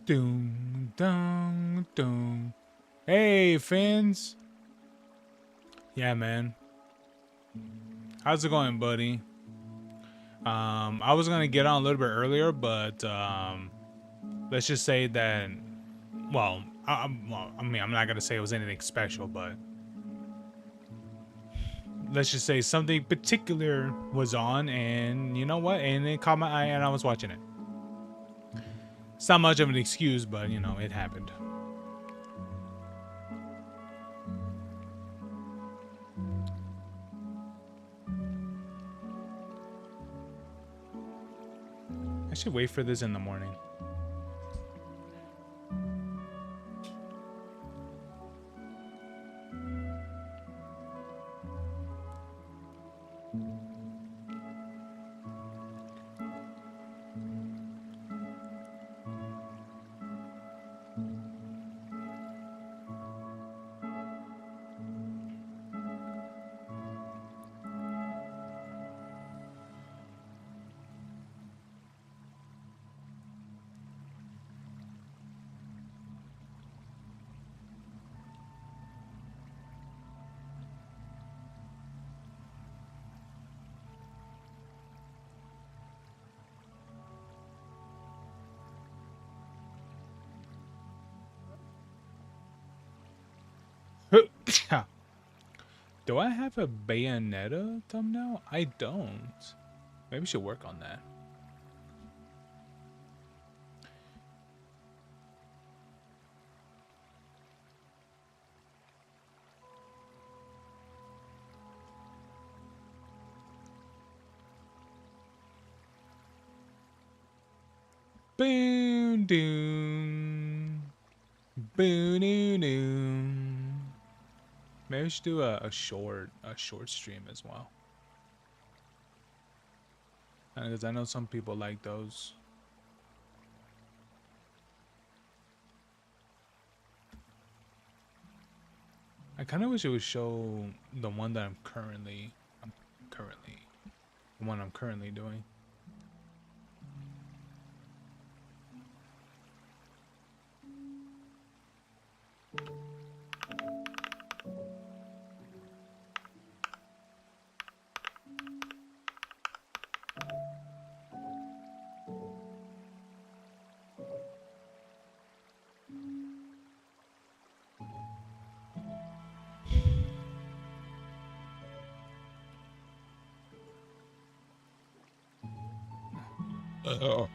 Doom, doom, doom. Hey, Fins. Yeah, man. How's it going, buddy? I was gonna get on a little bit earlier, but let's just say that. Well, I mean, I'm not gonna say it was anything special, but let's just say something particular was on, and you know what? And it caught my eye, and I was watching it. It's not much of an excuse, but you know, it happened. I should wait for this in the morning. Do I have a Bayonetta thumbnail? I don't. Maybe we should work on that. Boom doom. Boom doo doom. Maybe we should do a short stream as well. Because I know some people like those. I kind of wish it would show the one that I'm currently doing. Oh.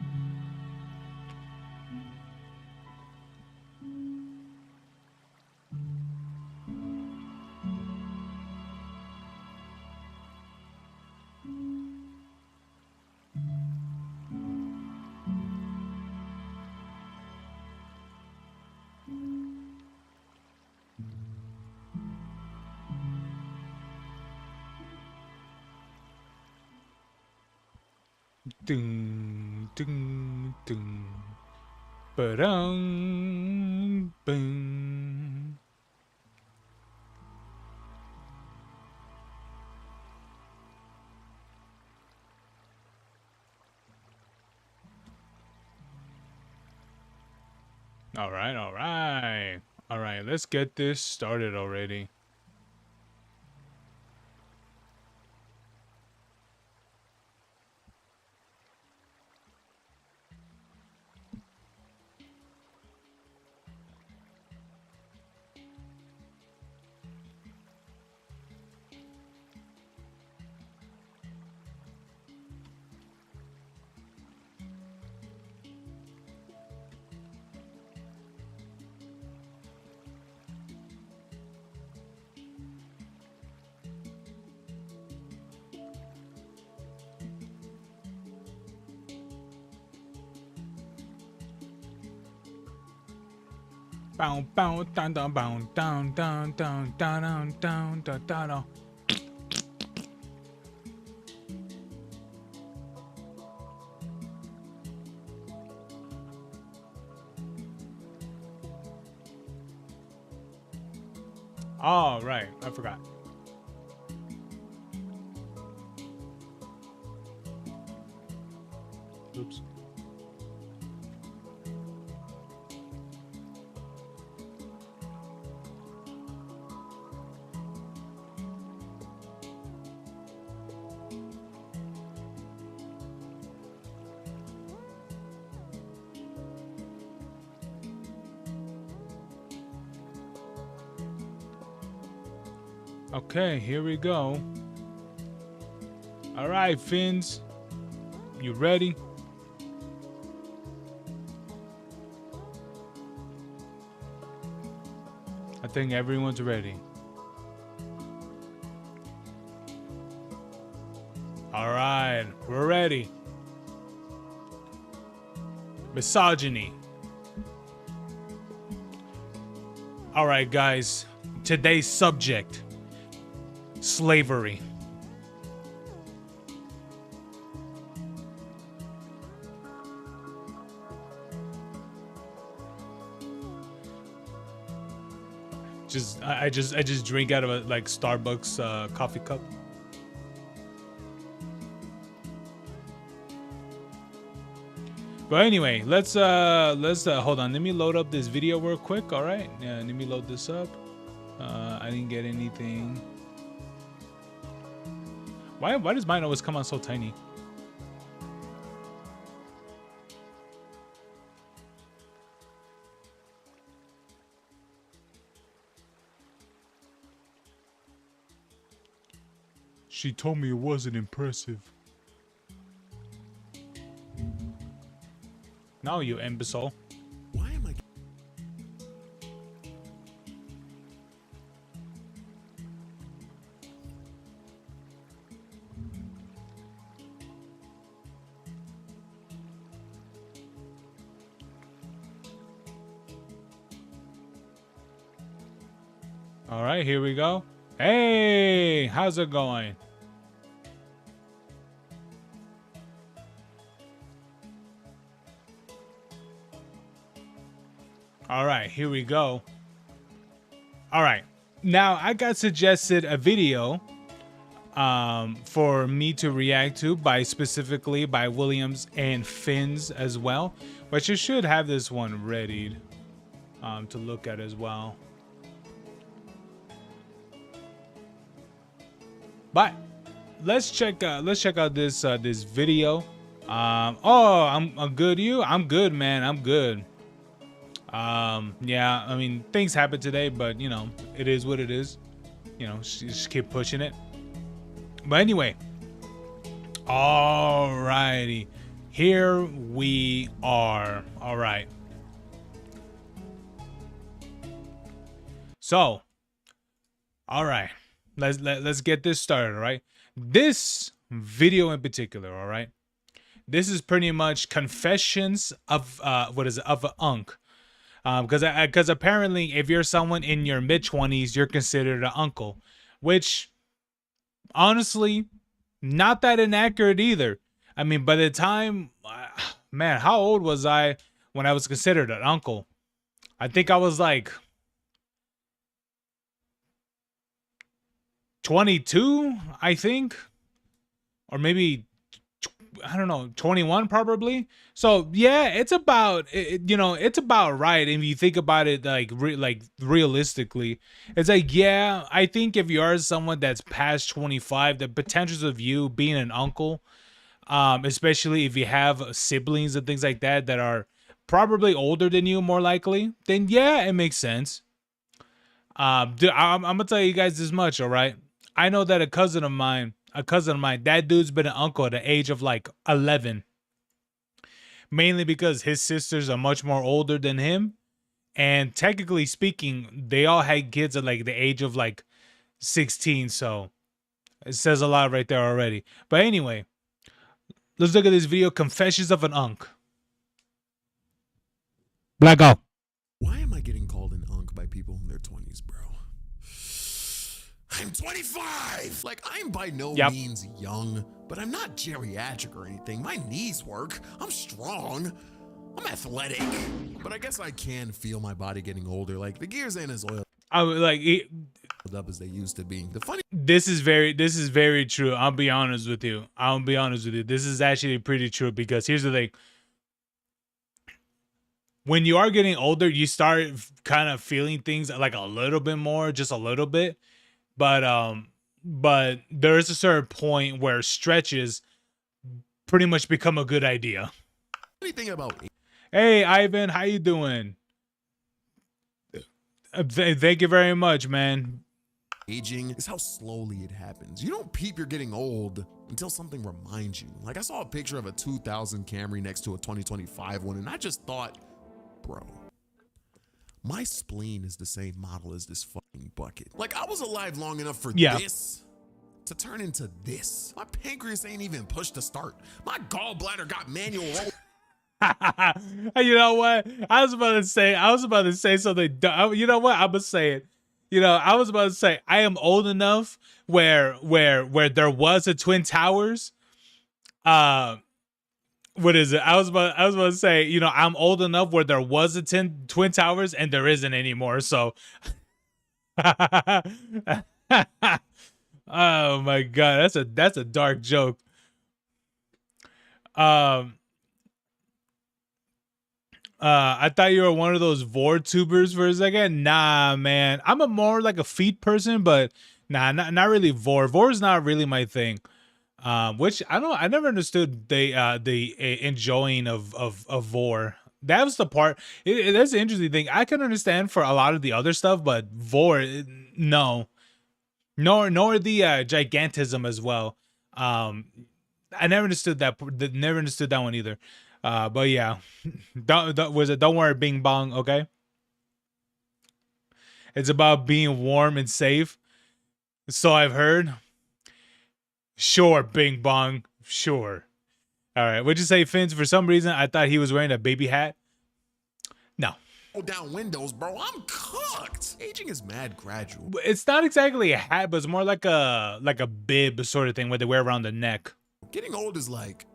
Ding, ding, ding. Ba-dum, boom. All right, all right. All right, let's get this started already. Bow, bow, down, down, bow, down, down, down, down, down, down, down, down. Oh, right. I forgot. Oops. Okay, here we go. All right, Finns, you ready? I think everyone's ready. All right, we're ready. Misogyny. All right, guys. Today's subject: slavery. I just drink out of a like Starbucks coffee cup. But anyway, let's hold on. Let me load up this video real quick. All right, yeah, let me load this up. I didn't get anything. Why does mine always come on so tiny? She told me it wasn't impressive. Now you imbecile. Why am I? All right, here we go. Hey, how's it going? All right, here we go. All right, now I got suggested a video for me to react to specifically by Williams and Finns as well, which you should have this one ready to look at as well. But let's check out this this video. Oh, I'm good. I'm good, man. I'm good. Yeah, I mean, things happen today, but you know, it is what it is. You know, just keep pushing it. But anyway, alrighty, here we are. All right. So, all right, let's get this started. All right, this video in particular. All right, this is pretty much confessions of of an unk. Because apparently, if you're someone in your mid-20s, you're considered an uncle, which honestly, not that inaccurate either. I mean, by the time, man, how old was I when I was considered an uncle? I think I was like 22, I think, or maybe I don't know, 21 probably. So yeah, it's about it's about right. And if you think about it, like realistically, it's like, yeah, I think if you are someone that's past 25, the potentials of you being an uncle, especially if you have siblings and things like that are probably older than you, more likely, then yeah, it makes sense. I'm gonna tell you guys this much, all right? I know that a cousin of mine, that dude's been an uncle at the age of like 11. Mainly because his sisters are much more older than him. And technically speaking, they all had kids at like the age of like 16. So it says a lot right there already. But anyway, let's look at this video, Confessions of an Unk. Black out. Why am I getting called an unk by people in their 20s, bro? I'm 25! Like, I'm by no means young, but I'm not geriatric or anything. My knees work. I'm strong. I'm athletic. But I guess I can feel my body getting older. Like, the gears ain't as oiled up as they used to be. This is very true. I'll be honest with you. This is actually pretty true because here's the thing. When you are getting older, you start kind of feeling things like a little bit more, just a little bit. But there is a certain point where stretches pretty much become a good idea. Anything about me? Hey, Ivan, how you doing? Thank you very much, man. Aging is how slowly it happens. You don't peep you're getting old until something reminds you. Like, I saw a picture of a 2000 Camry next to a 2025 one, and I just thought, bro, my spleen is the same model as this fucking bucket. Like, I was alive long enough for this to turn into this. My pancreas ain't even pushed to start. My gallbladder got manual roll. You know what? I was about to say something. You know what? I'm gonna say it. You know, I was about to say I am old enough where there was a Twin Towers. What is it? I was about to say, you know, I'm old enough where there was a Twin Towers and there isn't anymore. So, oh my God, that's a dark joke. I thought you were one of those vtuber for a second. Nah, man. I'm a more like a feet person, but nah, not really vor. Vor is not really my thing. Which I never understood the enjoying of vor. That was the part. That's the interesting thing. I can understand for a lot of the other stuff, but vor, no. Nor the gigantism as well. I never understood that. Never understood that one either. But yeah, don't worry, Bing Bong. Okay, it's about being warm and safe. So I've heard. Sure, Bing Bong. Sure. All right. What'd you say, Fins? For some reason, I thought he was wearing a baby hat. No. Down windows, bro. I'm cooked. Aging is mad gradual. It's not exactly a hat, but it's more like a bib sort of thing where they wear around the neck. Getting old is like.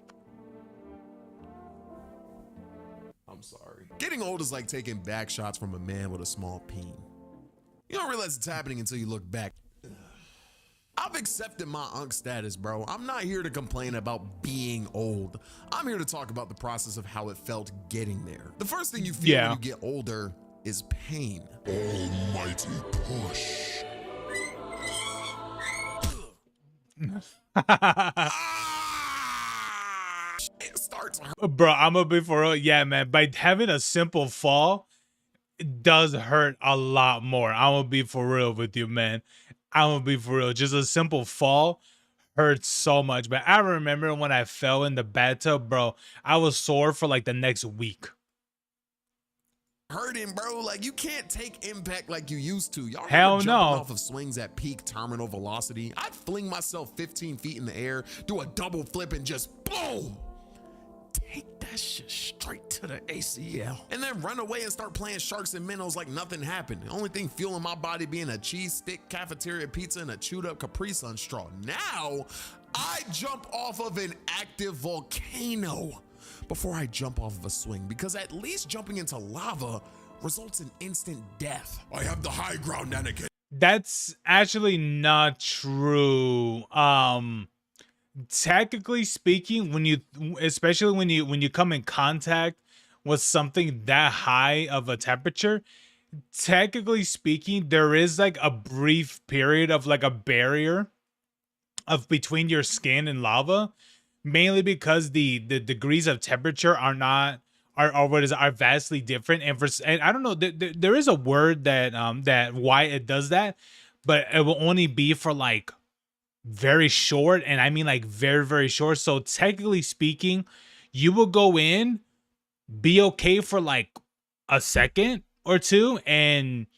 I'm sorry. Getting old is like taking back shots from a man with a small peen. You don't realize it's happening until you look back. I've accepted my unk status, bro. I'm not here to complain about being old. I'm here to talk about the process of how it felt getting there. The first thing you feel when you get older is pain. Almighty push. It starts hurt. Bro, I'm gonna be for real. Yeah, man. By having a simple fall, it does hurt a lot more. I'm gonna be for real with you, man. I'm gonna be for real. Just a simple fall hurts so much. But I remember when I fell in the bathtub, bro, I was sore for like the next week. Hurting, bro. Like, you can't take impact like you used to. Y'all hell jumping no off of swings at peak terminal velocity. I'd fling myself 15 feet in the air, do a double flip, and just boom. Take that shit straight to the ACL. And then run away and start playing sharks and minnows like nothing happened. The only thing fueling my body being a cheese stick, cafeteria pizza, and a chewed up Capri Sun straw. Now, I jump off of an active volcano before I jump off of a swing, because at least jumping into lava results in instant death. I have the high ground, Anakin. That's actually not true. Technically speaking, especially when you come in contact with something that high of a temperature, technically speaking, there is like a brief period of like a barrier of between your skin and lava, mainly because the degrees of temperature are vastly different. And I don't know, there is a word that why it does that, but it will only be for like very short, and I mean like very, very short. So technically speaking, you will go in, be okay for like a second or two, and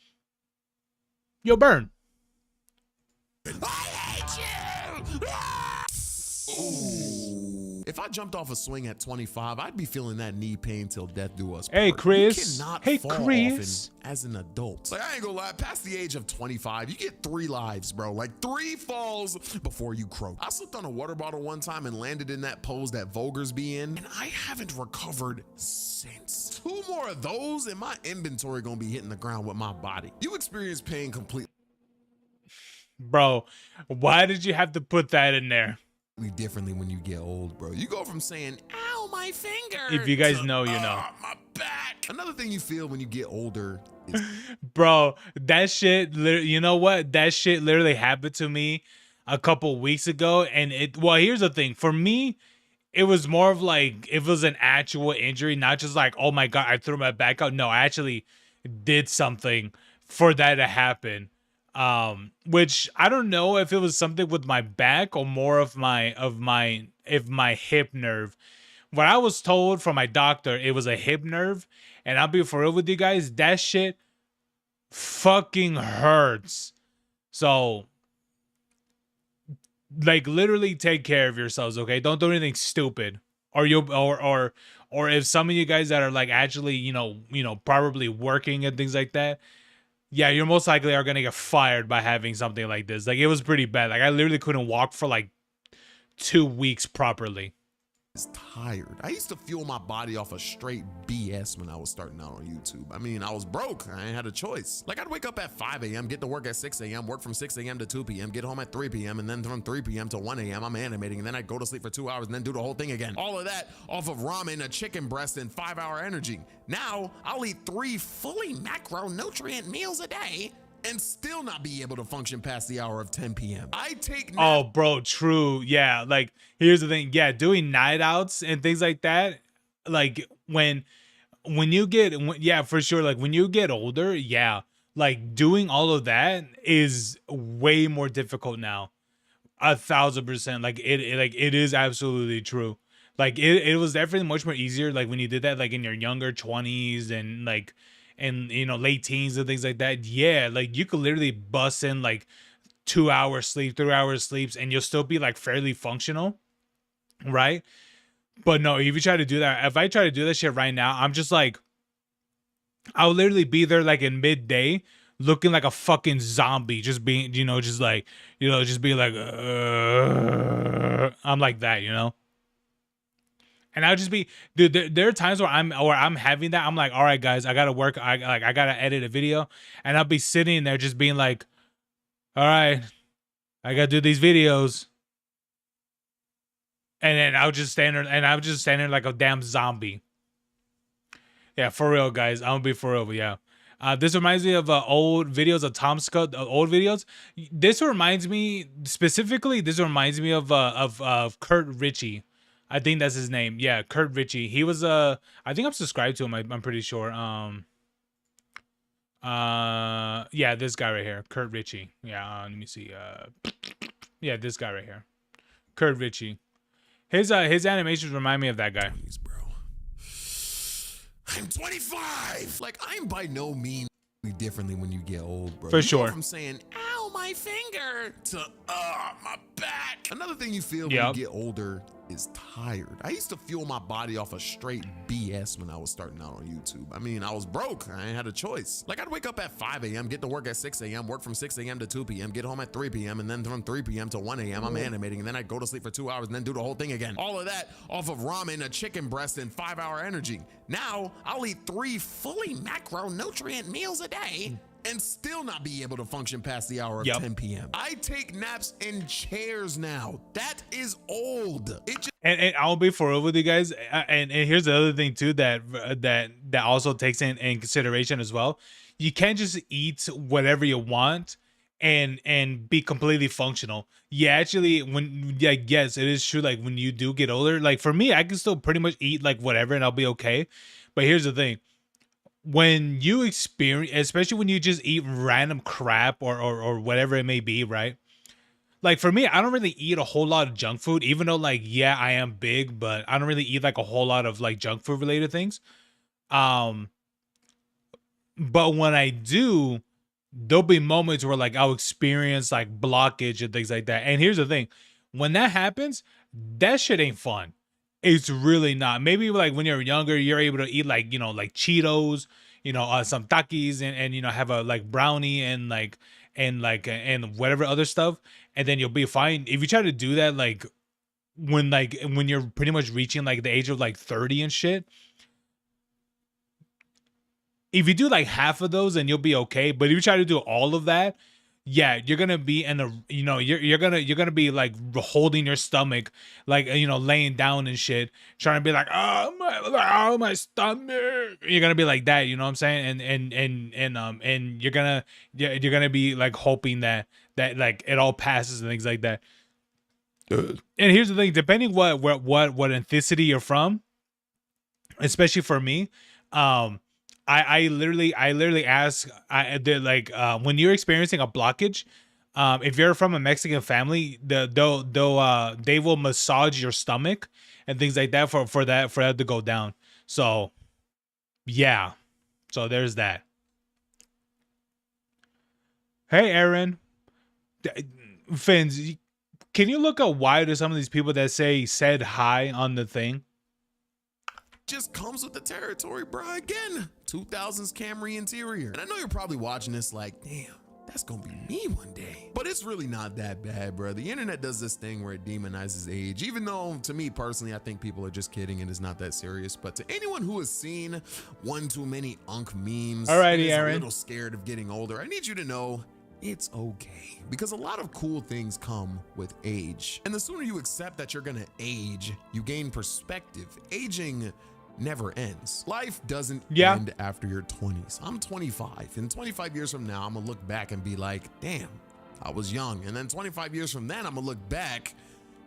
you'll burn. I hate you! Ooh. If I jumped off a swing at 25, I'd be feeling that knee pain till death do us part. Hey, Chris. You cannot hey, fall Chris. Often as an adult. Like, I ain't gonna lie, past the age of 25, you get 3 lives, bro. Like 3 falls before you croak. I slipped on a water bottle one time and landed in that pose that Vulgars be in, and I haven't recovered since. 2 more of those and my inventory gonna be hitting the ground with my body. You experience pain completely. Bro, why did you have to put that in there? Differently when you get old, bro. You go from saying, ow, my finger. If you guys know, you know. My back. Another thing you feel when you get older is bro, that shit, you know what? That shit literally happened to me a couple weeks ago. And here's the thing. For me, it was more of like, it was an actual injury, not just like, oh my God, I threw my back out. No, I actually did something for that to happen. Which I don't know if it was something with my back or more of my hip nerve. What I was told from my doctor, it was a hip nerve, and I'll be for real with you guys, that shit fucking hurts. So, like, literally take care of yourselves, okay? Don't do anything stupid. Or you or if some of you guys that are like actually, probably working and things like that, yeah, you're most likely are gonna get fired by having something like this. Like, it was pretty bad. Like, I literally couldn't walk for like 2 weeks properly. Tired. I used to fuel my body off of straight BS when I was starting out on YouTube. I mean, I was broke. I ain't had a choice. Like, I'd wake up at 5 a.m., get to work at 6 a.m., work from 6 a.m. to 2 p.m., get home at 3 p.m., and then from 3 p.m. to 1 a.m., I'm animating, and then I'd go to sleep for 2 hours and then do the whole thing again. All of that off of ramen, a chicken breast, and 5-hour energy. Now, I'll eat 3 fully macronutrient meals a day and still not be able to function past the hour of 10 p.m. I take Oh, bro, true. Yeah, like, here's the thing. Yeah, doing night outs and things like that, like, when you get, yeah, for sure, like, when you get older, yeah, like, doing all of that is way more difficult now. 1,000%. Like, it is absolutely true. Like, it was definitely much more easier, like, when you did that, like, in your younger 20s and like, and late teens and things like that. Yeah, like, you could literally bust in like 2 hours sleep, 3 hours sleeps, and you'll still be like fairly functional, right? But no, if you try to do that, if I try to do that shit right now, I'm just like, I'll literally be there like in midday, looking like a fucking zombie, just being, just like, just be like, I'm like that. And I'll just be, dude. There are times where I'm having that. I'm like, all right, guys, I gotta work. I gotta edit a video, and I'll be sitting there just being like, all right, I gotta do these videos, and then I'll just stand there like a damn zombie. Yeah, for real, guys. I'm gonna be for real. Yeah. This reminds me of old videos of Tom Scott, old videos. This reminds me specifically. This reminds me of Kurt Ritchie. I think that's his name. Yeah, Kurt Ritchie. He was I think I'm subscribed to him. I'm pretty sure. Yeah, this guy right here, Kurt Ritchie. Yeah. Let me see. Yeah, this guy right here, Kurt Ritchie. His animations remind me of that guy. Bro. I'm 25. Like, I'm by no means differently when you get old, bro. For sure. From saying, ow, my finger, to, my back. Another thing you feel when you get older is tired. I used to fuel my body off of straight BS when I was starting out on YouTube. I mean, I was broke. I ain't had a choice. Like, I'd wake up at 5 a.m., get to work at 6 a.m., work from 6 a.m. to 2 p.m., get home at 3 p.m., and then from 3 p.m. to 1 a.m., I'm animating, and then I'd go to sleep for 2 hours and then do the whole thing again. All of that off of ramen, a chicken breast, and 5-hour energy. Now, I'll eat 3 fully macronutrient meals a day and still not be able to function past the hour of 10 p.m. I take naps in chairs now. That is old. And I'll be for real with you guys. And here's the other thing too that also takes in consideration as well. You can't just eat whatever you want and be completely functional. Yeah, actually, yes, it is true. Like, when you do get older, like for me, I can still pretty much eat like whatever and I'll be okay. But here's the thing. When you experience, especially when you just eat random crap or whatever it may be, right? Like, for me, I don't really eat a whole lot of junk food, even though, like, yeah, I am big, but I don't really eat like a whole lot of like junk food related things. But when I do, there'll be moments where like I'll experience like blockage and things like that. And here's the thing, when that happens, that shit ain't fun. It's really not. Maybe like when you're younger, you're able to eat like, like Cheetos, some Takis and have a like brownie and and whatever other stuff. And then you'll be fine. If you try to do that, like when you're pretty much reaching like the age of like 30 and shit, if you do like half of those, then you'll be okay. But if you try to do all of that, yeah, you're gonna be in a, you're gonna be like holding your stomach, like, laying down and shit, trying to be like, oh my stomach. You're gonna be like that, you know what I'm saying? And you're gonna be like hoping that like it all passes and things like that. And here's the thing, depending what ethnicity you're from, especially for me, I literally ask, when you're experiencing a blockage, if you're from a Mexican family, they will massage your stomach and things like that for that to go down. So yeah, so there's that. Hey Aaron, Fins, can you look up why do some of these people that say said hi on the thing? Just comes with the territory, bro. Again, 2000s Camry interior. And I know you're probably watching this like, damn, that's gonna be me one day. But it's really not that bad, bro. The internet does this thing where it demonizes age, even though to me personally, I think people are just kidding and it's not that serious. But to anyone who has seen one too many unk memes Alrighty, and is Aaron. a little scared of getting older, I need you to know it's okay, because a lot of cool things come with age. And the sooner you accept that you're gonna age, you gain perspective. Aging never ends. Life doesn't end after your 20s. I'm 25, and 25 years from now, I'm gonna look back and be like, damn, I was young. And then 25 years from then, I'm gonna look back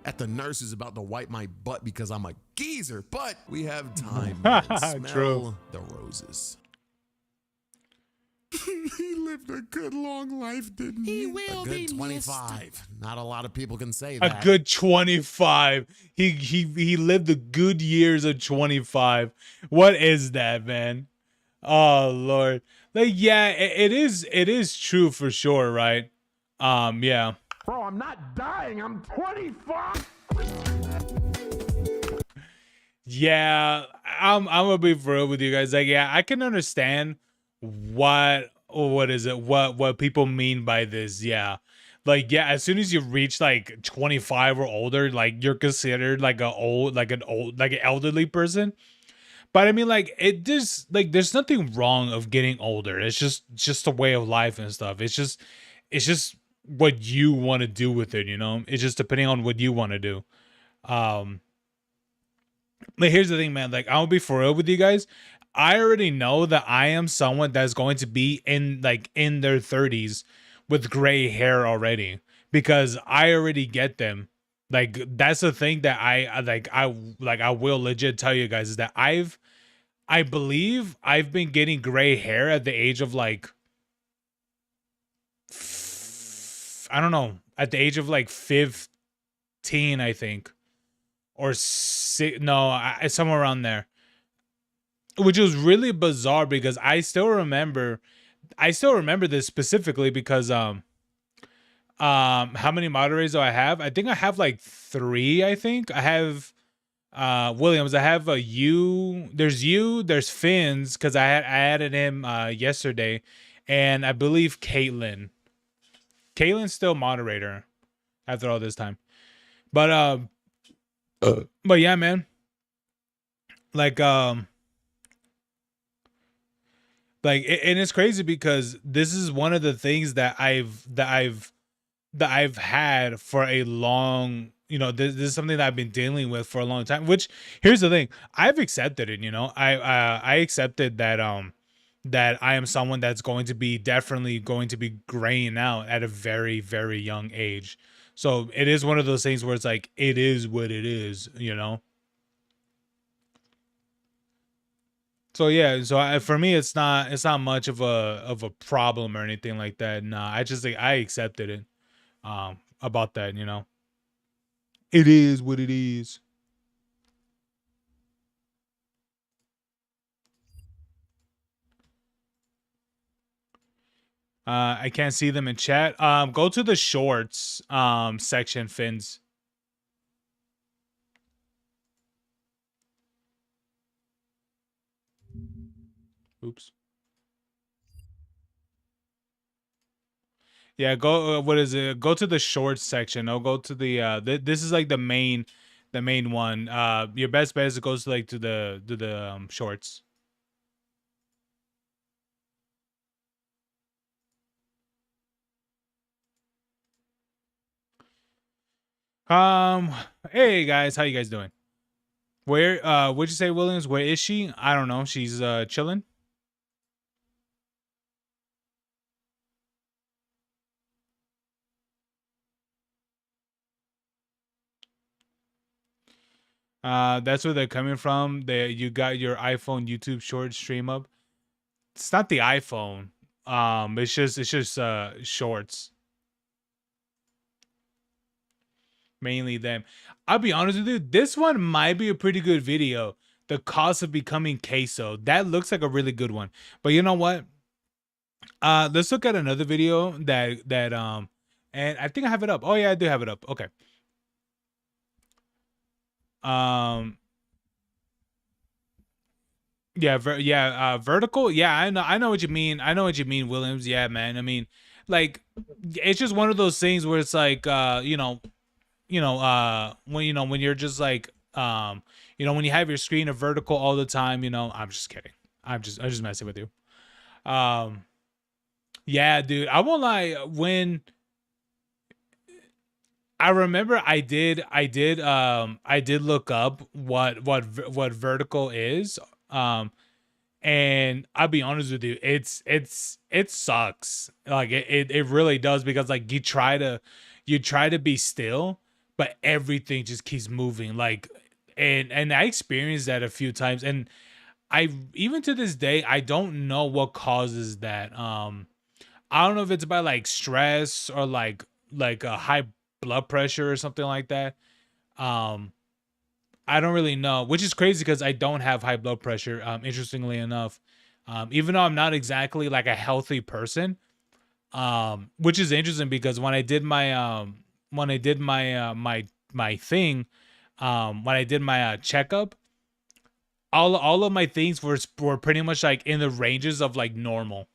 at the nurses about to wipe my butt because I'm a geezer. But we have time, man. Smell True. the roses. He lived a good long life, didn't he? He will a good be 25. missed. Not a lot of people can say that. A good 25. He lived the good years of 25. What is that, man? Oh Lord. Like, yeah, it is true for sure, right? Yeah. Bro, I'm not dying. I'm 25. Yeah, I'm gonna be for real with you guys. Like, yeah, I can understand what is it? What people mean by this. Yeah. Like, yeah, as soon as you reach like 25 or older, like you're considered like an elderly person. But I mean, like, it just like there's nothing wrong of getting older. It's just a way of life and stuff. It's just what you want to do with it, you know? It's just depending on what you want to do. Um But here's the thing, man. Like, I'll be for real with you guys. I already know that I am someone that's going to be in their 30s with gray hair already, because I already get them. Like, that's the thing that I will legit tell you guys is that I believe I've been getting gray hair at the age of like I don't know, at the age of like 15, I think, or no, somewhere around there, which was really bizarre because I still remember this specifically because how many moderators do I have? I think I have like 3. I think I have Williams. I have there's Finn's because I added him yesterday, and I believe Caitlin's still moderator after all this time. But yeah, man. Like and it's crazy because this is one of the things that I've had for a long, this is something that I've been dealing with for a long time, which here's the thing, I've accepted it, I accepted that I am someone that's definitely going to be graying out at a very, very young age. So it is one of those things where it's like, it is what it is. So yeah, for me, it's not much of a problem or anything like that. Nah, I just like I accepted it. About that. It is what it is. I can't see them in chat. Go to the shorts section, Fins. Oops. Yeah, go. What is it? Go to the shorts section. I'll go to the. This is like the main one. Your best bet is it goes to the shorts. Hey guys, how you guys doing? Where would you say, Williams? Where is she? I don't know. She's chilling. That's where they're coming from. You got your iPhone YouTube short stream up. It's not the iPhone. It's just shorts. Mainly them. I'll be honest with you, this one might be a pretty good video. The Cost of Becoming Queso. That looks like a really good one. But you know what? Let's look at another video that and I think I have it up. Oh yeah, I do have it up. Okay. Yeah, vertical. Yeah, I know what you mean. I know what you mean, Williams. Yeah, man. I mean, like, it's just one of those things where it's like, when you're just like, when you have your screen a vertical all the time, I'm just kidding. I'm just messing with you. Yeah, dude. I won't lie. When I remember, I did look up what vertical is. And I'll be honest with you, it sucks. Like it really does, because like you try to be still, but everything just keeps moving. Like, and I experienced that a few times, and I even to this day I don't know what causes that. I don't know if it's by like stress or like a high blood pressure or something like that. Um, I don't really know, which is crazy because I don't have high blood pressure. Interestingly enough, even though I'm not exactly like a healthy person, which is interesting because when I did my thing, when I did my checkup, all of my things were pretty much like in the ranges of like normal.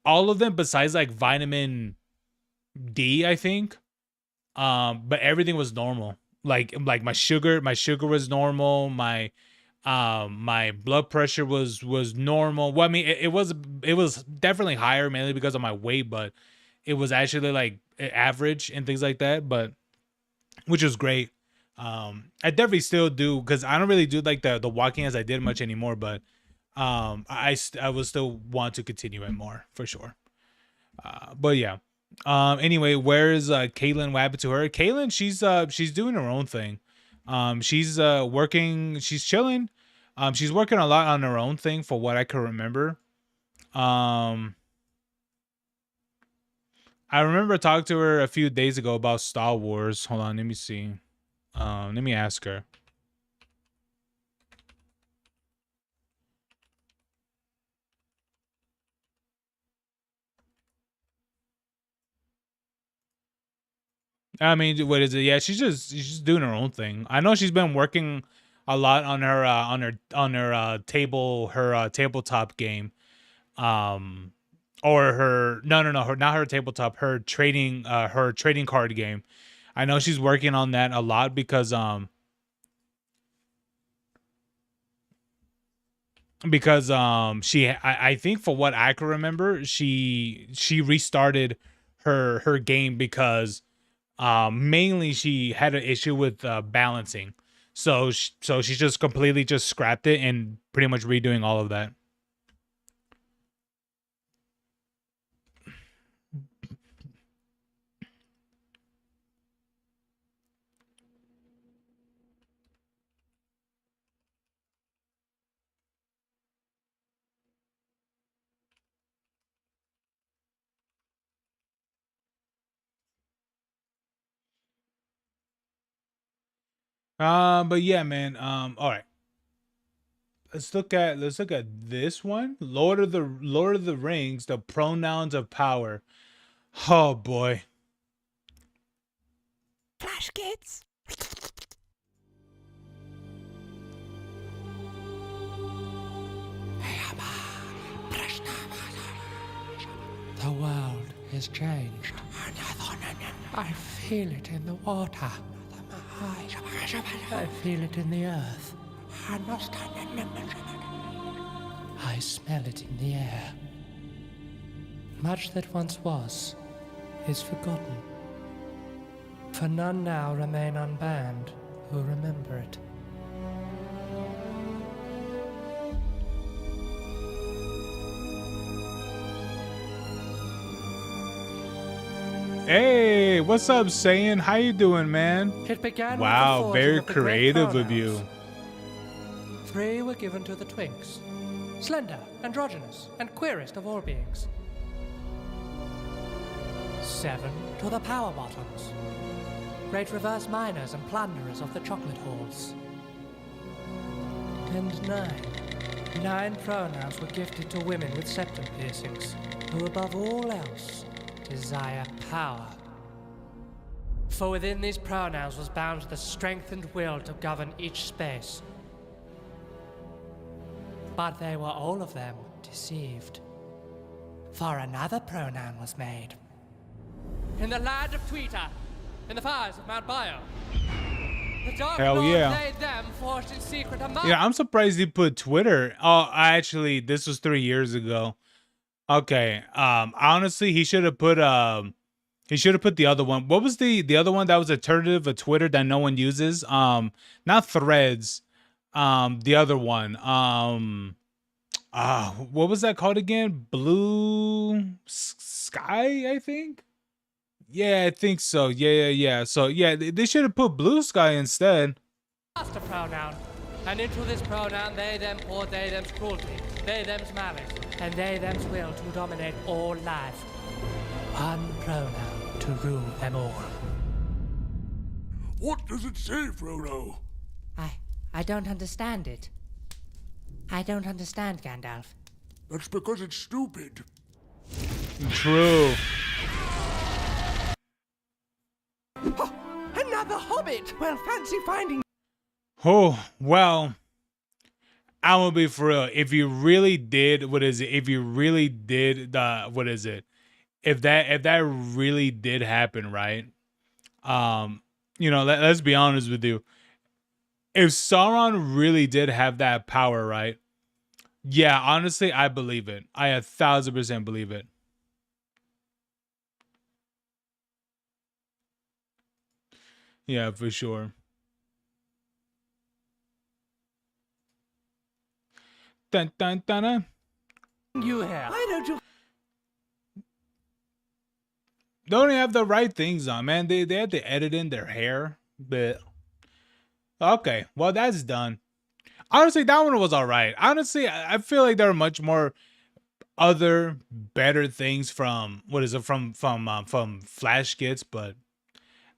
All of them besides like vitamin D, I think. But everything was normal. Like my sugar was normal. My blood pressure was normal. Well, I mean, it was definitely higher, mainly because of my weight, but it was actually like average and things like that. But which was great. I definitely still do, because I don't really do like the walking as I did much anymore. But I will still want to continue it more for sure. But yeah. Anyway, where is Caitlin? What happened to her? Caitlin, she's doing her own thing. She's working, she's chilling. She's working a lot on her own thing, for what I can remember. Um, I remember talking to her a few days ago about Star Wars. Hold on, let me see. Let me ask her. I mean, what is it? Yeah, she's just doing her own thing. I know she's been working a lot on her tabletop game. Um, or her no, her not her tabletop, her trading card game. I know she's working on that a lot because I think, for what I can remember, she restarted her game because mainly she had an issue with balancing. So she just completely just scrapped it and pretty much redoing all of that. But yeah, man. All right. Let's look at this one. Lord of the Rings, the pronouns of power. Oh boy. Flash kids. The world has changed. I feel it in the water. I feel it in the earth. I smell it in the air. Much that once was is forgotten. For none now remain unbanned who remember it. Hey, what's up, Saiyan? How you doing, man? It began Wow, with the very forging of the great creative of you. pronouns. 3 were given to the Twinks, slender, androgynous, and queerest of all beings. 7 to the power bottoms, great reverse miners and plunderers of the chocolate halls. And 9 pronouns were gifted to women with septum piercings, who above all else desire power. For within these pronouns was bound the strength and will to govern each space. But they were all of them deceived. For another pronoun was made. In the land of Tweeter, in the fires of Mount Bio, the Dark Lord laid them forged in secret among. Yeah, I'm surprised he put Twitter. Oh, actually, this was 3 years ago. Okay. Honestly, he should have put the other one. What was the other one that was alternative of Twitter that no one uses? Not Threads. The other one. What was that called again? Blue Sky, I think. Yeah, I think so. Yeah. So yeah, they should have put Blue Sky instead. Master pronoun, and into this pronoun they them pour they them's cruelty, they them's malice, and they them's will to dominate all life. One pronoun to rule them all. What does it say, Frodo? I don't understand it. I don't understand, Gandalf. That's because it's stupid. True. Another hobbit! Well, fancy finding. Oh, well, I'm gonna be for real. If you really did, if you really did if that really did happen, right? Let's be honest with you. If Sauron really did have that power, right? Yeah, honestly, I believe it. I 1,000% believe it. Yeah, for sure. Dun, dun, dun, dun. You here? Why don't you? They don't have the right things on, man. They had to edit in their hair, but okay, well that's done. Honestly, that one was all right. Honestly, I feel like there are much more other better things from from Flash skits, but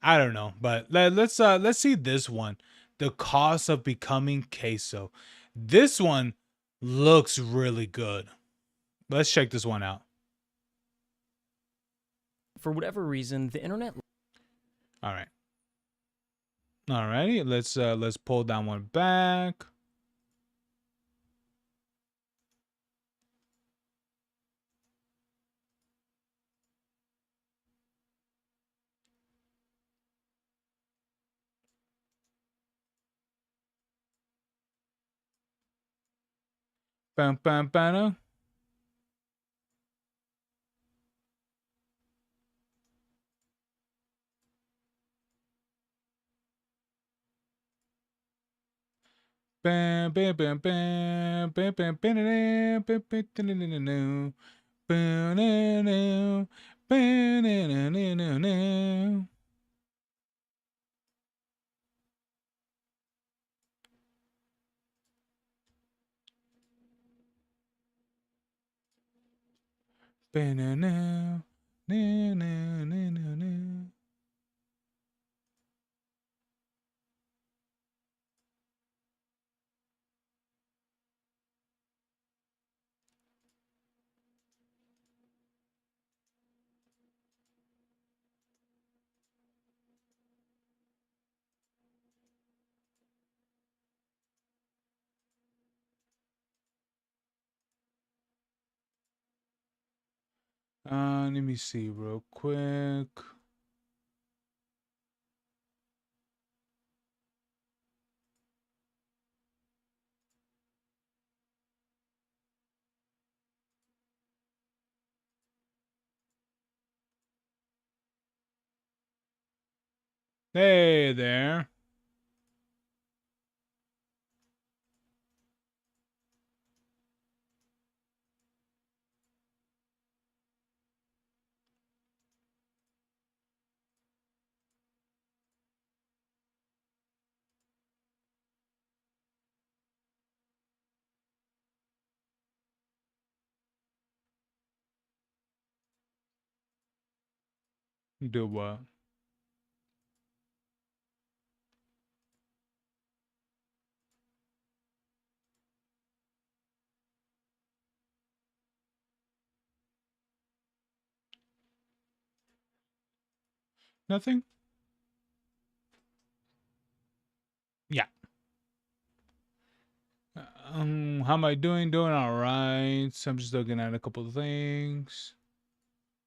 I don't know. But let's see this one, The Cost of Becoming Queso. This one looks really good. Let's check this one out. For whatever reason, the internet. All right. Alrighty, let's pull that one back. Bam, bam, bam. Bam, bam, bam, bam, bam, bam, bam, bam, bam, let me see real quick. Hey there. Do what? Nothing? Yeah. How am I doing? Doing all right. So I'm just looking at a couple of things.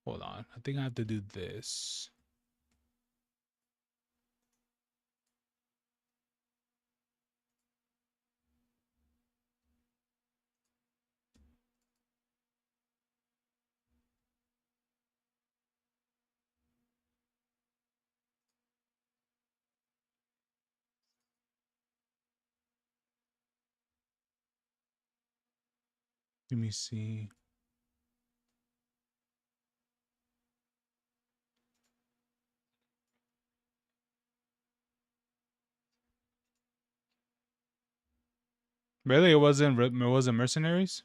Hold on. I think I have to do this. Let me see. Really, it wasn't mercenaries.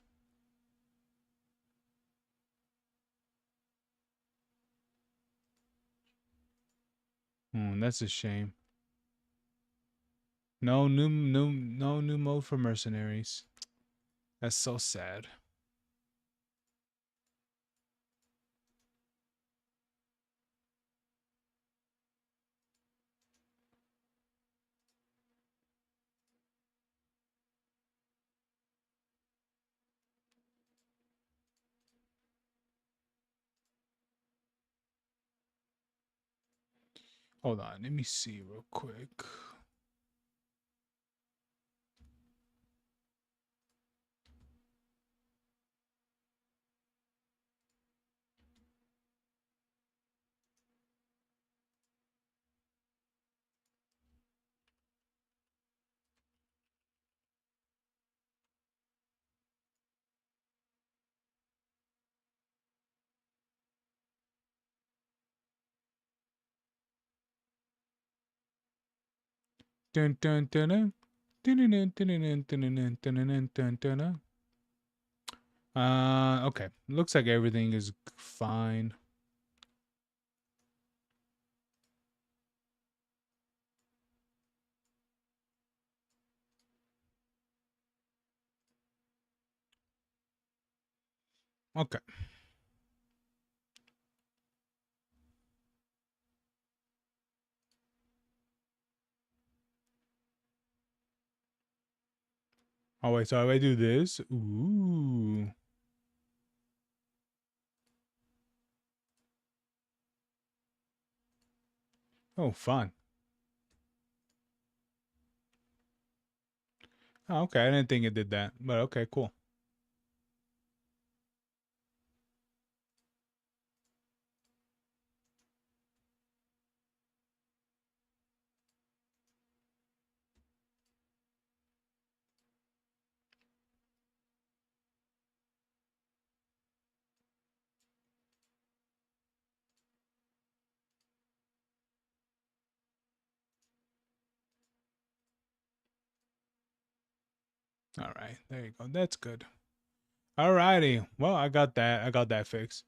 That's a shame. No new mode for mercenaries. That's so sad. Hold on, let me see real quick. Dun dun dun dun. Dun dun dun dun dun dun dun dun dun dun dun. Okay. Looks like everything is fine. Okay. Oh wait, so if I do this, ooh. Oh, fun. Oh, okay, I didn't think it did that, but okay, cool. All right, there you go. That's good. Alrighty. Well, I got that. I got that fixed.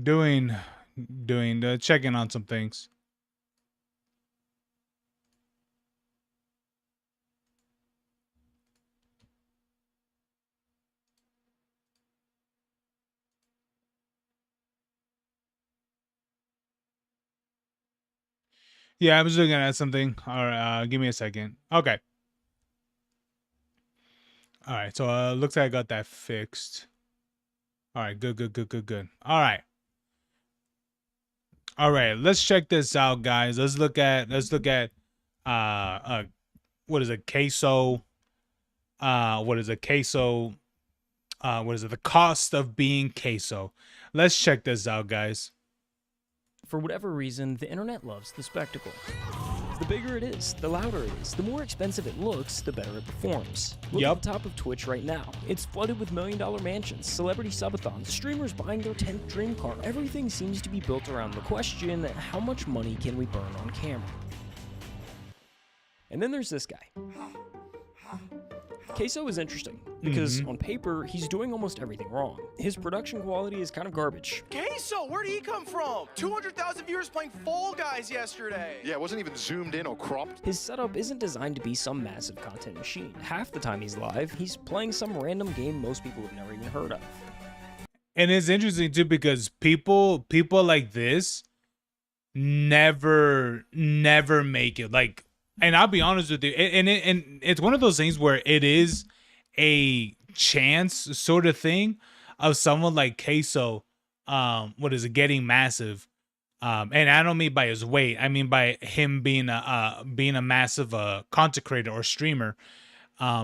Doing the checking on some things. Yeah, I was looking at something. All right, give me a second. Okay. All right, so looks like I got that fixed. All right, good. All right. All right, let's check this out, guys. Let's look at what is a queso? What is a queso? What is it? The cost of being queso. Let's check this out, guys. For whatever reason, the internet loves the spectacle. The bigger it is, the louder it is, the more expensive it looks, the better it performs. Look at the top of Twitch right now. It's flooded with million-dollar mansions, celebrity subathons, streamers buying their 10th dream car. Everything seems to be built around the question, how much money can we burn on camera? And then there's this guy. Queso is interesting because on paper, he's doing almost everything wrong. His production quality is kind of garbage. Queso, where'd he come from? 200,000 viewers playing Fall Guys yesterday. Yeah, it wasn't even zoomed in or cropped. His setup isn't designed to be some massive content machine. Half the time he's live, he's playing some random game most people have never even heard of. And it's interesting too because people like this never make it. Like, and I'll be honest with you, and it's one of those things where it is a chance sort of thing of someone like Queso, getting massive. And I don't mean by his weight, I mean by him being a massive content creator or streamer.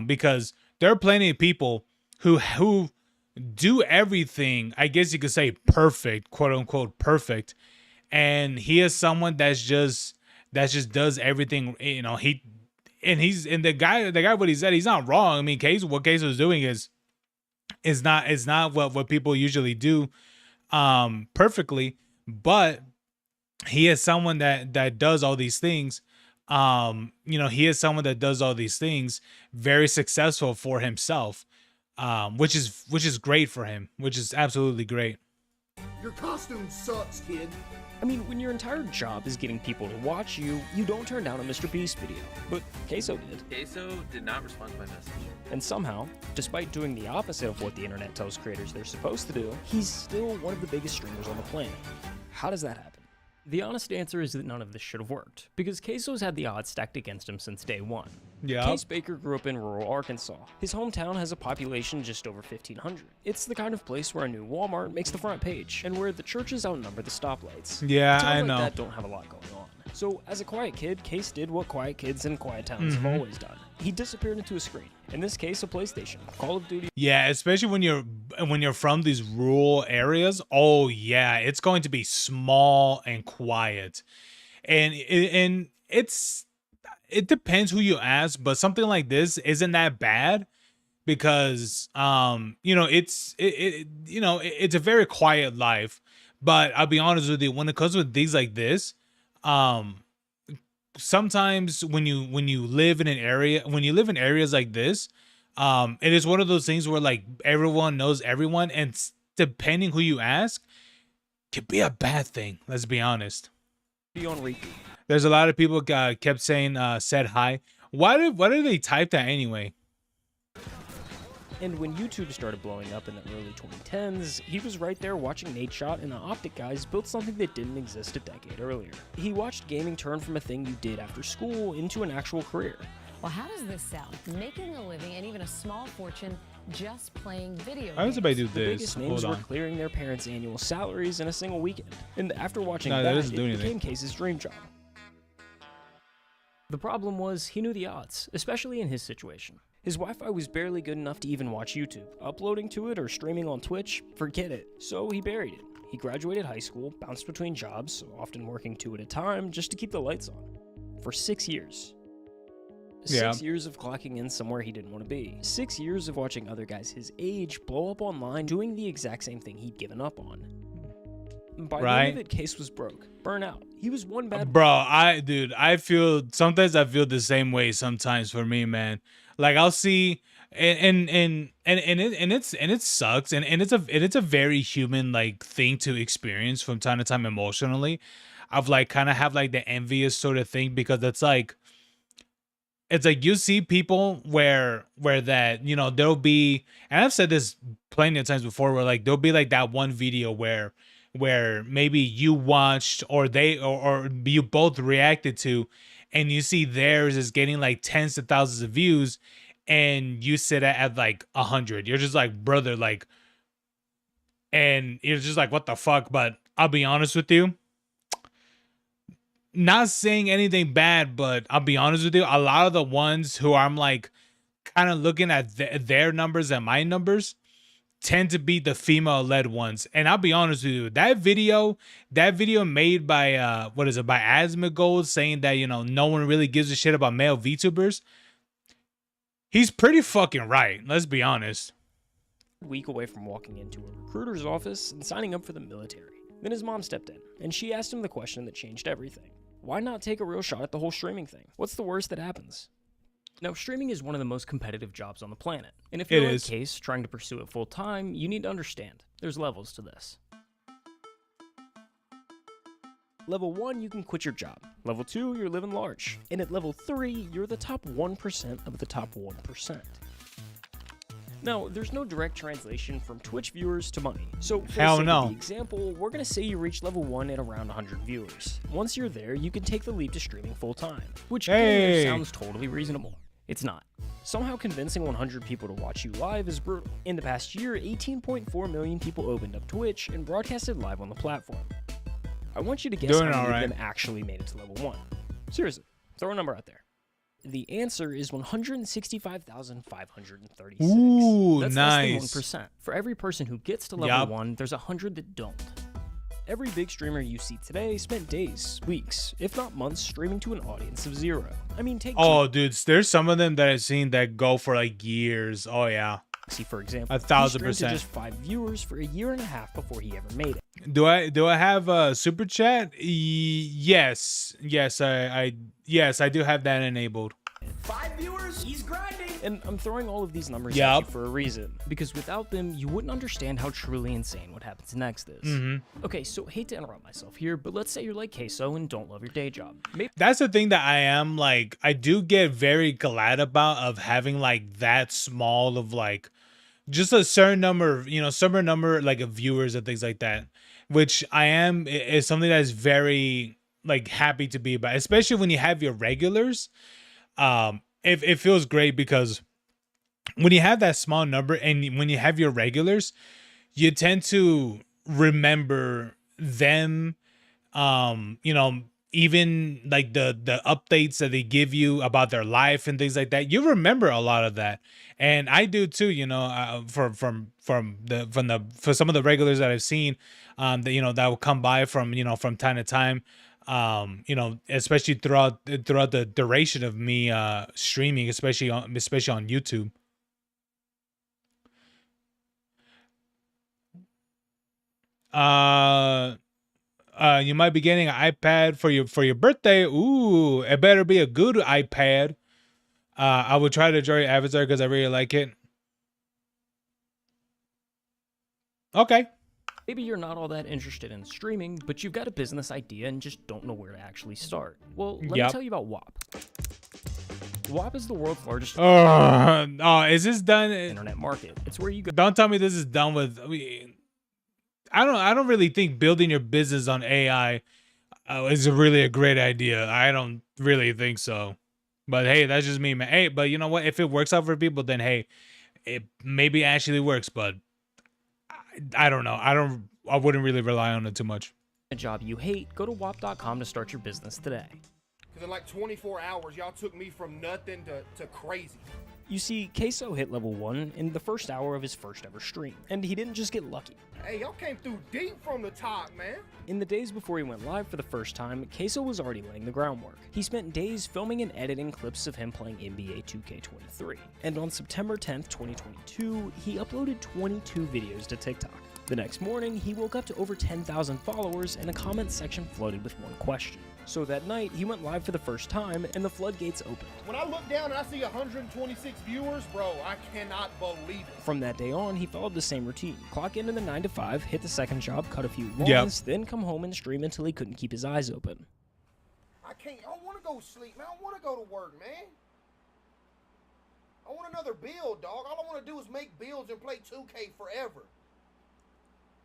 Because there are plenty of people who do everything, I guess you could say perfect, quote unquote perfect. And he is someone that just does everything, you know. The guy what he said, he's not wrong. I mean, what Queso is doing is not what people usually do perfectly, but he is someone that does all these things. He is someone that does all these things very successful for himself, which is great for him, which is absolutely great. Your costume sucks, kid. I mean, when your entire job is getting people to watch you, you don't turn down a Mr. Beast video. But Queso did. Queso did not respond to my message. And somehow, despite doing the opposite of what the internet tells creators they're supposed to do, he's still one of the biggest streamers on the planet. How does that happen? The honest answer is that none of this should have worked, because Queso's had the odds stacked against him since day one. Yeah. Case Baker grew up in rural Arkansas. His hometown has a population just over 1,500. It's the kind of place where a new Walmart makes the front page, and where the churches outnumber the stoplights. Yeah, Towns I like know. that don't have a lot going on. So, as a quiet kid, Case did what quiet kids in quiet towns have always done. He disappeared into a screen. In this case, a PlayStation, Call of Duty. Yeah, especially when you're from these rural areas. Oh yeah, it's going to be small and quiet, and it depends who you ask, but something like this isn't that bad because it's a very quiet life. But I'll be honest with you, when it comes with things like this, sometimes when you live in areas like this, it is one of those things where like everyone knows everyone, and depending who you ask, could be a bad thing. Let's be honest. On repeat. There's a lot of people kept saying said hi. Why did they type that anyway? And when YouTube started blowing up in the early 2010s, he was right there watching Nate Shot and the Optic guys build something that didn't exist a decade earlier. He watched gaming turn from a thing you did after school into an actual career. Well, how does this sound? Making a living and even a small fortune just playing video games. How does somebody do The this? biggest names were clearing their parents' annual salaries in a single weekend. And after watching that that, doesn't it do anything. became Case's dream job. The problem was, he knew the odds, especially in his situation. His Wi-Fi was barely good enough to even watch YouTube. Uploading to it or streaming on Twitch, forget it. So he buried it. He graduated high school, bounced between jobs, often working 2 at a time just to keep the lights on. For 6 years. Yeah. 6 years of clocking in somewhere he didn't want to be. 6 years of watching other guys his age blow up online doing the exact same thing he'd given up on. By the end of it, Case was broke. Burnout. He was one bad... Bro, I feel the same way sometimes for me, man. Like I'll see and it sucks and it's a very human like thing to experience from time to time emotionally. I've like kind of have like the envious sort of thing because it's like you see people where that, you know, there'll be, and I've said this plenty of times before, where like there'll be like that one video where maybe you watched or you both reacted to, and you see theirs is getting like tens of thousands of views, and you sit at like 100. You're just like, brother, like, and you're just like, what the fuck? But I'll be honest with you, not saying anything bad, but I'll be honest with you, a lot of the ones who I'm like kind of looking at their numbers and my numbers tend to be the female-led ones. And I'll be honest with you, that video made by by Asmongold, saying that, you know, no one really gives a shit about male VTubers. He's pretty fucking right. Let's be honest. Week away from walking into a recruiter's office and signing up for the military. Then his mom stepped in, and she asked him the question that changed everything. Why not take a real shot at the whole streaming thing? What's the worst that happens? Now, streaming is one of the most competitive jobs on the planet. And if It you're like is. Case trying to pursue it full time, you need to understand there's levels to this. Level 1, you can quit your job. Level 2, you're living large. And at level 3, you're the top 1% of the top 1%. Now, there's no direct translation from Twitch viewers to money. So, for Hell the sake no. of the example, we're going to say you reach level 1 at around 100 viewers. Once you're there, you can take the leap to streaming full time, which kind of Hey. sounds totally reasonable. It's not. Somehow convincing 100 people to watch you live is brutal. In the past year, 18.4 million people opened up Twitch and broadcasted live on the platform. I want you to guess Doing how all many right. of them actually made it to level 1. Seriously, throw a number out there. The answer is 165,536. Ooh, That's nice. less than 1%. For every person who gets to level Yup. 1, there's 100 that don't. Every big streamer you see today spent days, weeks, if not months streaming to an audience of 0. I mean, take Oh, dude, there's some of them that I've seen that go for like years. Oh yeah. Galaxy, for example. 1,000%. He streamed to just 5 viewers for a year and a half before he ever made it. Do I have a super chat? Yes, I do have that enabled. 5 viewers? He's grinding. And I'm throwing all of these numbers at Yup. you for a reason, because without them, you wouldn't understand how truly insane what happens next is. Okay, so hate to interrupt myself here, but let's say you're like Queso and don't love your day job. Maybe That's the thing that I am like, I do get very glad about of having like that small of like just a certain number, certain number like of viewers and things like that, which I am is something that is very like happy to be about, especially when you have your regulars. It feels great because when you have that small number and when you have your regulars, you tend to remember them, even like the updates that they give you about their life and things like that. You remember a lot of that, and I do too. For some of the regulars that I've seen, that will come by from time to time. Especially throughout the duration of me streaming, especially on YouTube. You might be getting an iPad for your birthday. Ooh, it better be a good iPad. I would try to enjoy your Avatar because I really like it. Okay. Maybe you're not all that interested in streaming, but you've got a business idea and just don't know where to actually start. Well, let me tell you about WAP. WAP is the world's largest is this done? internet market. It's where you go. Don't tell me this is done with. I don't really think building your business on AI is really a great idea. I don't really think so. But hey, that's just me, man. Hey, but you know what? If it works out for people, then hey, it maybe actually works. But I don't know. I wouldn't really rely on it too much. A job you hate, go to WAP.com to start your business today. Because in like 24 hours, y'all took me from nothing to crazy. You see, Queso hit level 1 in the first hour of his first ever stream, and he didn't just get lucky. Hey, y'all came through deep from the top, man. In the days before he went live for the first time, Queso was already laying the groundwork. He spent days filming and editing clips of him playing NBA 2K23. And on September 10th, 2022, he uploaded 22 videos to TikTok. The next morning, he woke up to over 10,000 followers and a comment section flooded with one question. So that night, he went live for the first time and the floodgates opened. When I look down and I see 126 viewers, bro, I cannot believe it. From that day on, he followed the same routine. Clock into the 9 to 5, hit the second job, cut a few lawns, then come home and stream until he couldn't keep his eyes open. I don't want to go sleep, man. I don't want to go to work, man. I want another build, dog. All I want to do is make builds and play 2K forever.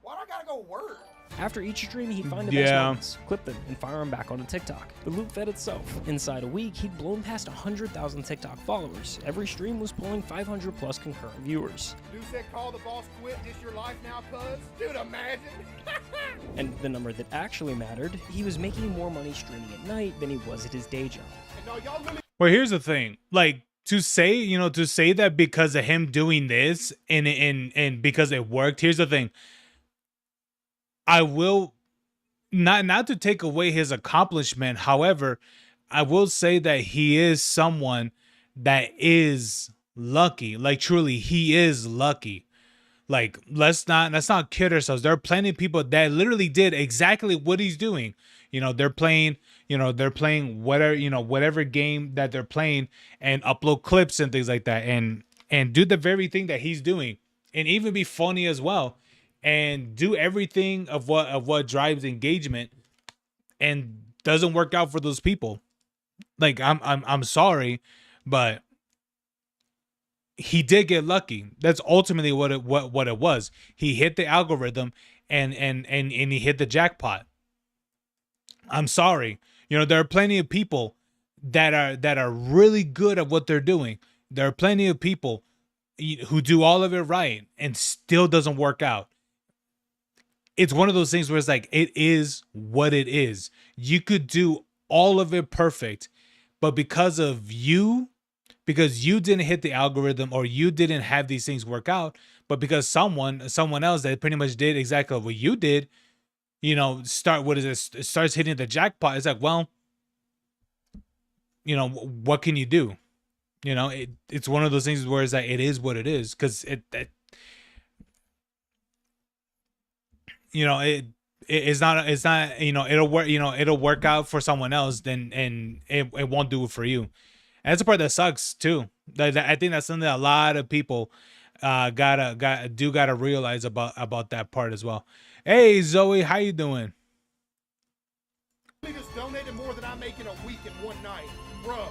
Why do I gotta go work? After each stream, he'd find the best moments, clip them, and fire them back onto TikTok. The loop fed itself. Inside a week, he'd blown past 100,000 TikTok followers. Every stream was pulling 500 plus concurrent viewers. Dude said call the boss quit, this your life now, cuz? Dude, imagine. And the number that actually mattered, he was making more money streaming at night than he was at his day job. And no, y'all really Well, here's the thing. Like, to say that because of him doing this and because it worked, here's the thing. I will not to take away his accomplishment. However, I will say that he is someone that is lucky. Like, truly, he is lucky. Like, let's not kid ourselves. There are plenty of people that literally did exactly what he's doing. They're playing, whatever game that they're playing and upload clips and things like that and do the very thing that he's doing and even be funny as well and do everything of what drives engagement and doesn't work out for those people. Like, I'm sorry, but he did get lucky. That's ultimately what it was. He hit the algorithm and he hit the jackpot. I'm sorry. There are plenty of people that are really good at what they're doing. There are plenty of people who do all of it right and still doesn't work out. It's one of those things where it's like, it is what it is. You could do all of it perfect, but because you didn't hit the algorithm or you didn't have these things work out, but because someone else that pretty much did exactly what you did, starts hitting the jackpot. It's like, well, what can you do? It's one of those things where it's like, it is what it is. Cause it's not, it'll work out for someone else and it won't do it for you. And that's the part that sucks too. I think that's something that a lot of people gotta realize about that part as well. Hey Zoe, how you doing? They just donated more than I make in a week in one night, bruh.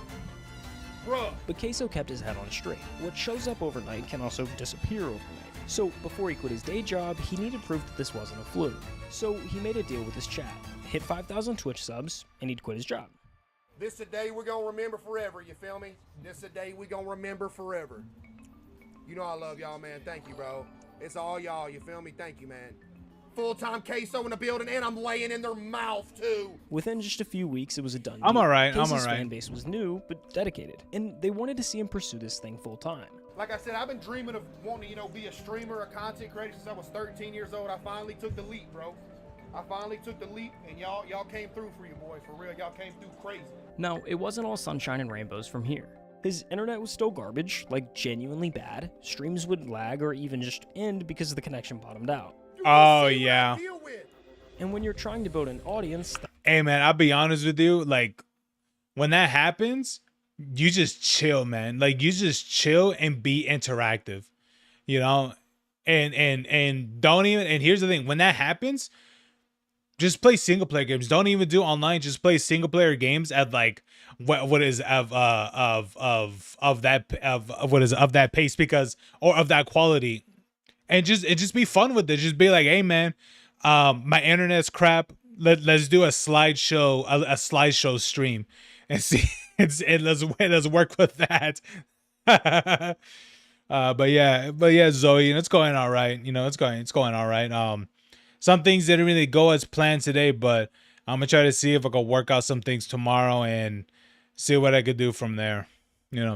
But Queso kept his head on straight. What shows up overnight can also disappear overnight. So before he quit his day job, he needed proof that this wasn't a fluke. So he made a deal with his chat, hit 5,000 Twitch subs, and he'd quit his job. This a day we're gonna remember forever, you feel me? This a day we gonna remember forever. You know I love y'all, man. Thank you, bro. It's all y'all, you feel me? Thank you, man. Full-time Queso in the building, and I'm laying in their mouth, too. Within just a few weeks, it was a done deal. I'm all right. Queso's fan base was new, but dedicated, and they wanted to see him pursue this thing full-time. Like I said, I've been dreaming of wanting to, be a streamer, a content creator since I was 13 years old. I finally took the leap, bro. I finally took the leap, and y'all came through for you boys, for real. Y'all came through crazy. Now, it wasn't all sunshine and rainbows from here. His internet was still garbage, like genuinely bad. Streams would lag or even just end because the connection bottomed out. Oh, yeah. And when you're trying to build an audience... Hey, man, I'll be honest with you. Like, when that happens, you just chill, man. Like, you just chill and be interactive, And don't even... And here's the thing. When that happens, just play single-player games. Don't even do online. Just play single-player games at, like, what is of that pace because... Or of that quality. And just be fun with it. Just be like, hey man, my internet's crap. Let's do a slideshow stream, and see. Let's work with that. But yeah, Zoe, it's going all right. It's going all right. Some things didn't really go as planned today, but I'm gonna try to see if I can work out some things tomorrow and see what I could do from there.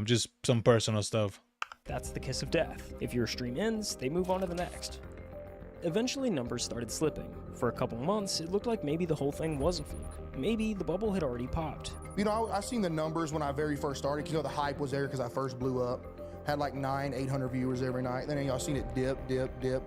Just some personal stuff. That's the kiss of death. If your stream ends, they move on to the next. Eventually, numbers started slipping. For a couple months, it looked like maybe the whole thing was a fluke. Maybe the bubble had already popped. I seen the numbers when I very first started. The hype was there because I first blew up. Had like 800 viewers every night. Then y'all seen it dip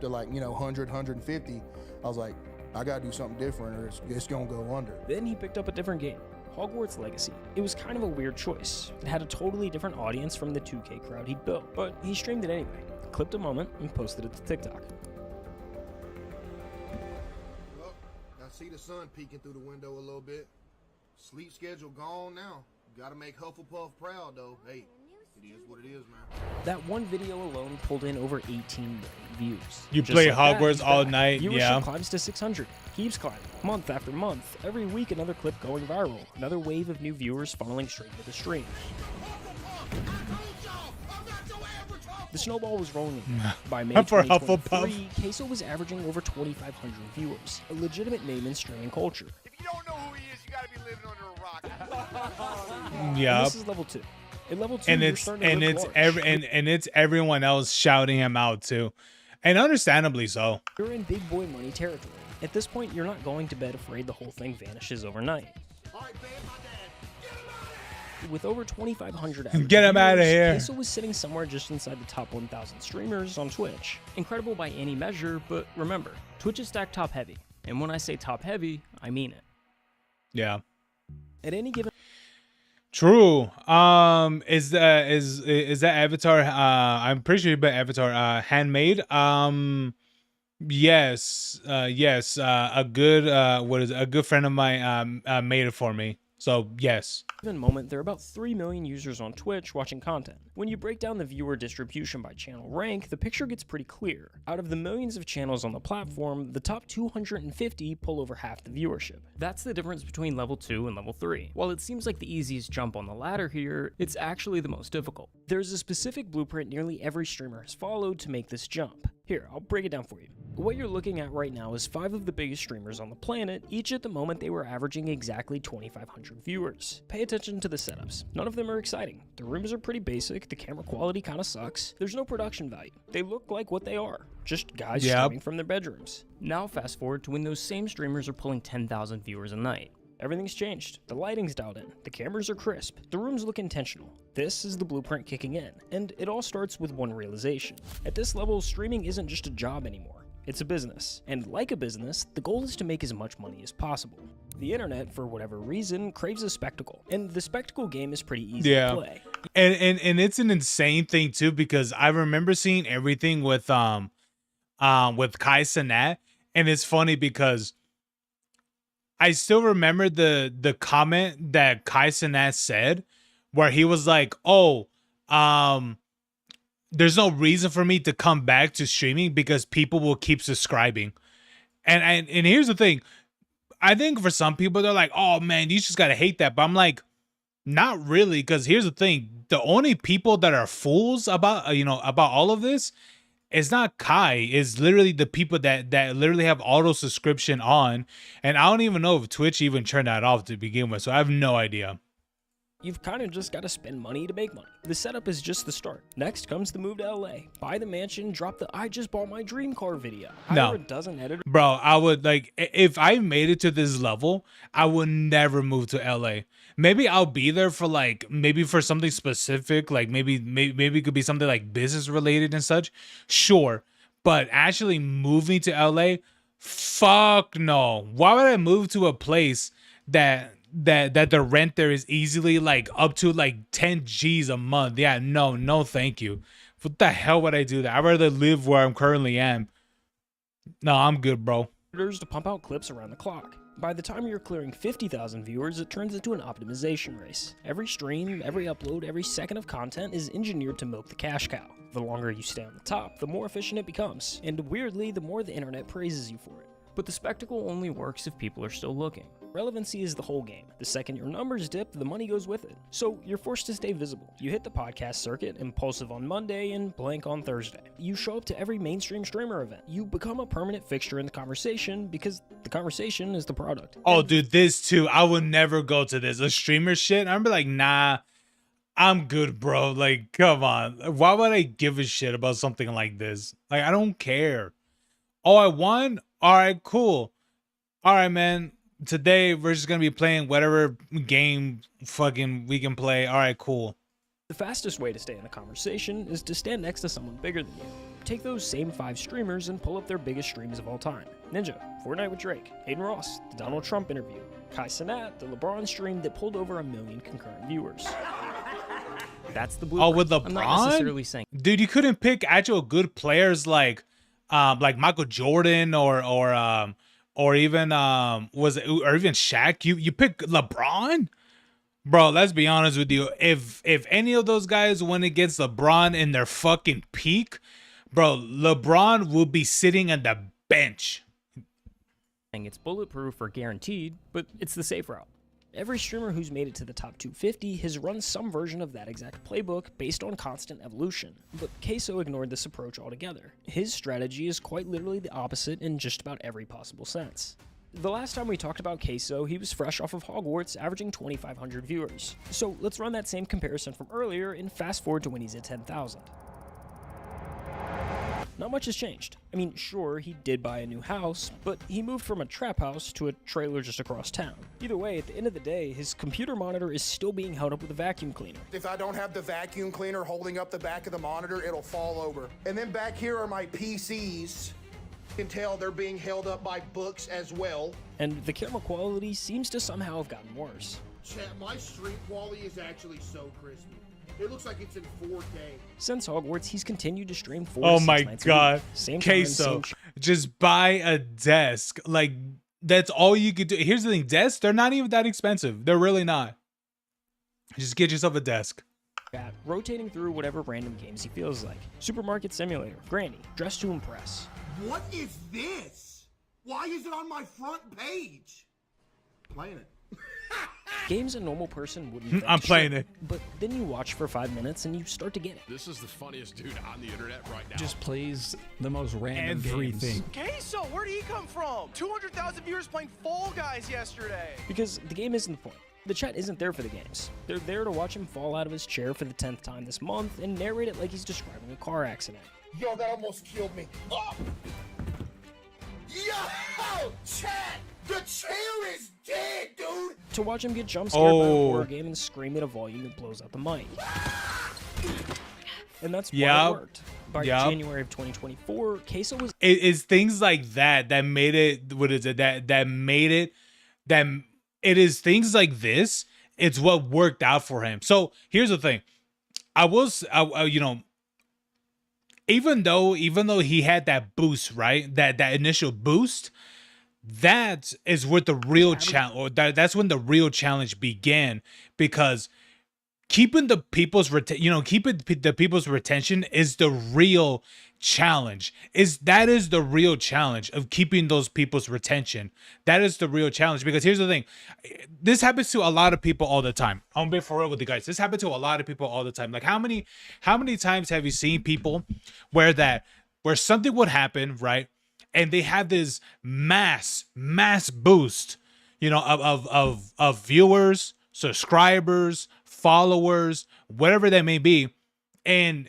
to like, 100, 150. I was like, I gotta do something different or it's gonna go under. Then he picked up a different game. Hogwarts Legacy. It was kind of a weird choice. It had a totally different audience from the 2K crowd he'd built, but he streamed it anyway, clipped a moment, and posted it to TikTok. Well, I see the sun peeking through the window a little bit. Sleep schedule gone now. Gotta make Hufflepuff proud though. Hey, it is what it is, man. That one video alone pulled in over 18 million views. You Just play like Hogwarts that, all night, viewership yeah. climbs to 600, keeps climbing, month after month. Every week, another clip going viral. Another wave of new viewers funneling straight into the stream. The snowball was rolling in. By May For 2023, Queso was averaging over 2,500 viewers, a legitimate name in streaming culture. If you don't know who he is, you gotta be living under a rock. Yeah. This is level 2. At level 2, And you're it's starting to live large. it's everyone else shouting him out too. And understandably so. You're in big boy money territory. At this point, you're not going to bed afraid the whole thing vanishes overnight. with over 2,500 average Get him outta viewers, here. Queso was sitting somewhere just inside the top 1,000 streamers on Twitch. Incredible by any measure, but remember, Twitch is stacked top heavy. And when I say top heavy, I mean it. Yeah. At any given True. Is that Avatar? I'm pretty sure, but Avatar, handmade. Yes. Yes. A good a good friend of mine made it for me. So yes. moment, there are about 3 million users on Twitch watching content. When you break down the viewer distribution by channel rank, the picture gets pretty clear. Out of the millions of channels on the platform, the top 250 pull over half the viewership. That's the difference between level 2 and level 3. While it seems like the easiest jump on the ladder here, it's actually the most difficult. There's a specific blueprint nearly every streamer has followed to make this jump. Here, I'll break it down for you. What you're looking at right now is 5 of the biggest streamers on the planet. Each at the moment they were averaging exactly 2,500 viewers. Pay attention to the setups. None of them are exciting. The rooms are pretty basic, the camera quality kinda sucks. There's no production value. They look like what they are, just guys streaming from their bedrooms. Now fast forward to when those same streamers are pulling 10,000 viewers a night. Everything's changed. The lighting's dialed in. The cameras are crisp. The rooms look intentional. This is the blueprint kicking in, and it all starts with one realization. At this level, streaming isn't just a job anymore. It's a business. And like a business, the goal is to make as much money as possible. The internet, for whatever reason, craves a spectacle, and the spectacle game is pretty easy to play. And it's an insane thing too, because I remember seeing everything with Kai Cenat, and it's funny because I still remember the comment that Kai Cenat said, where he was like, "Oh, there's no reason for me to come back to streaming because people will keep subscribing." And here's the thing. I think for some people, they're like, "Oh man, you just gotta hate that." But I'm like, not really, because here's the thing. The only people that are fools about, about all of this is not Kai. It's literally the people that literally have auto subscription on. And I don't even know if Twitch even turned that off to begin with. So I have no idea. You've kind of just got to spend money to make money. The setup is just the start. Next comes the move to LA. Buy the mansion, drop the "I just bought my dream car" video. Hire a dozen editors. Bro, I would, like, if I made it to this level, I would never move to LA. Maybe I'll be there for like, maybe for something specific, like maybe it could be something like business related and such. Sure. But actually moving to LA, fuck no. Why would I move to a place that the rent there is easily like up to like 10 G's a month? Yeah, no, thank you. What the hell would I do that? I'd rather live where I'm currently am. No, I'm good, bro. To pump out clips around the clock. By the time you're clearing 50,000 viewers, it turns into an optimization race. Every stream, every upload, every second of content is engineered to milk the cash cow. The longer you stay on the top, the more efficient it becomes, and weirdly, the more the internet praises you for it. But the spectacle only works if people are still looking. Relevancy is the whole game. The second your numbers dip, the money goes with it. So you're forced to stay visible. You hit the podcast circuit, Impulsive on Monday and Blank on Thursday. You show up to every mainstream streamer event. You become a permanent fixture in the conversation because the conversation is the product. Oh, dude, this too. I would never go to this. A streamer shit, I'd be like, nah, I'm good, bro. Like, come on. Why would I give a shit about something like this? Like, I don't care. Oh, I won? All right, cool. All right, man. Today, we're just going to be playing whatever game fucking we can play. All right, cool. The fastest way to stay in the conversation is to stand next to someone bigger than you. Take those same 5 streamers and pull up their biggest streams of all time. Ninja, Fortnite with Drake, Hayden Ross, the Donald Trump interview, Kai Cenat, the LeBron stream that pulled over 1 million concurrent viewers. That's the blueprint. Oh, with LeBron? I'm not necessarily saying... Dude, you couldn't pick actual good players like Michael Jordan or even even Shaq. You pick LeBron, bro. Let's be honest with you. If any of those guys went against LeBron in their fucking peak, bro, LeBron will be sitting on the bench. It's bulletproof or guaranteed, but it's the safe route. Every streamer who's made it to the top 250 has run some version of that exact playbook based on constant evolution, but Queso ignored this approach altogether. His strategy is quite literally the opposite in just about every possible sense. The last time we talked about Queso, he was fresh off of Hogwarts, averaging 2,500 viewers. So let's run that same comparison from earlier and fast forward to when he's at 10,000. not much has changed. I mean, sure, he did buy a new house, but he moved from a trap house to a trailer just across town. Either way, at the end of the day, his computer monitor is still being held up with a vacuum cleaner. If I don't have the vacuum cleaner holding up the back of the monitor, it'll fall over. And then back here are my PCs. You can tell they're being held up by books as well. And the camera quality seems to somehow have gotten worse. Chat, my stream quality is actually so crispy. It looks like it's in 4K. Since Hogwarts, he's continued to stream 4 Oh to 6 my nights a god. week. Same time, Queso, same just buy a desk. Like, that's all you could do. Here's the thing, desks, they're not even that expensive. They're really not. Just get yourself a desk. chat, rotating through whatever random games he feels like. Supermarket Simulator, Granny, Dress to Impress. What is this? Why is it on my front page? Playing it. Games a normal person wouldn't think I'm to playing shit, it. But then you watch for 5 minutes and you start to get it. This is the funniest dude on the internet right now. Just plays the most random Everything. games. Queso, where did he come from? 200,000 viewers playing Fall Guys yesterday. Because the game isn't the point. The chat isn't there for the games. They're there to watch him fall out of his chair for the 10th time this month and narrate it like he's describing a car accident. Yo, that almost killed me. Oh! Yo! Chat! The chair is dead, dude! To watch him get jump scared by a Oh. horror game and scream at a volume that blows out the mic. And that's why Yep. it worked. By Yep. January of 2024, Queso was It's things like that that made it. What is it? That made it. That it is things like this. It's what worked out for him. So here's the thing. You know, even though he had that boost, right? That initial boost, that is what the real challenge, or that's when the real challenge began, because keeping the people's the people's retention is the real challenge. That is the real challenge of keeping those people's retention. That is the real challenge, because here's the thing. This happens to a lot of people all the time. I'm gonna be for real with you guys. This happens to a lot of people all the time. Like, how many times have you seen people where something would happen, right? And they have this mass boost, you know, of viewers, subscribers, followers, whatever that may be, and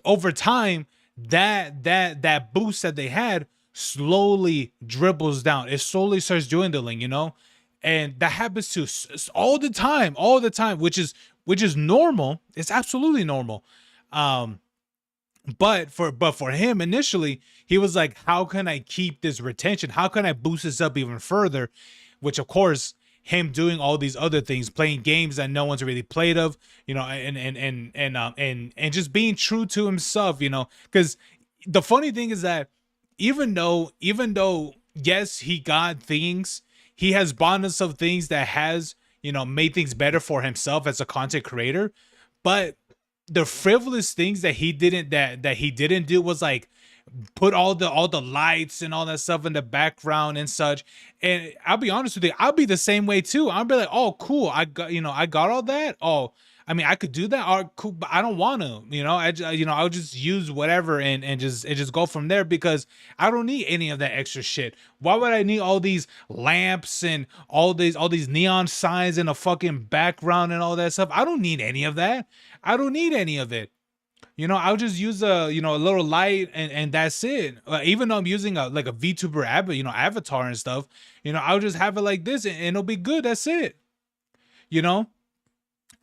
over time, that boost that they had slowly dribbles down. It slowly starts dwindling, you know, and that happens to all the time, which is normal. It's absolutely normal. But for him initially, he was like, how can I keep this retention? How can I boost this up even further? Which, of course, him doing all these other things, playing games that no one's really played of, you know, and just being true to himself, you know, because the funny thing is that even though yes, he got things, he has bought himself things that has, you know, made things better for himself as a content creator, but the frivolous things that he didn't do was like put all the lights and all that stuff in the background and such. And I'll be honest with you, I'll be the same way too. I'll be like, oh, cool, I got all that. Oh, I mean, I could do that. Or cool, but I don't want to. You know, I'll just use whatever and just go from there, because I don't need any of that extra shit. Why would I need all these lamps and all these neon signs in a fucking background and all that stuff? I don't need any of that. I don't need any of it. You know, I'll just use a little light and that's it. Even though I'm using a VTuber avatar and stuff, you know, I'll just have it like this and it'll be good. That's it. You know,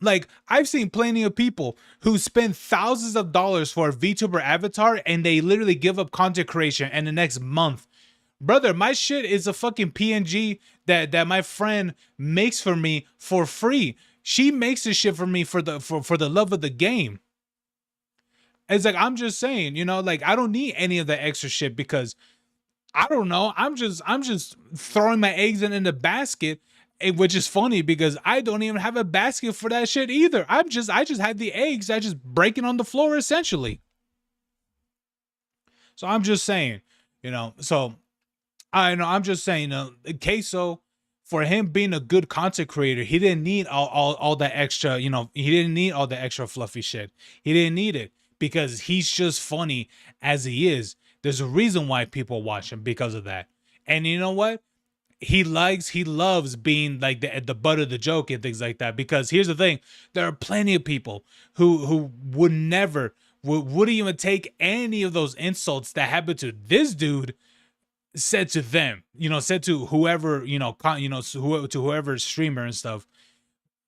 like, I've seen plenty of people who spend thousands of dollars for a VTuber avatar and they literally give up content creation and the next month. Brother, my shit is a fucking PNG that my friend makes for me for free. She makes this shit for me for the love of the game. It's like, I'm just saying, you know, like, I don't need any of the extra shit, because I don't know, I'm just throwing my eggs in the basket, which is funny because I don't even have a basket for that shit either. I just had the eggs, I just break it on the floor essentially. So I'm just saying, you know, I'm just saying, Queso, for him being a good content creator, he didn't need all that extra, you know, he didn't need all the extra fluffy shit. He didn't need it, because he's just funny as he is. There's a reason why people watch him, because of that. And you know what? He loves being like the butt of the joke and things like that. Because here's the thing, there are plenty of people who would never wouldn't even take any of those insults that happened to this dude said to them, said to whoever, to whoever streamer and stuff.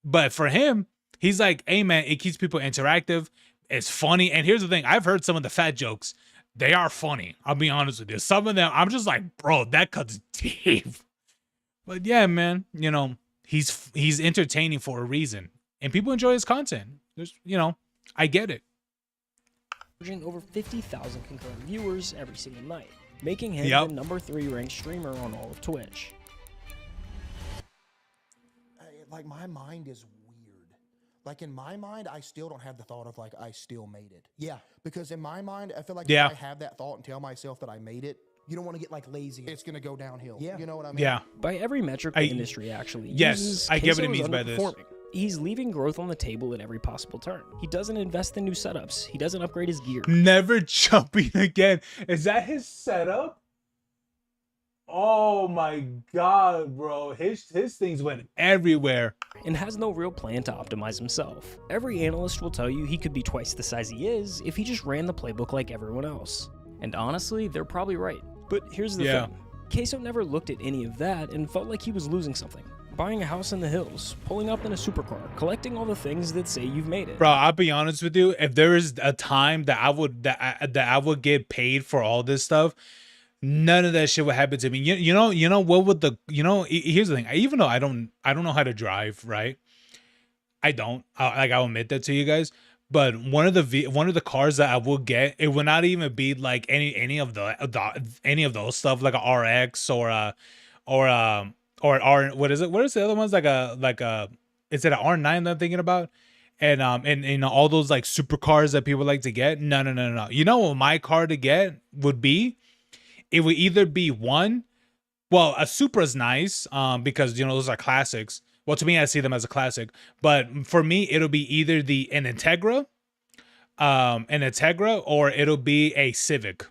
But for him, he's like, hey man, it keeps people interactive. It's funny. And here's the thing. I've heard some of the fat jokes. They are funny. I'll be honest with you. Some of them, I'm just like, bro, that cuts deep. But yeah, man, he's entertaining for a reason. And people enjoy his content. There's, I get it. Over 50,000 concurrent viewers every single night, making him the number 3 ranked streamer on all of Twitch. Like, my mind is weird. Like, in my mind, I still don't have the thought of, like, I still made it. Yeah. Because in my mind, I feel like if I have that thought and tell myself that I made it, you don't want to get, like, lazy. It's going to go downhill. Yeah. You know what I mean? Yeah. By every metric the industry actually uses, I get what he Queso means is by this. He's leaving growth on the table at every possible turn. He doesn't invest in new setups. He doesn't upgrade his gear. Never jumping again. Is that his setup? Oh my god, bro. His things went everywhere. And has no real plan to optimize himself. Every analyst will tell you he could be twice the size he is if he just ran the playbook like everyone else. And honestly, they're probably right. But here's the thing. Queso never looked at any of that and felt like he was losing something. Buying a house in the hills, pulling up in a supercar, collecting all the things that say you've made it. Bro, I'll be honest with you. If there is a time that I would get paid for all this stuff, none of that shit would happen to me. You know what would here's the thing. Even though I don't know how to drive, right? I'll admit that to you guys. But one of the cars that I will get, it would not even be like any of those stuff, like a RX or what is it? What is the other ones, like a is it an R9 that I'm thinking about? And all those like supercars that people like to get. No. You know what my car to get would be? It would either be a Supra's nice, because those are classics. Well, to me, I see them as a classic. But for me, it'll be either an Integra, or it'll be a Civic.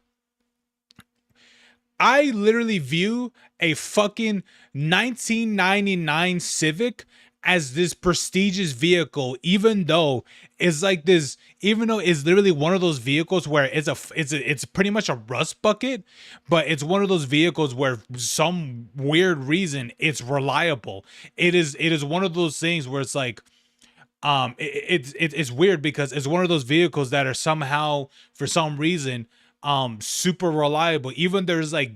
I literally view a fucking 1999 Civic as this prestigious vehicle, even though it's literally one of those vehicles where it's pretty much a rust bucket, but it's one of those vehicles where for some weird reason it's reliable. It is one of those things where it's like, it's weird because it's one of those vehicles that are somehow, for some reason, super reliable. Even there's like,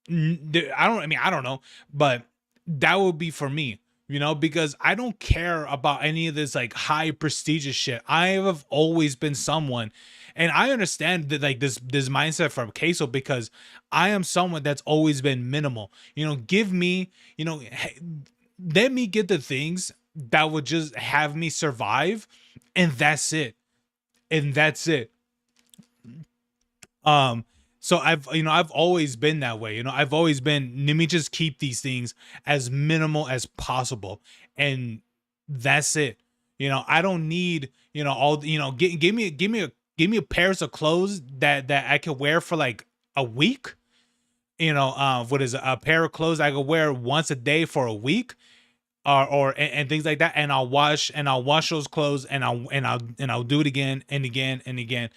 I don't know, but that would be for me. Because I don't care about any of this like high prestigious shit. I have always been someone, and I understand that like this mindset from Queso, because I am someone that's always been minimal. Give me, let me get the things that would just have me survive, and that's it. So I've always been that way. I've always been, let me just keep these things as minimal as possible. And that's it. I don't need, all, give me a pair of clothes that I can wear for like a week. What is it? A pair of clothes I could wear once a day for a week, or things like that. And I'll wash those clothes, and I'll do it again and again and again.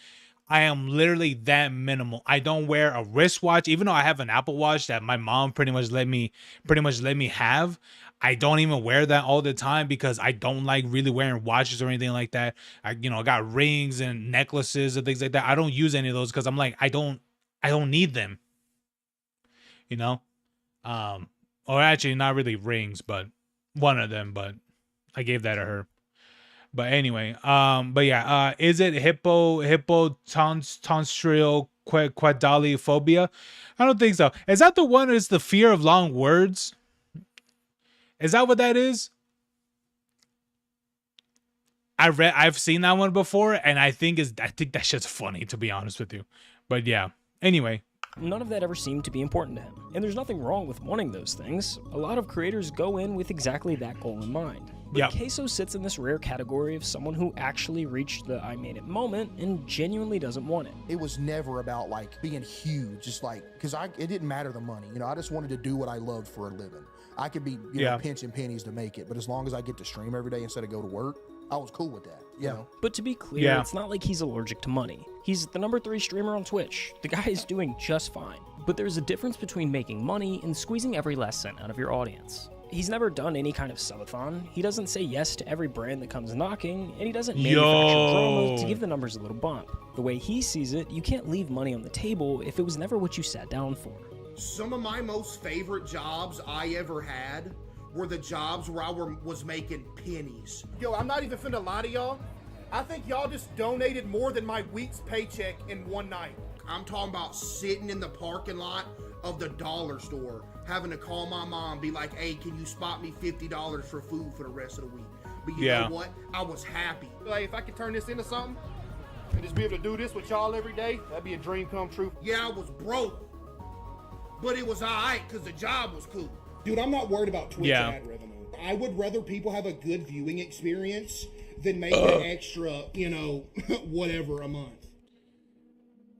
I am literally that minimal. I don't wear a wristwatch, even though I have an Apple Watch that my mom pretty much let me have. I don't even wear that all the time because I don't like really wearing watches or anything like that. I got rings and necklaces and things like that. I don't use any of those because I'm like, I don't need them. Or actually not really rings, but one of them, but I gave that to her. But anyway, but yeah, is it hippotonstril quadaliophobia? I don't think so. Is that the one? Is the fear of long words? Is that what that is? I've seen that one before, and I think that shit's funny, to be honest with you. But yeah. Anyway. None of that ever seemed to be important to him. And there's nothing wrong with wanting those things. A lot of creators go in with exactly that goal in mind. But Queso sits in this rare category of someone who actually reached the I made it moment and genuinely doesn't want it. It was never about like being huge, just like, because it didn't matter the money. I just wanted to do what I loved for a living. I could be pinching pennies to make it, but as long as I get to stream every day instead of go to work, I was cool with that. Yeah. You know? But to be clear, it's not like he's allergic to money. He's the #3 streamer on Twitch. The guy is doing just fine. But there's a difference between making money and squeezing every last cent out of your audience. He's never done any kind of subathon. He doesn't say yes to every brand that comes knocking, and he doesn't manufacture drama to give the numbers a little bump. The way he sees it, you can't leave money on the table if it was never what you sat down for. Some of my most favorite jobs I ever had were the jobs where I was making pennies. Yo, I'm not even finna lie to y'all. I think y'all just donated more than my week's paycheck in one night. I'm talking about sitting in the parking lot of the dollar store, having to call my mom, be like, hey, can you spot me $50 for food for the rest of the week? But you know what? I was happy. Like, if I could turn this into something and just be able to do this with y'all every day, that'd be a dream come true. Yeah, I was broke, but it was all right because the job was cool. Dude, I'm not worried about Twitch ad revenue. I would rather people have a good viewing experience than make an extra, you know, whatever a month.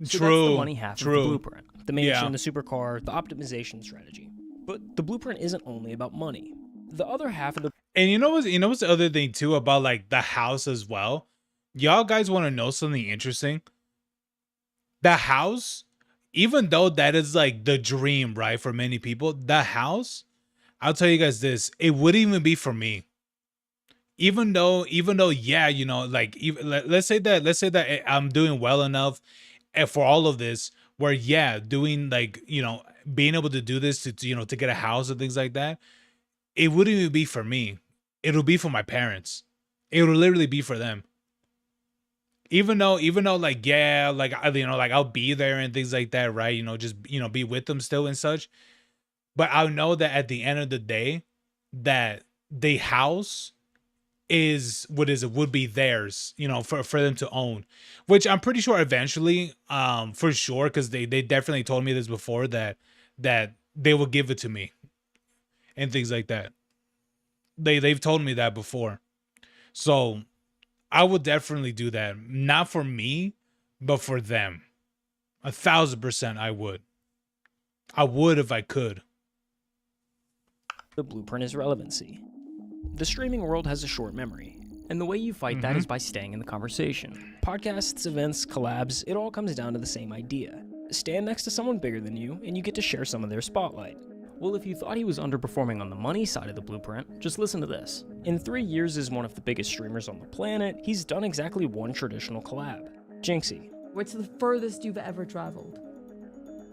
So that's the money half of the blueprint. The mansion, the supercar, the optimization strategy. But the blueprint isn't only about money. The other half of the... And you know what's the other thing too about like the house as well? Y'all guys want to know something interesting? The house, even though that is like the dream, right, for many people, the house, I'll tell you guys this, it wouldn't even be for me. Even though, yeah, you know, like even, let's say that I'm doing well enough for all of this, where doing like, you know, being able to do this to you know, to get a house and things like that, it wouldn't even be for me. It'll be for my parents. It will literally be for them. Even though like, yeah, like, you know, like I'll be there and things like that, right? You know, just, you know, be with them still and such. But I know that at the end of the day, that the house would be theirs, you know, for them to own, which I'm pretty sure eventually, for sure, because they definitely told me this before, that they will give it to me and things like that. They've told me that before. So I would definitely do that. Not for me, but for them. 1,000% I would. I would if I could. The blueprint is relevancy. The streaming world has a short memory, and the way you fight that is by staying in the conversation. Podcasts, events, collabs, it all comes down to the same idea. Stand next to someone bigger than you, and you get to share some of their spotlight. Well, if you thought he was underperforming on the money side of the blueprint, just listen to this. In 3 years as one of the biggest streamers on the planet, he's done exactly one traditional collab. Jinxie. What's the furthest you've ever traveled?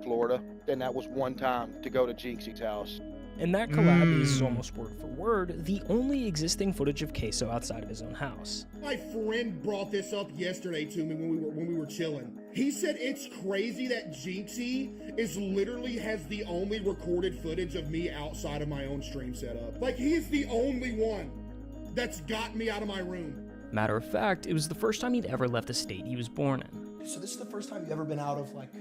Florida. Then that was one time to go to Jinxie's house. And that collab is, almost word for word, the only existing footage of Queso outside of his own house. My friend brought this up yesterday to me when we were chilling. He said it's crazy that Jinxie has the only recorded footage of me outside of my own stream setup. Like, he is the only one that's got me out of my room. Matter of fact, it was the first time he'd ever left the state he was born in. So this is the first time you've ever been out of, like,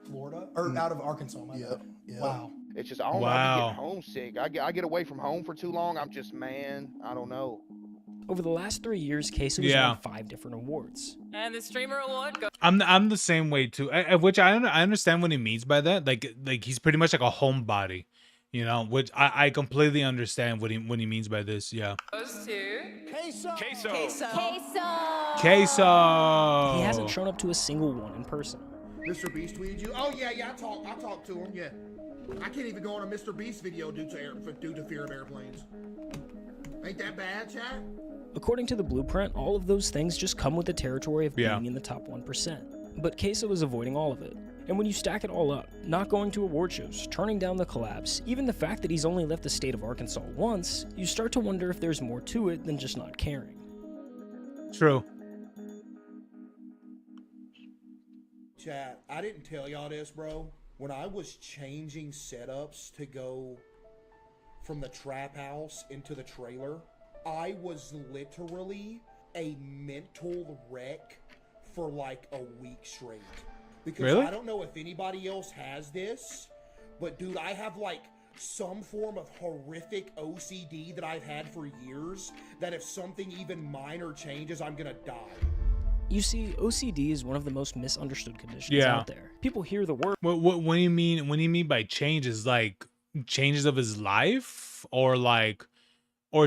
Florida? Or out of Arkansas, my bad. Yeah. Wow. It's just, I don't know, I get homesick. I get away from home for too long. I'm just, man, I don't know. Over the last 3 years, Queso has won 5 different awards. And the streamer award goes... I'm the same way too. Which I understand what he means by that. Like he's pretty much like a homebody, you know. Which I completely understand what he means by this. Yeah. Goes to... Queso. He hasn't shown up to a single one in person. Mr. Beast tweeted you? Oh yeah, I talked to him. Yeah. I can't even go on a Mr. Beast video due to fear of airplanes. Ain't that bad, chat? According to the blueprint, all of those things just come with the territory of being in the top 1%. But Queso is avoiding all of it. And when you stack it all up, not going to award shows, turning down the collabs, even the fact that he's only left the state of Arkansas once, you start to wonder if there's more to it than just not caring. True. Chat, I didn't tell y'all this, bro. When I was changing setups to go from the trap house into the trailer, I was literally a mental wreck for like a week straight. Because I don't know if anybody else has this, but dude, I have like some form of horrific OCD that I've had for years, that if something even minor changes, I'm gonna die. You see, OCD is one of the most misunderstood conditions out there. People hear the word. What do you mean? What do you mean by changes? Like changes of his life, or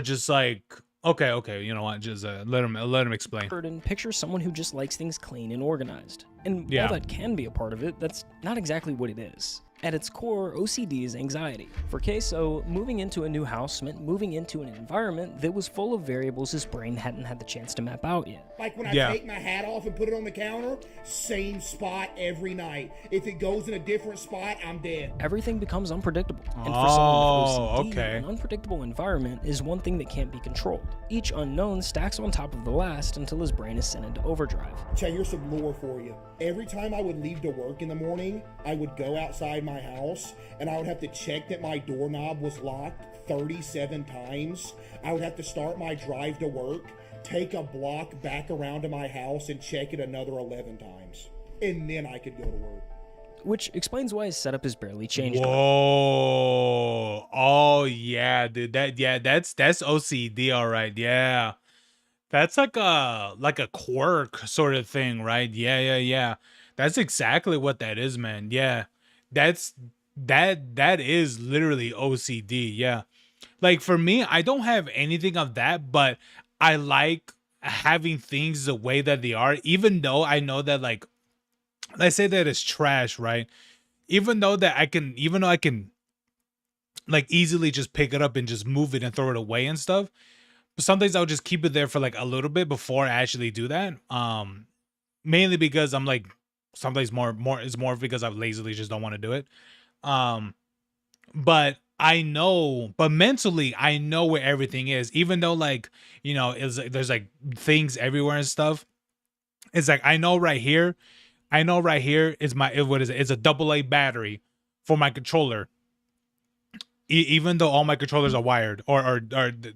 just like Okay. You know what? Just let him explain. And picture someone who just likes things clean and organized. And Yeah. while that can be a part of it, that's not exactly what it is. At its core, OCD is anxiety. For Queso, moving into a new house meant moving into an environment that was full of variables his brain hadn't had the chance to map out yet. Like when I take my hat off and put it on the counter, same spot every night. If it goes in a different spot, I'm dead. Everything becomes unpredictable. And for someone with OCD, okay. an unpredictable environment is one thing that can't be controlled. Each unknown stacks on top of the last until his brain is sent into overdrive. Chad, here's some lore for you. Every time I would leave to work in the morning, I would go outside my house and I would have to check that my doorknob was locked 37 times. I would have to start my drive to work, take a block back around to my house and check it another 11 times. And then I could go to work. Which explains why his setup is barely changed. Whoa. Oh yeah, dude. That's OCD, all right. Yeah. That's like a quirk sort of thing, right? Yeah. That's exactly what that is, man. Yeah. That is literally OCD. Yeah. Like for me, I don't have anything of that, but I like having things the way that they are, even though I know that, like, let's say that it's trash, right? Even though I can like easily just pick it up and just move it and throw it away and stuff. But sometimes I'll just keep it there for like a little bit before I actually do that. Mainly because I'm like, sometimes more is more because I lazily just don't want to do it. But mentally I know where everything is, even though, like, you know, there's like things everywhere and stuff. It's like I know right here is my, what is it? It's a AA battery for my controller. Even though all my controllers are wired, or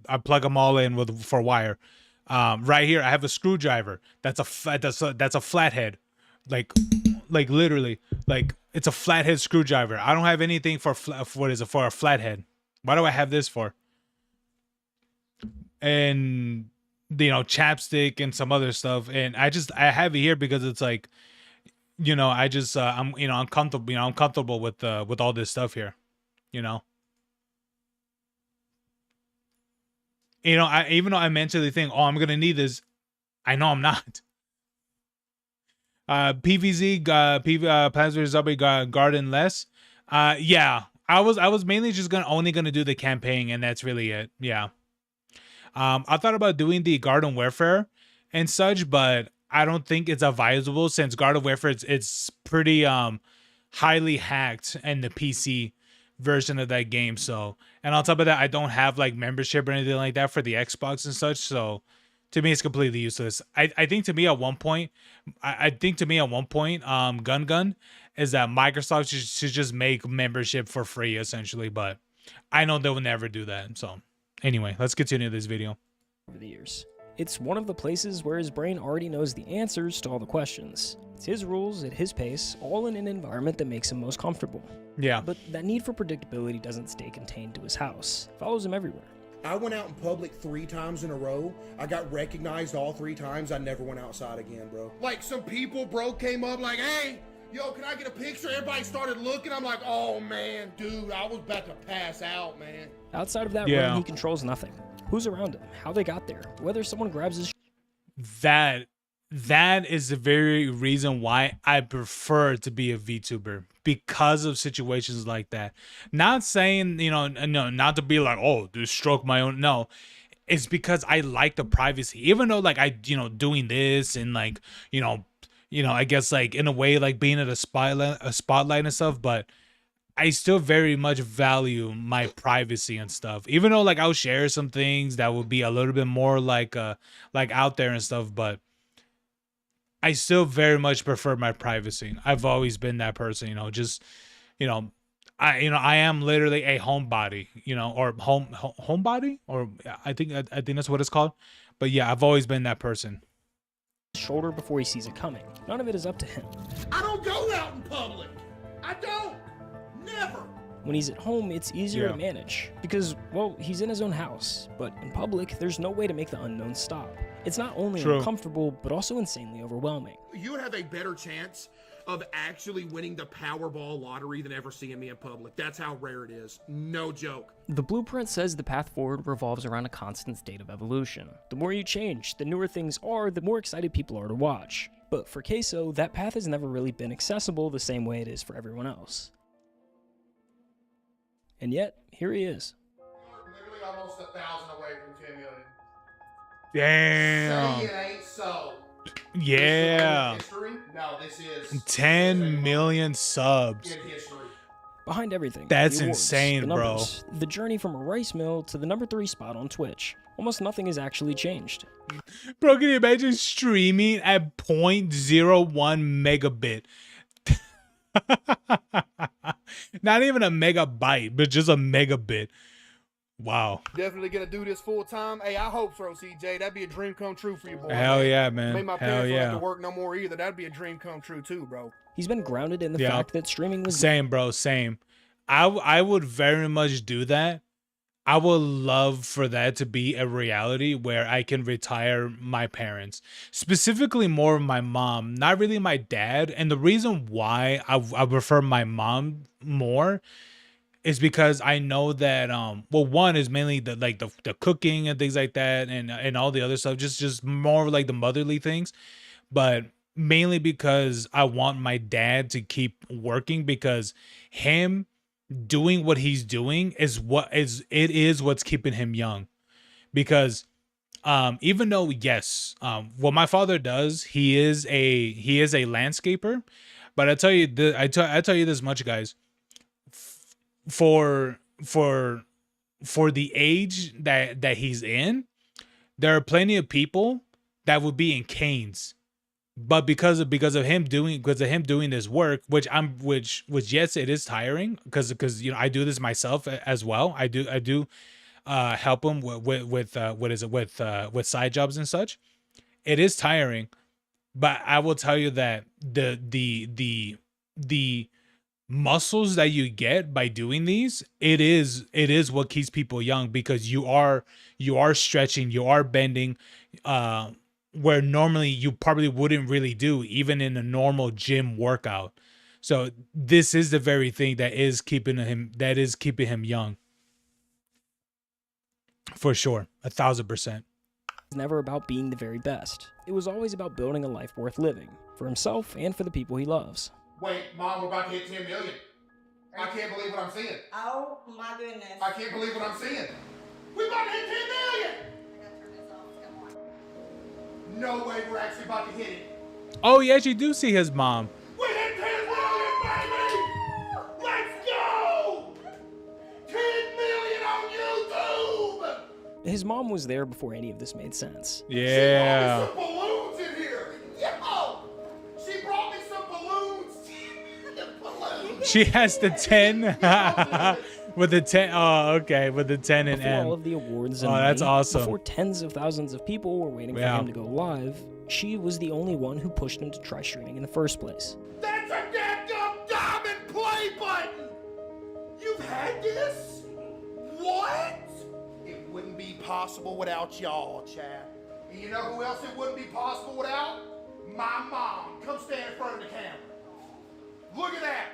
I plug them all in for wire. Right here I have a screwdriver. That's a flathead, like literally, like it's a flathead screwdriver. I don't have anything for what is it, for a flathead. Why do I have this for? And you know, chapstick and some other stuff, and I have it here because it's like, you know, I'm comfortable with all this stuff here, you know. You know, even though I mentally think, oh, I'm gonna need this, I know I'm not. PVZ, Plants vs Zombie Garden less. Yeah, I was mainly just only gonna do the campaign, and that's really it. Yeah. I thought about doing the Garden Warfare and such, but I don't think it's advisable since Garden Warfare it's pretty highly hacked in the PC version of that game. So, and on top of that, I don't have like membership or anything like that for the Xbox and such. So to me, it's completely useless. I think to me at one point, Gun is that Microsoft should just make membership for free essentially, but I know they will never do that. So anyway, let's continue this video. Over the years, it's one of the places where his brain already knows the answers to all the questions. It's his rules at his pace, all in an environment that makes him most comfortable. Yeah. But that need for predictability doesn't stay contained to his house. It follows him everywhere. I went out in public 3 times in a row. I got recognized all 3 times. I never went outside again, bro. Like some people, bro, came up like, hey, yo, can I get a picture? Everybody started looking. I'm like, oh man, dude, I was about to pass out, man. Outside of that room, he controls nothing. Who's around him, how they got there, whether someone grabs his... That is the very reason why I prefer to be a VTuber, because of situations like that. Not saying, you know, no, not to be like, oh, just stroke my own. No, it's because I like the privacy. Even though, like, I, you know, doing this and like, you know, I guess like in a way like being at a spotlight and stuff, but I still very much value my privacy and stuff. Even though like I'll share some things that would be a little bit more like out there and stuff, but I still very much prefer my privacy. I've always been that person, you know, just, you know, I am literally a homebody, you know, or homebody, or I think that's what it's called. But yeah, I've always been that person. Shoulder before he sees it coming. None of it is up to him. I don't go out in public. I don't. Never. When he's at home, it's easier to manage because, well, he's in his own house. But in public, there's no way to make the unknown stop. It's not only uncomfortable, but also insanely overwhelming. You would have a better chance of actually winning the Powerball lottery than ever seeing me in public. That's how rare it is. No joke. The blueprint says the path forward revolves around a constant state of evolution. The more you change, the newer things are, the more excited people are to watch. But for Queso, that path has never really been accessible the same way it is for everyone else. And yet, here he is. Literally almost 1,000 away from 10 million. Damn. Say it ain't so. Yeah. History? No, this is 10 million subs. in history. Behind everything, That's the awards, insane, the bro. numbers, the journey from a rice mill to the #3 spot on Twitch. Almost nothing has actually changed. Bro, can you imagine streaming at 0.01 megabit? Not even a megabyte, but just a megabit. Wow. Definitely gonna do this full time. Hey, I hope so, CJ. That'd be a dream come true for you, boy. Hell yeah, man. Maybe my Hell parents don't have yeah. to work no more either. That'd be a dream come true too, bro. He's been grounded in the Yeah. fact that streaming was Same, bro. Same. I would very much do that. I would love for that to be a reality where I can retire my parents, specifically more of my mom, not really my dad. And the reason why I prefer my mom more is because I know that well, one is mainly the cooking and things like that, and all the other stuff, just more like the motherly things, but mainly because I want my dad to keep working, because him doing what he's doing is what's keeping him young. Because even though, yes, what my father does, he is a landscaper, but I tell you this much, guys, for the age that he's in, there are plenty of people that would be in canes, but because of him doing this work, which yes, it is tiring, because you know, I do this myself as well. I do help him with side jobs and such. It is tiring, but I will tell you that the muscles that you get by doing these, it is what keeps people young, because you are stretching, you are bending, where normally you probably wouldn't really do, even in a normal gym workout. So this is the very thing that is keeping him young, for sure, 1,000%. It's never about being the very best. It was always about building a life worth living, for himself and for the people he loves. Wait, Mom, we're about to hit 10 million. I can't believe what I'm seeing. Oh my goodness. I can't believe what I'm seeing. We're about to hit 10 million. No way we're actually about to hit it. Oh, yes, you do see his mom. We hit 10 million, baby! Let's go! 10 million on YouTube! His mom was there before any of this made sense. Yeah. She brought me some balloons in here. Yo! She brought me some balloons. She has the 10 with the 10. Oh, okay, with the 10 and Before M. all of the awards and that's money, awesome. Before tens of thousands of people were waiting for him to go live, she was the only one who pushed him to try streaming in the first place. That's a dadgum diamond play button! You've had this? What? It wouldn't be possible without y'all, Chad. And you know who else it wouldn't be possible without? My mom. Come stand in front of the camera. Look at that.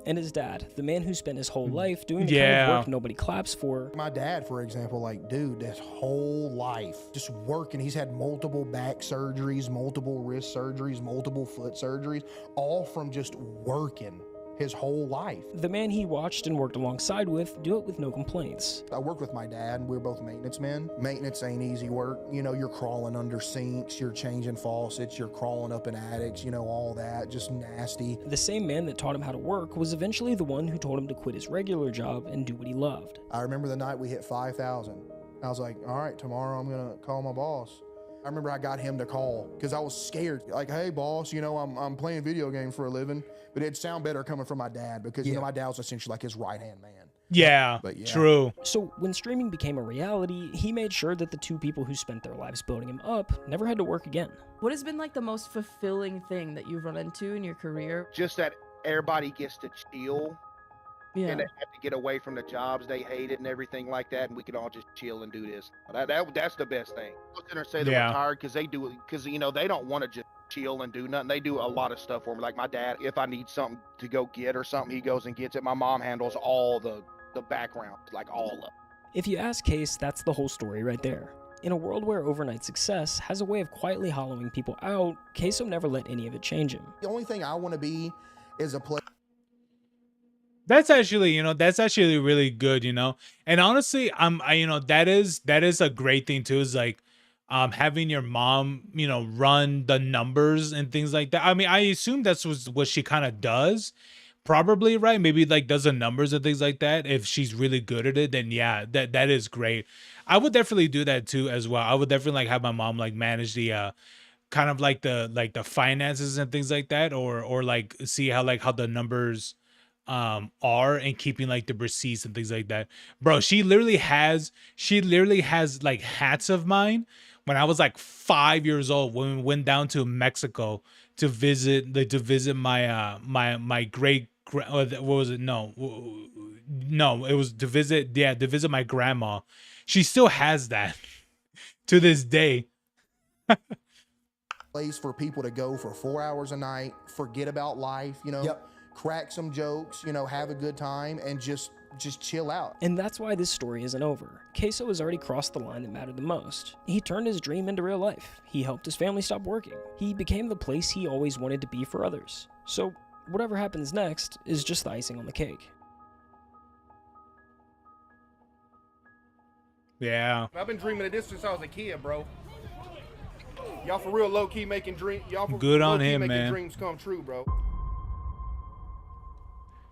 And his dad, the man who spent his whole life doing the kind of work nobody claps for. My dad, for example, like, dude, his whole life just working. He's had multiple back surgeries, multiple wrist surgeries, multiple foot surgeries, all from just working his whole life. The man he watched and worked alongside with do it with no complaints. I worked with my dad, and we were both maintenance men. Maintenance ain't easy work. You know, you're crawling under sinks, you're changing faucets, you're crawling up in attics, you know, all that, just nasty. The same man that taught him how to work was eventually the one who told him to quit his regular job and do what he loved. I remember the night we hit 5,000. I was like, all right, tomorrow I'm gonna call my boss. I remember I got him to call because I was scared. Like, hey, boss, you know, I'm playing video games for a living, but it'd sound better coming from my dad because, you know, my dad was essentially like his right-hand man. Yeah, true. So when streaming became a reality, he made sure that the two people who spent their lives building him up never had to work again. What has been like the most fulfilling thing that you've run into in your career? Just that everybody gets to chill. Yeah. And they have to get away from the jobs they hated and everything like that, and we could all just chill and do this. That's the best thing. Most entertainers say they're retired because they do it because, you know, they don't want to just chill and do nothing. They do a lot of stuff for me. Like my dad, if I need something to go get or something, he goes and gets it. My mom handles all the background, like all of it. If you ask Case, that's the whole story right there. In a world where overnight success has a way of quietly hollowing people out, Queso never let any of it change him. The only thing I want to be is a player. That's actually, you know, that's actually really good, you know. And honestly, you know, that is a great thing too. Is like, having your mom, you know, run the numbers and things like that. I mean, I assume that's what she kind of does, probably, right? Maybe like does the numbers and things like that. If she's really good at it, then yeah, that is great. I would definitely do that too as well. I would definitely like have my mom like manage the kind of like the finances and things like that, or like see how the numbers are, and keeping like the receipts and things like that. Bro, she literally has like hats of mine when I was like 5 years old, when we went down to Mexico to visit my great what was it? No, it was to visit my grandma. She still has that to this day. Place for people to go for 4 hours a night, forget about life, you know, crack some jokes, you know, have a good time, and just chill out. And that's why this story isn't over. Queso has already crossed the line that mattered the most. He turned his dream into real life. He helped his family stop working. He became the place he always wanted to be for others. So whatever happens next is just the icing on the cake. Yeah. I've been dreaming of this since I was a kid, bro. Y'all for real low-key making dreams. Y'all for good on low-key him, making man. dreams come true, bro.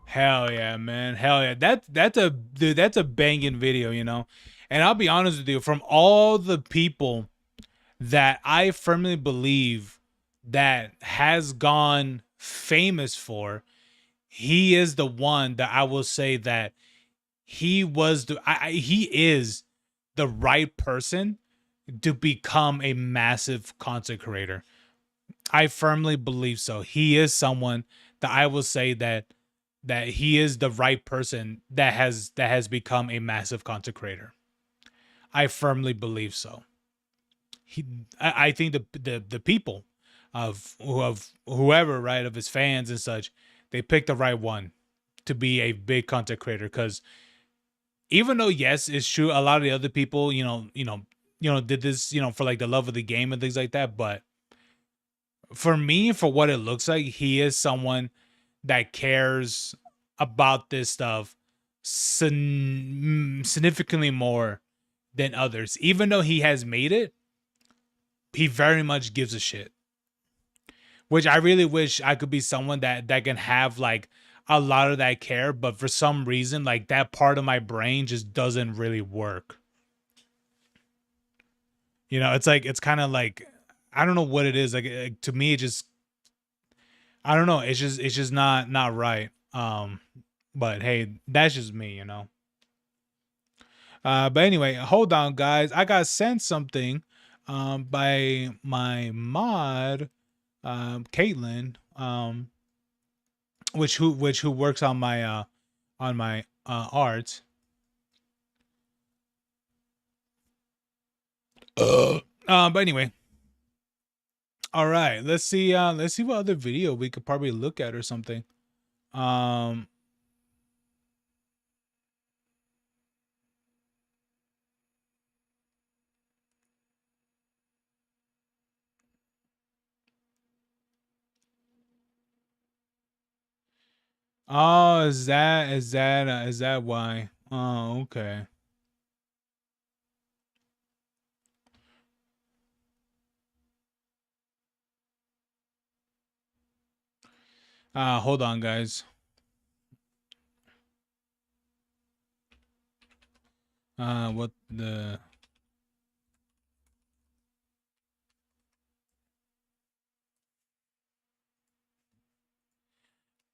Hell yeah, man. Hell yeah. That's a banging video, you know. And I'll be honest with you, from all the people that I firmly believe that has gone famous for, he is the one that I will say that he is the right person to become a massive content creator. I firmly believe so. He is someone that I will say that he is the right person that has become a massive content creator. I firmly believe so. I think the people of whoever, right, of his fans and such, they picked the right one to be a big content creator. Because even though, yes, it's true, a lot of the other people, you know, did this, you know, for like the love of the game and things like that. But for me, for what it looks like, he is someone that cares about this stuff significantly more than others. Even though he has made it, he very much gives a shit. Which I really wish I could be someone that can have like a lot of that care, but for some reason, like that part of my brain just doesn't really work. You know, it's like, it's kind of like, I don't know what it is. Like to me, it just, I don't know. It's just not right. But hey, that's just me, you know. But anyway, hold on, guys. I got sent something by my mod, Caitlin, who works on my art. But anyway. All right, let's see what other video we could probably look at or something. Oh, is that why? Oh, okay. Hold on, guys. What the?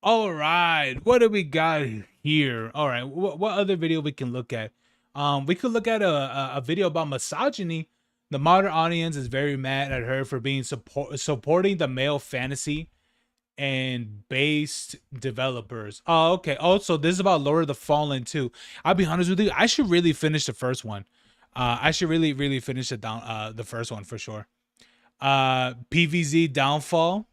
All right, what do we got here? All right, what other video we can look at? We could look at a video about misogyny. The modern audience is very mad at her for being supporting the male fantasy and based developers. Oh, okay. Also, this is about Lord of the Fallen too. I'll be honest with you, I should really finish the first one. I should really finish it down, the first one for sure. PVZ Downfall.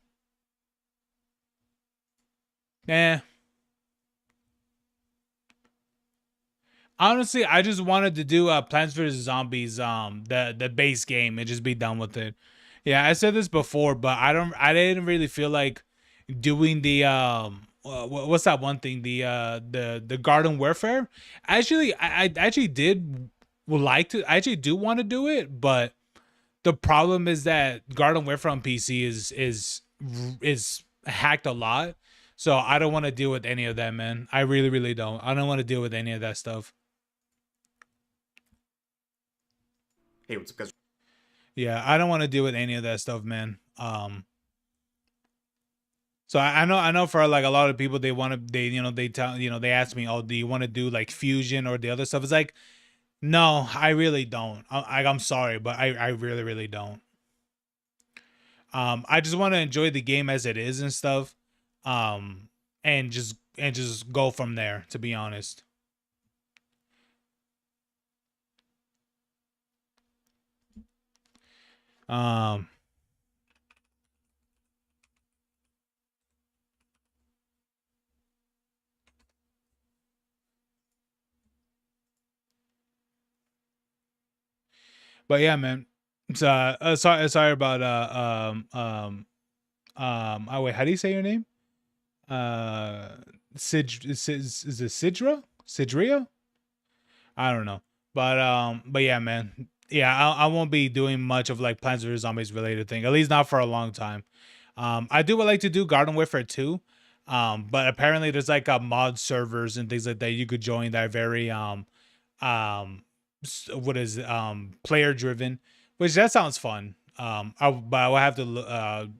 Honestly, I just wanted to do Plants vs Zombies, the base game, and just be done with it. Yeah, I said this before, but I didn't really feel like doing the what's that one thing, the Garden Warfare. Actually, I actually I actually do want to do it, but the problem is that Garden Warfare on PC is hacked a lot. So I don't want to deal with any of that, man. I really don't. I don't want to deal with any of that stuff. Hey, what's up, guys? Yeah, I don't want to deal with any of that stuff, man. So I know for like a lot of people, they they ask me, oh, do you want to do like Fusion or the other stuff? It's like, no, I really don't. I'm sorry, but I really don't. I just want to enjoy the game as it is and stuff, and just go from there, to be honest. But yeah, man. So sorry about oh wait, how do you say your name? Is it Sidria? I don't know. But yeah, man. Yeah, I won't be doing much of like Plants vs Zombies related thing, at least not for a long time. I do would like to do Garden Warfare 2. But apparently there's like mod servers and things like that you could join that are very what is player driven, which that sounds fun. But I will have to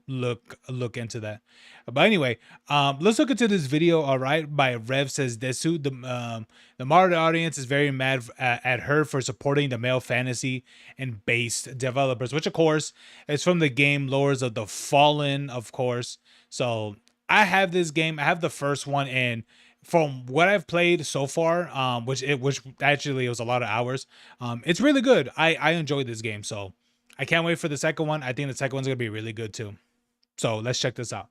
look into that. But anyway, let's look into this video. All right, by Rev says Desu. The modern audience is very mad at her for supporting the male fantasy and based developers, which of course is from the game Lords of the Fallen, of course. So I have this game. I have the first one, and from what I've played so far, which actually was a lot of hours, it's really good. I enjoyed this game, so I can't wait for the second one. I think the second one's gonna be really good too. So let's check this out.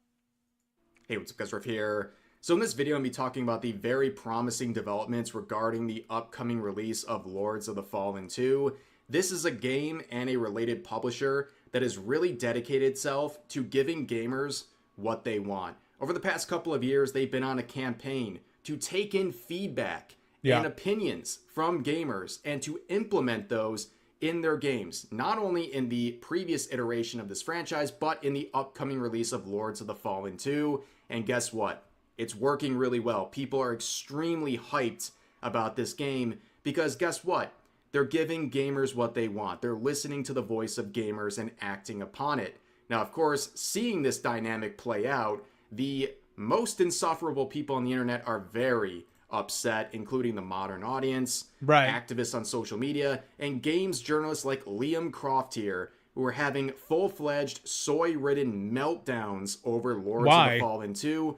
Hey, what's up, guys? Rev here. So in this video, I'm going to be talking about the very promising developments regarding the upcoming release of Lords of the Fallen 2. This is a game and a related publisher that has really dedicated itself to giving gamers what they want. Over the past couple of years, they've been on a campaign to take in feedback and opinions from gamers and to implement those in their games, not only in the previous iteration of this franchise, but in the upcoming release of Lords of the Fallen 2. And guess what? It's working really well. People are extremely hyped about this game because guess what? They're giving gamers what they want. They're listening to the voice of gamers and acting upon it. Now, of course, seeing this dynamic play out, the most insufferable people on the internet are very upset, including the modern audience, activists on social media, and games journalists like Liam Croft here, who are having full-fledged, soy-ridden meltdowns over Lords of the Fallen 2.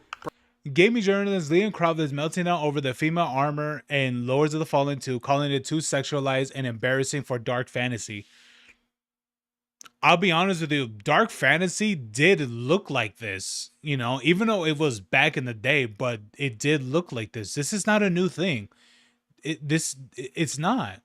Gaming journalist Liam Croft is melting down over the female armor in Lords of the Fallen 2, calling it too sexualized and embarrassing for dark fantasy. I'll be honest with you, dark fantasy did look like this, you know, even though it was back in the day, but it did look like this. This is not a new thing. It's not.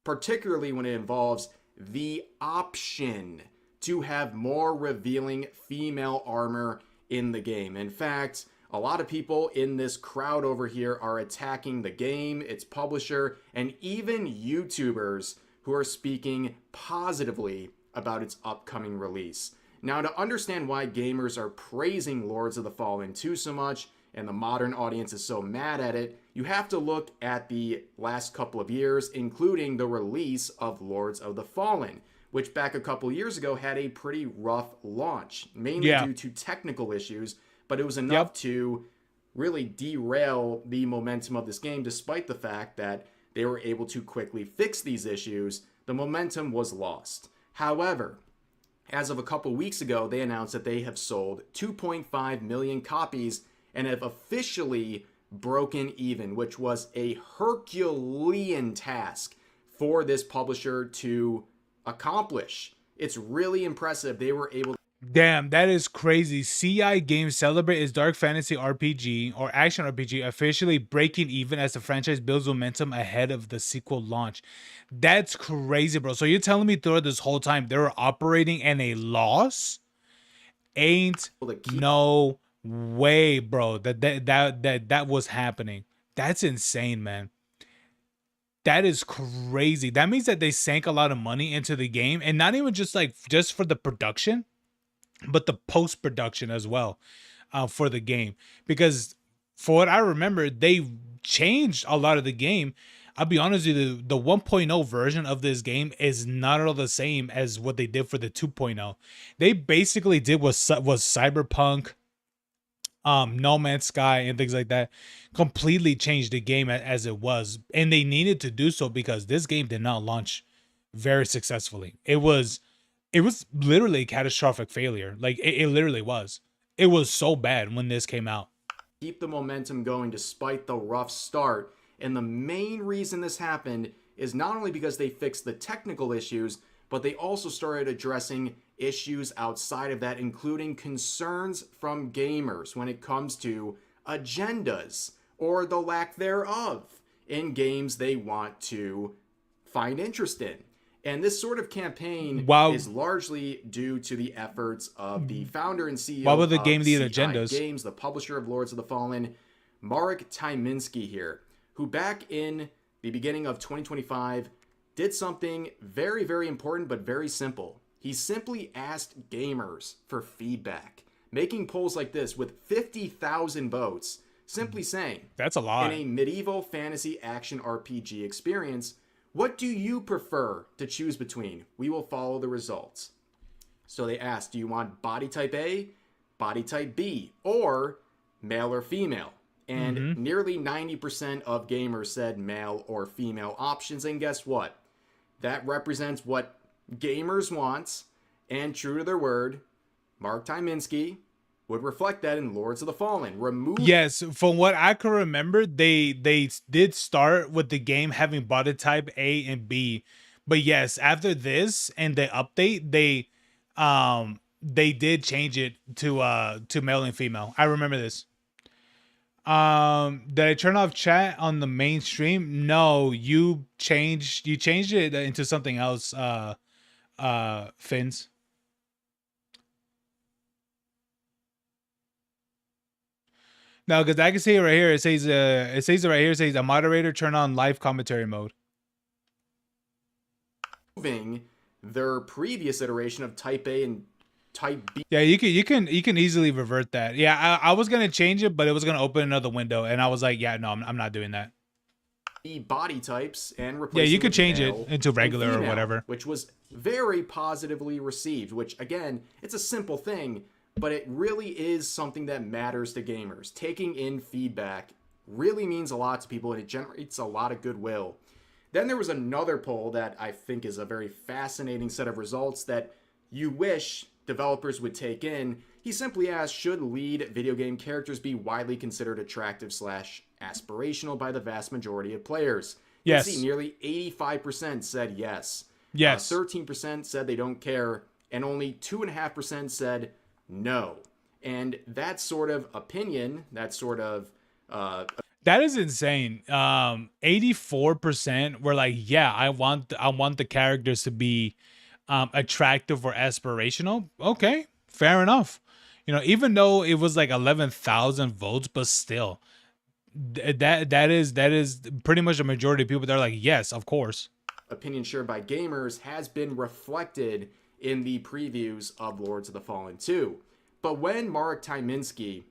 Particularly when it involves the option to have more revealing female armor in the game. In fact, a lot of people in this crowd over here are attacking the game, its publisher, and even YouTubers who are speaking positively about its upcoming release. Now, to understand why gamers are praising Lords of the Fallen 2 so much and the modern audience is so mad at it, you have to look at the last couple of years, including the release of Lords of the Fallen, which back a couple years ago had a pretty rough launch, mainly due to technical issues, but it was enough to really derail the momentum of this game, despite the fact that they were able to quickly fix these issues. The momentum was lost. However, as of a couple weeks ago, they announced that they have sold 2.5 million copies and have officially broken even, which was a Herculean task for this publisher to accomplish. It's really impressive they were able to. Damn, that is crazy. CI Games celebrate its dark fantasy RPG or action RPG, officially breaking even as the franchise builds momentum ahead of the sequel launch. That's crazy, bro. So you're telling me throughout this whole time they were operating in a loss? Ain't no way, bro. That was happening. That's insane, man. That is crazy. That means that they sank a lot of money into the game, and not even just for the production, but the post-production as well, for the game. Because for what I remember, they changed a lot of the game. I'll be honest with you, the 1.0 version of this game is not at all the same as what they did for the 2.0. They basically did was Cyberpunk, No Man's Sky, and things like that. Completely changed the game as it was, and they needed to do so because this game did not launch very successfully. It was literally a catastrophic failure. Like it literally was. It was so bad when this came out. Keep the momentum going despite the rough start. And the main reason this happened is not only because they fixed the technical issues, but they also started addressing issues outside of that, including concerns from gamers when it comes to agendas or the lack thereof in games they want to find interest in. And this sort of campaign is largely due to the efforts of the founder and CEO of the game CI agendas? Games, the publisher of Lords of the Fallen, Marek Tyminski here, who back in the beginning of 2025 did something very, very important but very simple. He simply asked gamers for feedback, making polls like this with 50,000 votes, simply saying, that's a lot. In a medieval fantasy action RPG experience, what do you prefer to choose between? We will follow the results. So they asked, do you want body type A, body type B, or male or female? And nearly 90% of gamers said male or female options. And guess what? That represents what gamers want. And true to their word, Mark Tyminski would reflect that in Lords of the Fallen. Yes, from what I can remember, they did start with the game having body type A and B, but yes, after this and the update, they did change it to male and female. I remember this. Did I turn off chat on the main stream? No, you changed it into something else. Fins. No, because I can see it right here. It says it right here. It says a moderator turn on live commentary mode. Moving their previous iteration of Type A and Type B. Yeah, you can easily revert that. Yeah, I was gonna change it, but it was gonna open another window, and I was like, yeah, no, I'm not doing that. Body types and replace. Yeah, you could change it into regular female, or whatever, which was very positively received. Which again, it's a simple thing, but it really is something that matters to gamers. Taking in feedback really means a lot to people, and it generates a lot of goodwill. Then there was another poll that I think is a very fascinating set of results that you wish developers would take in. He simply asked, should lead video game characters be widely considered attractive / aspirational by the vast majority of players? Yes. You see, nearly 85% said yes. Yes. 13% said they don't care, and only 2.5% said no. And that sort of opinion, that sort of that is insane. 84% were like, yeah, I want the characters to be attractive or aspirational. Okay, fair enough. You know, even though it was like 11,000 votes, but still, that is pretty much a majority of people that are like, yes, of course. Opinion shared by gamers has been reflected in the previews of Lords of the Fallen 2. But when Marek Tyminski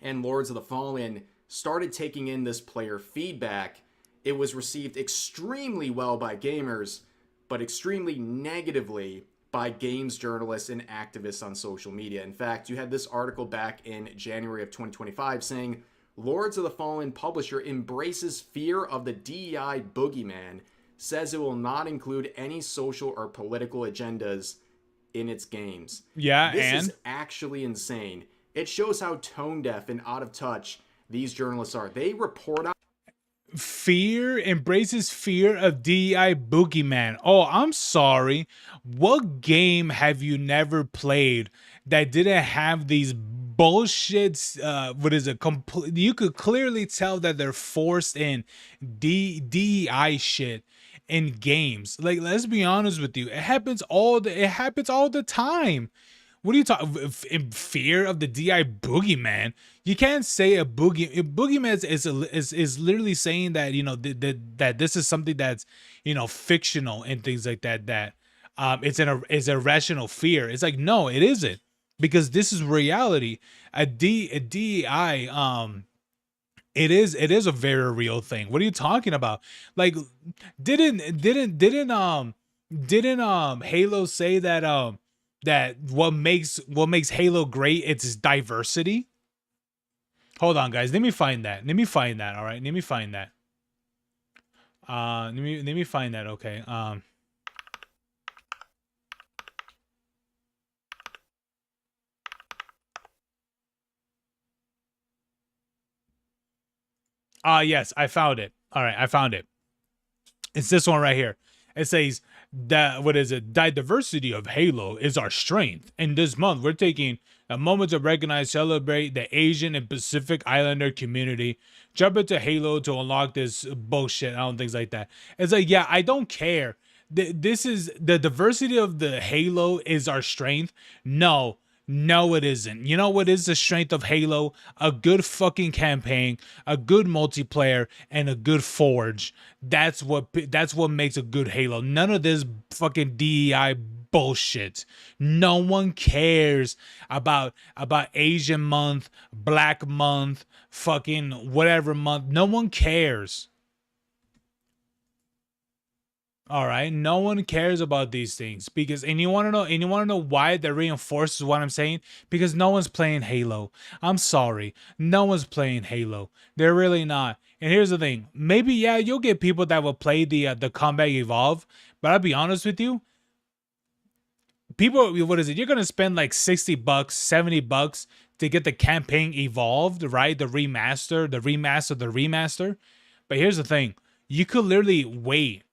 and Lords of the Fallen started taking in this player feedback, it was received extremely well by gamers, but extremely negatively by games journalists and activists on social media. In fact, you had this article back in January of 2025 saying, Lords of the Fallen publisher embraces fear of the DEI boogeyman, says it will not include any social or political agendas in its games. Yeah, this is actually insane. It shows how tone deaf and out of touch these journalists are. They report out. embraces fear of DEI boogeyman. Oh, I'm sorry. What game have you never played that didn't have these bullshits? What is it? You could clearly tell that they're forced in DEI shit in games. Like, let's be honest with you. It happens all the time. What are you talking? In fear of the DI boogeyman? You can't say a boogeyman is literally saying that, you know, that this is something that's, you know, fictional and things like that. That it's a rational fear. It's like, no, it isn't, because this is reality. A DEI it is a very real thing. What are you talking about? Like, didn't Halo say that that what makes Halo great, it's diversity? Hold on, guys. Let me find that. All right. Let me find that. Let me find that. Okay. Yes, I found it. All right, I found it. It's this one right here. It says that, what is it? The diversity of Halo is our strength. And this month, we're taking a moment to recognize, celebrate the Asian and Pacific Islander community. Jump into Halo to unlock this bullshit. I don't think like that. It's like, yeah, I don't care. This is the diversity of the Halo is our strength. No, it isn't. You know what is the strength of Halo? A good fucking campaign, a good multiplayer, and a good forge. That's what makes a good Halo. None of this fucking DEI bullshit. No one cares about Asian month, Black month, fucking whatever month. No one cares. All right, no one cares about these things, because, and you want to know why that reinforces what I'm saying? Because no one's playing Halo. I'm sorry, no one's playing Halo. They're really not. And here's the thing: maybe, yeah, you'll get people that will play the Combat Evolve, but I'll be honest with you, people, what is it? You're gonna spend like $60, $70 to get the campaign Evolved, right? The remaster. But here's the thing: you could literally wait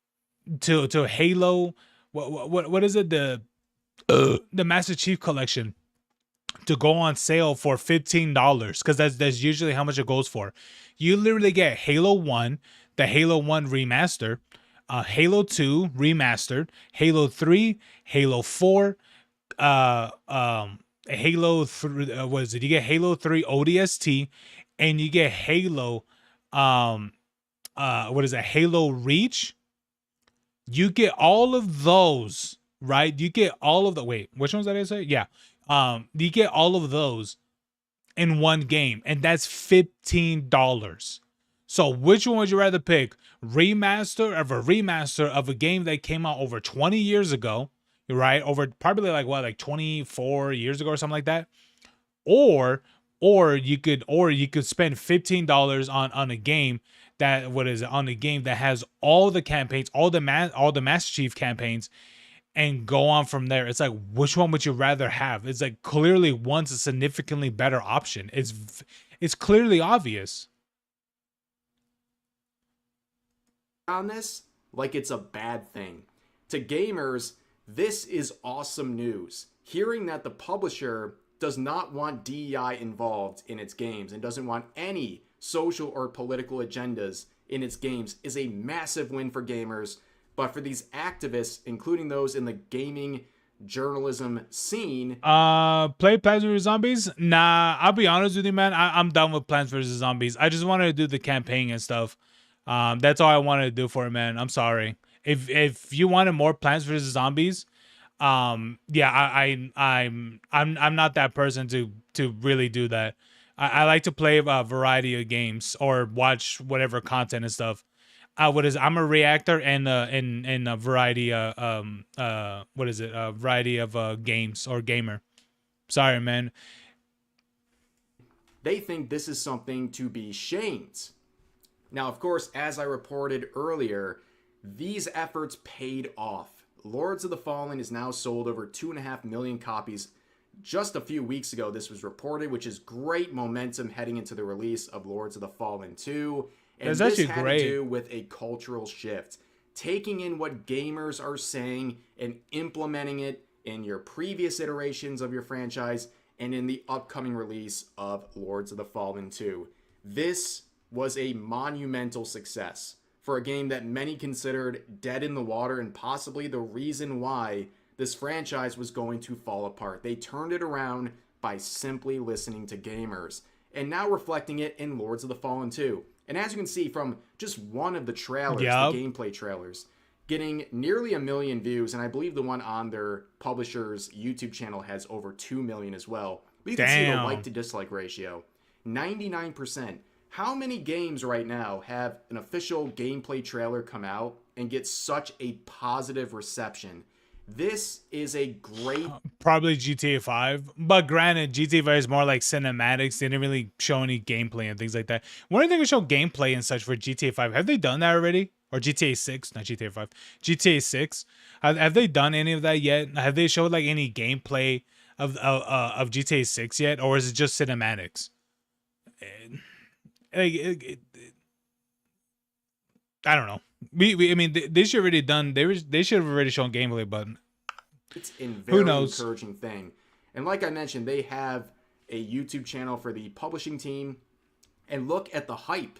to Halo, what is it, the Master Chief Collection, to go on sale for $15, because that's usually how much it goes for. You literally get Halo 1, the Halo 1 remaster, Halo 2 remastered, Halo 3, Halo 4, Halo 3, what is it? You get Halo 3 ODST, and you get Halo what is it? Halo Reach. You get all of those, right? You get all of the, wait, which ones did I say? Yeah. You get all of those in one game, and that's $15. So which one would you rather pick? Remaster of a game that came out over 20 years ago, right? Over probably like 24 years ago or something like that. Or you could spend $15 on a game that, what is it, on a game that has all the campaigns, all the Master Chief campaigns, and go on from there. It's like, which one would you rather have? It's like, clearly one's a significantly better option. It's clearly obvious. On this, like it's a bad thing. To gamers, this is awesome news. Hearing that the publisher does not want DEI involved in its games and doesn't want any social or political agendas in its games is a massive win for gamers. But for these activists, including those in the gaming journalism scene, play Plants vs Zombies? Nah, I'll be honest with you, man. I'm done with Plants vs Zombies. I just wanted to do the campaign and stuff. That's all I wanted to do for it, man. I'm sorry. If you wanted more Plants vs Zombies, yeah, I'm not that person to really do that. I like to play a variety of games or watch whatever content and stuff. I'm a reactor and a variety variety of games or gamer. Sorry, man. They think this is something to be shamed. Now, of course, as I reported earlier, these efforts paid off. Lords of the Fallen is now sold over 2.5 million copies. Just a few weeks ago, this was reported, which is great momentum heading into the release of Lords of the Fallen 2. And That's this actually had great. to do with a cultural shift, taking in what gamers are saying and implementing it in your previous iterations of your franchise and in the upcoming release of Lords of the Fallen 2. This was a monumental success for a game that many considered dead in the water and possibly the reason why this franchise was going to fall apart. They turned it around by simply listening to gamers, and now reflecting it in Lords of the Fallen 2. And as you can see from just one of the trailers, the gameplay trailers, getting nearly 1 million views, and I believe the one on their publisher's YouTube channel has over 2 million as well. But you can see the like to dislike ratio, 99%. How many games right now have an official gameplay trailer come out and get such a positive reception? This is a great... Probably GTA 5. But granted, GTA 5 is more like cinematics. They didn't really show any gameplay and things like that. When are they going to show gameplay and such for GTA 5? Have they done that already? Or GTA 6? Not GTA 5. GTA 6? Have they done any of that yet? Have they showed like any gameplay of GTA 6 yet? Or is it just cinematics? I don't know. I mean, they should have already done. They should have already shown gameplay, but it's a very encouraging thing. And like I mentioned, they have a YouTube channel for the publishing team. And look at the hype.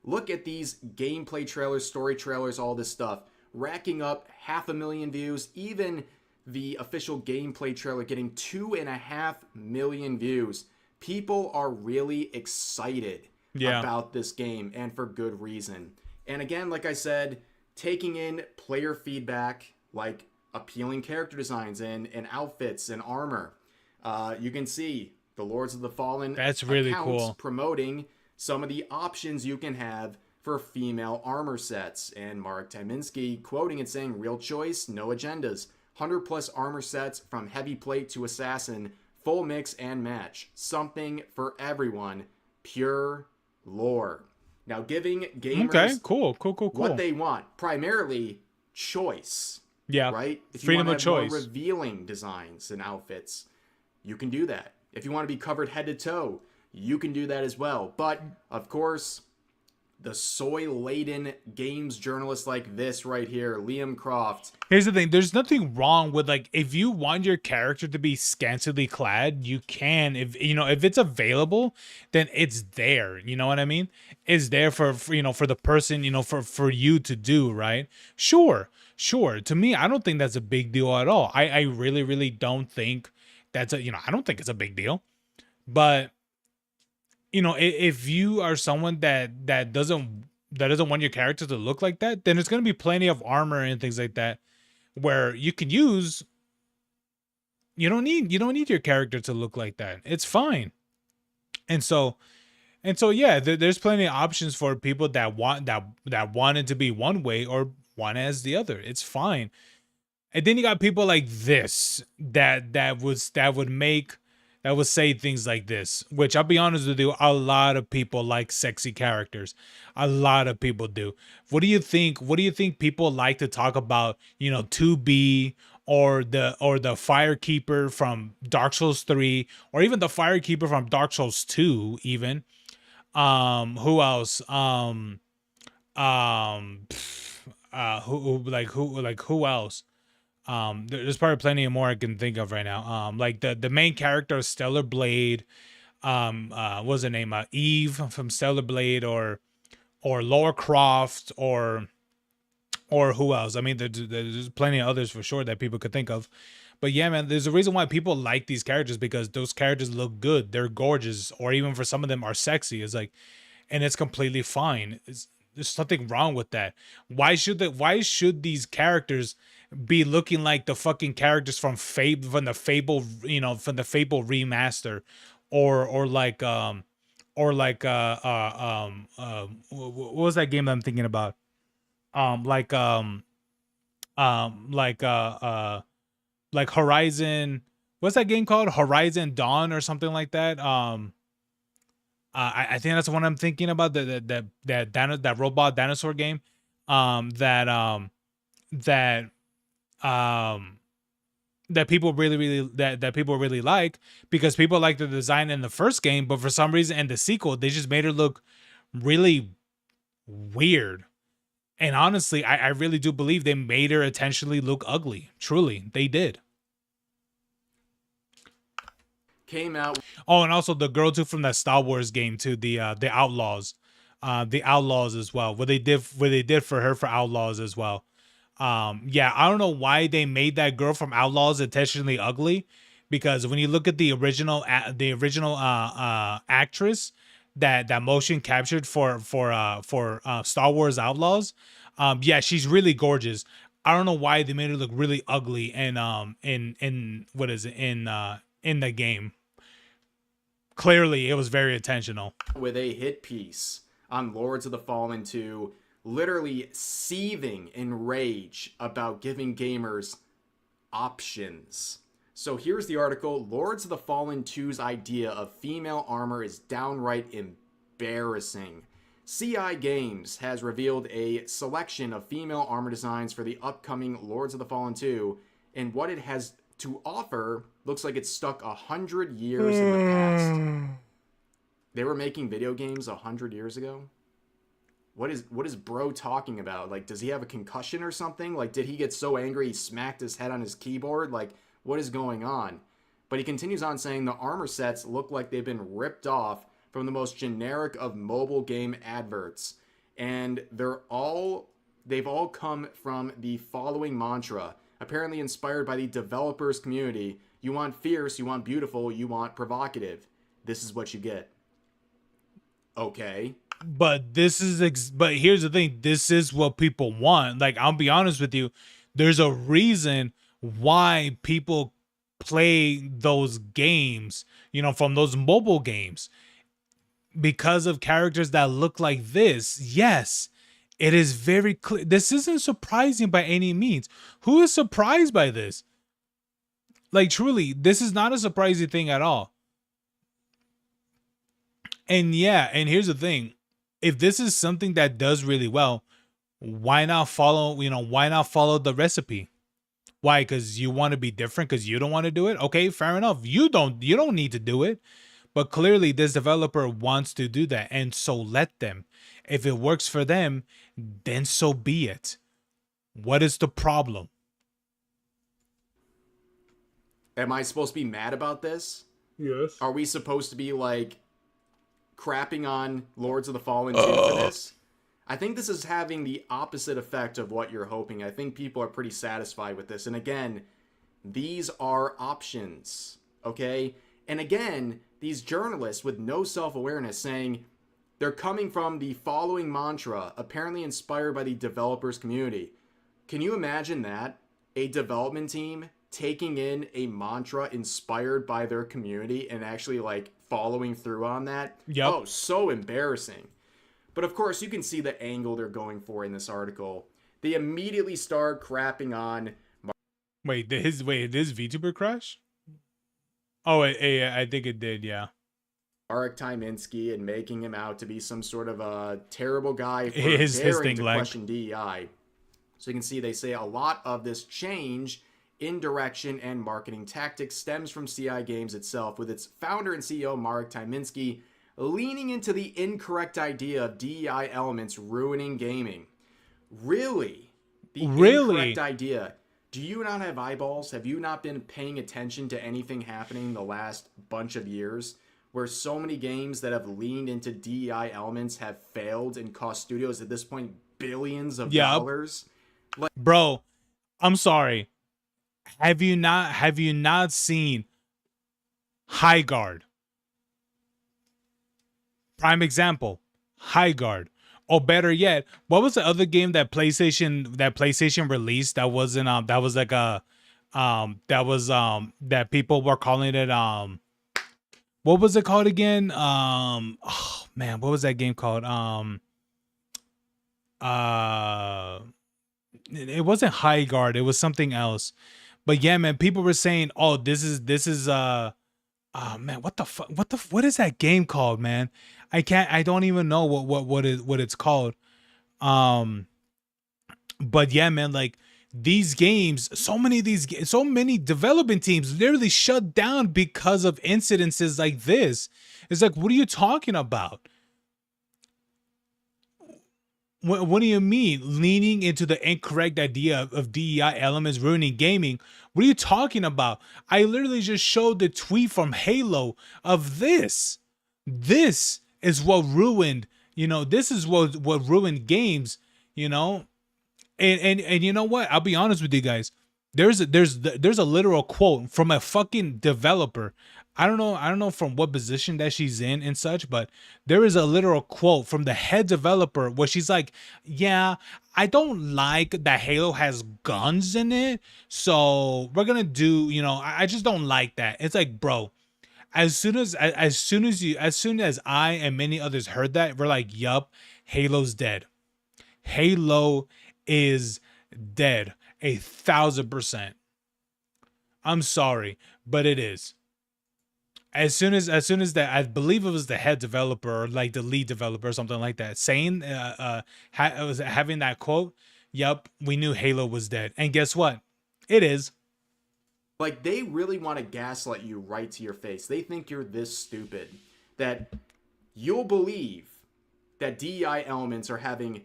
Look at these gameplay trailers, story trailers, all this stuff, racking up 500,000 views. Even the official gameplay trailer getting 2.5 million views. People are really excited about this game, and for good reason. And again, like I said, taking in player feedback, like appealing character designs and outfits and armor. You can see the Lords of the Fallen That's really cool. Promoting some of the options you can have for female armor sets. And Mark Tyminski quoting it saying, "Real choice, no agendas. 100+ armor sets from heavy plate to assassin, full mix and match. Something for everyone. Pure lore." Now, giving gamers what they want, primarily choice. Yeah, right? If freedom you want of to have choice. more revealing designs and outfits, you can do that. If you want to be covered head to toe, you can do that as well. But, of course, the soy-laden games journalists like this right here, Liam Croft. Here's the thing. There's nothing wrong with, like, if you want your character to be scantily clad, you can. If it's available, then it's there. You know what I mean? It's there for the person, for you to do, right? Sure. To me, I don't think that's a big deal at all. I really, really don't think that's I don't think it's a big deal. But if you are someone that doesn't want your character to look like that, then there's going to be plenty of armor and things like that where you can use. You don't need your character to look like that. It's fine. And so yeah, there's plenty of options for people that want it to be one way or one as the other. It's fine. And then you got people like this that would say things like this, which I'll be honest with you, a lot of people like sexy characters. A lot of people do. What do you think people like to talk about, 2B or the Firekeeper from Dark Souls 3 or even the Firekeeper from Dark Souls 2 even. Who else? Who else? There's probably plenty more I can think of right now. Like the main character of Stellar Blade, what was her name? Eve from Stellar Blade, or Lara Croft, or who else? I mean, there's plenty of others for sure that people could think of. But yeah, man, there's a reason why people like these characters, because those characters look good, they're gorgeous, or even for some of them are sexy. It's like, and it's completely fine. There's nothing wrong with that. Why should these characters be looking like the fucking characters from the Fable remaster, or what was that game that I'm thinking about? Like Horizon. What's that game called? Horizon Dawn or something like that. I think that's the one I'm thinking about. That robot dinosaur game. That people really like, because people like the design in the first game, but for some reason in the sequel they just made her look really weird. And honestly, I really do believe they made her intentionally look ugly. Truly, they did. Came out. Oh, and also the girl too from that Star Wars game too, the Outlaws, as well. What they did for her for Outlaws as well. Yeah, I don't know why they made that girl from Outlaws intentionally ugly, because when you look at the original actress that motion captured for Star Wars Outlaws, yeah, she's really gorgeous. I don't know why they made her look really ugly and in what is it in the game. Clearly, it was very intentional. With a hit piece on Lords of the Fallen 2, literally seething in rage about giving gamers options. So here's the article. Lords of the Fallen 2's idea of female armor is downright embarrassing. CI Games has revealed a selection of female armor designs for the upcoming Lords of the Fallen 2, and what it has to offer looks like it's stuck 100 years in the past. They were making video games 100 years ago? What is bro talking about? Like, does he have a concussion or something? Like, did he get so angry he smacked his head on his keyboard? Like, what is going on? But he continues on saying the armor sets look like they've been ripped off from the most generic of mobile game adverts. And they've all come from the following mantra, apparently inspired by the developers community. You want fierce, you want beautiful, you want provocative. This is what you get. Okay. But but here's the thing. This is what people want. Like, I'll be honest with you. There's a reason why people play those games, from those mobile games, because of characters that look like this. Yes, it is very clear. This isn't surprising by any means. Who is surprised by this? Like, truly, this is not a surprising thing at all. And yeah, and here's the thing. If this is something that does really well, why not follow the recipe? Why? Because you want to be different, because you don't want to do it? Okay, fair enough. You don't need to do it. But clearly this developer wants to do that, and so let them. If it works for them, then so be it. What is the problem? Am I supposed to be mad about this? Yes. Are we supposed to be like crapping on Lords of the Fallen 2 for this? I think this is having the opposite effect of what you're hoping. I think people are pretty satisfied with this. And again, these are options, okay? And again, these journalists with no self-awareness saying they're coming from the following mantra, apparently inspired by the developers community. Can you imagine that? A development team taking in a mantra inspired by their community and actually like following through on that? Yep. Oh, so embarrassing. But of course, you can see the angle they're going for in this article. They immediately start crapping on... Wait, did this VTuber crash? Oh, I think it did, yeah. Marek Tyminski, and making him out to be some sort of a terrible guy for his daring thing to like question DEI. So you can see they say a lot of this change in direction and marketing tactics stems from CI Games itself, with its founder and CEO Marek Tyminski leaning into the incorrect idea of DEI elements ruining gaming. Really? The incorrect idea. Do you not have eyeballs? Have you not been paying attention to anything happening the last bunch of years where so many games that have leaned into DEI elements have failed and cost studios at this point billions of dollars? Bro, I'm sorry. Have you not seen High Guard? Prime example, High Guard. Or better yet, what was the other game that PlayStation released that wasn't that people were calling it what was it called again? Oh man, what was that game called? It wasn't High Guard, it was something else. But yeah, man, people were saying, "Oh, this is oh man, what is that game called, man? I don't even know what it's called. But yeah, man, like these games, so many development teams literally shut down because of incidences like this. It's like, what are you talking about? What do you mean? Leaning into the incorrect idea of DEI elements ruining gaming? What are you talking about? I literally just showed the tweet from Halo of this. This is what ruined, this is what ruined games, and you know what? I'll be honest with you guys. There's a literal quote from a fucking developer. I don't know from what position that she's in and such, but there is a literal quote from the head developer where she's like, "Yeah, I don't like that Halo has guns in it, so we're gonna do, I just don't like that." It's like, bro, as soon as I and many others heard that, we're like, "Yup, Halo's dead. Halo is dead 1,000%. I'm sorry, but it is. As soon as that, I believe it was the head developer or like the lead developer or something like that, saying it was having that quote. Yup, we knew Halo was dead, and guess what? It is. Like, they really want to gaslight you right to your face. They think you're this stupid that you'll believe that DEI elements are having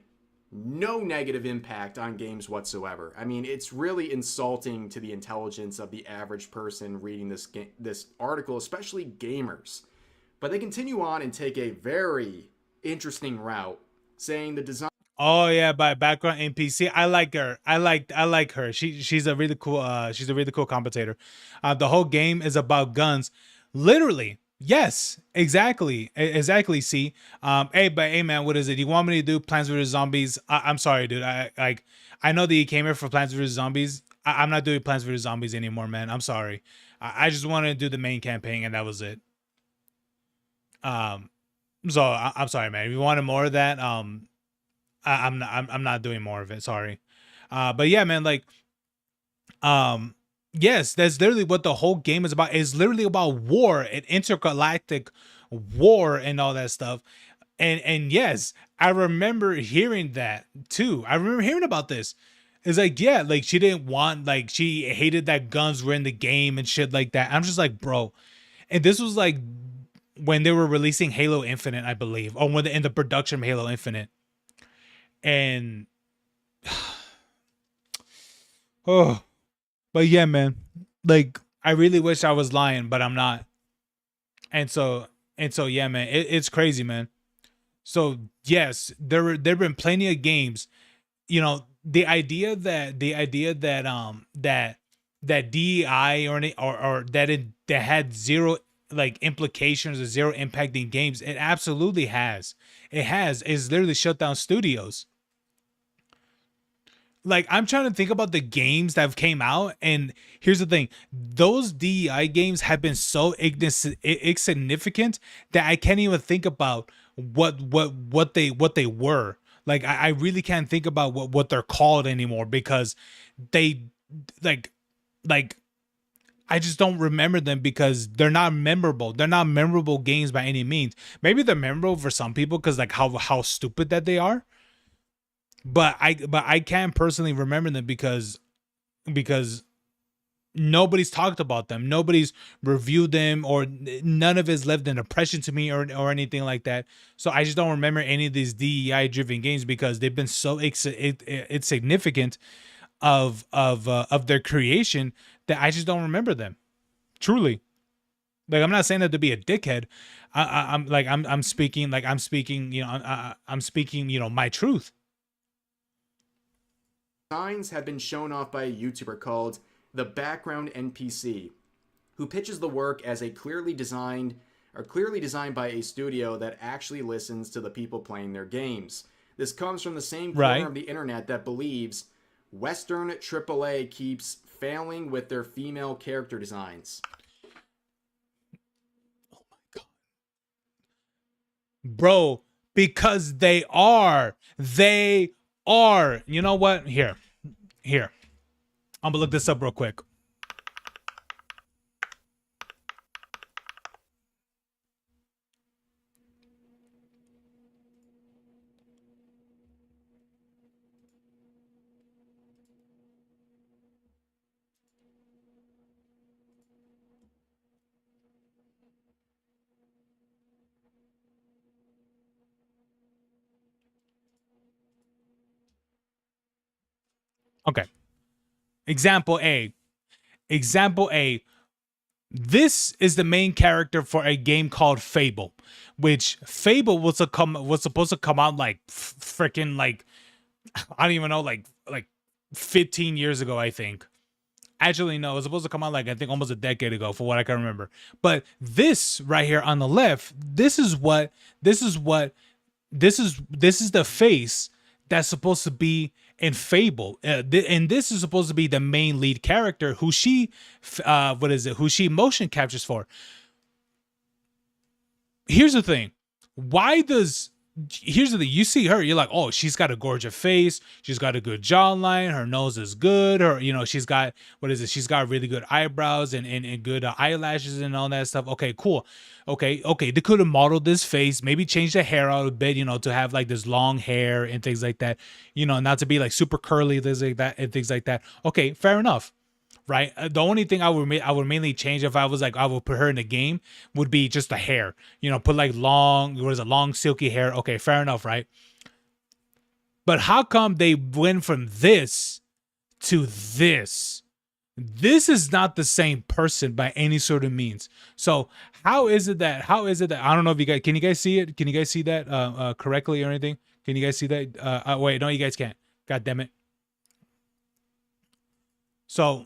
no negative impact on games whatsoever. I mean, it's really insulting to the intelligence of the average person reading this article, especially gamers. But they continue on and take a very interesting route, saying the design. Oh yeah, by background NPC. I like her. I like her. She's a really cool commentator. The whole game is about guns. Literally. Yes, exactly. Exactly. See. Hey man, what is it? You want me to do Plants vs Zombies? I'm sorry, dude. I know that you came here for Plants vs Zombies. I'm not doing Plants vs Zombies anymore, man. I'm sorry. I just wanted to do the main campaign and that was it. So I'm sorry, man. If you wanted more of that, I'm not doing more of it. Sorry. But yeah, man, like, yes, that's literally what the whole game is about. It's literally about war and intergalactic war and all that stuff. And yes, I remember hearing that too. I remember hearing about this. It's like, yeah, like she didn't want, like she hated that guns were in the game and shit like that. I'm just like, bro. And this was like when they were releasing Halo Infinite, I believe, or when in the production of Halo Infinite. And oh, but yeah, man, like I really wish I was lying, but I'm not. And so yeah, man, it's crazy, man. So yes, there've been plenty of games. The idea that DEI or that had zero like implications or zero impact in games, it absolutely has. It has. It's literally shut down studios. Like, I'm trying to think about the games that have came out, and here's the thing: those DEI games have been so insignificant that I can't even think about what they were. Like, I really can't think about what they're called anymore because they like like I just don't remember them because they're not memorable. They're not memorable games by any means. Maybe they're memorable for some people because like how stupid that they are, but I can't personally remember them because nobody's talked about them, nobody's reviewed them, or none of it's left an impression to me or anything like that. So I just don't remember any of these DEI driven games because they've been so it's significant of their creation that I just don't remember them. Truly. Like, I'm not saying that to be a dickhead. I'm speaking I'm speaking my truth. Designs have been shown off by a YouTuber called the Background NPC, who pitches the work as clearly designed by a studio that actually listens to the people playing their games. This comes from the same corner of the internet that believes Western AAA keeps failing with their female character designs. Oh my god. Bro, because they are. They are. You know what? Here. I'm gonna look this up real quick. Okay. Example A. Example A. This is the main character for a game called Fable, which Fable was supposed to come out like freaking like I don't even know like 15 years ago, I think. Actually, no, it was supposed to come out like I think almost a decade ago, for what I can remember. But this right here on the left, this is the face that's supposed to be in Fable, and this is supposed to be the main lead character who she motion captures for. Here's the thing. Here's the thing. You see her, you're like, oh, she's got a gorgeous face. She's got a good jawline. Her nose is good. Or, she's got, she's got really good eyebrows and good eyelashes and all that stuff. Okay, cool. Okay. They could have modeled this face, maybe changed the hair out a bit, to have like this long hair and things like that, not to be like super curly, things like that and things like that. Okay, fair enough. Right. The only thing I would mainly change if I was like I would put her in the game would be just the hair. Put like long silky hair. Okay, fair enough, right? But how come they went from this to this? This is not the same person by any sort of means. So how is it that I don't know if you guys can you guys see it? Can you guys see that correctly or anything? Can you guys see that? Wait, no, you guys can't. God damn it. So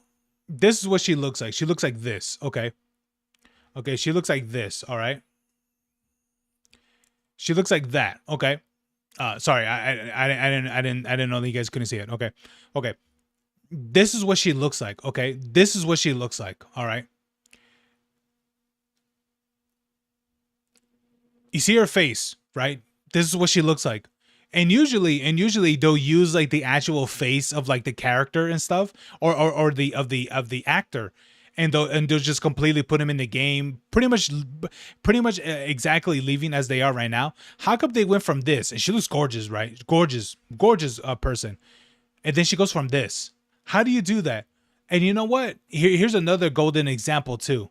this is what she looks like. She looks like this. Okay. She looks like this. All right. She looks like that. Okay. Sorry, I didn't know that you guys couldn't see it. Okay. This is what she looks like. Okay. This is what she looks like. All right. You see her face, right? This is what she looks like. And usually they'll use like the actual face of like the character and stuff, or the actor, and they'll just completely put him in the game, pretty much exactly leaving as they are right now. How come they went from this, and she looks gorgeous, right? Gorgeous person, and then she goes from this? How do you do that? And you know what? Here's another golden example too.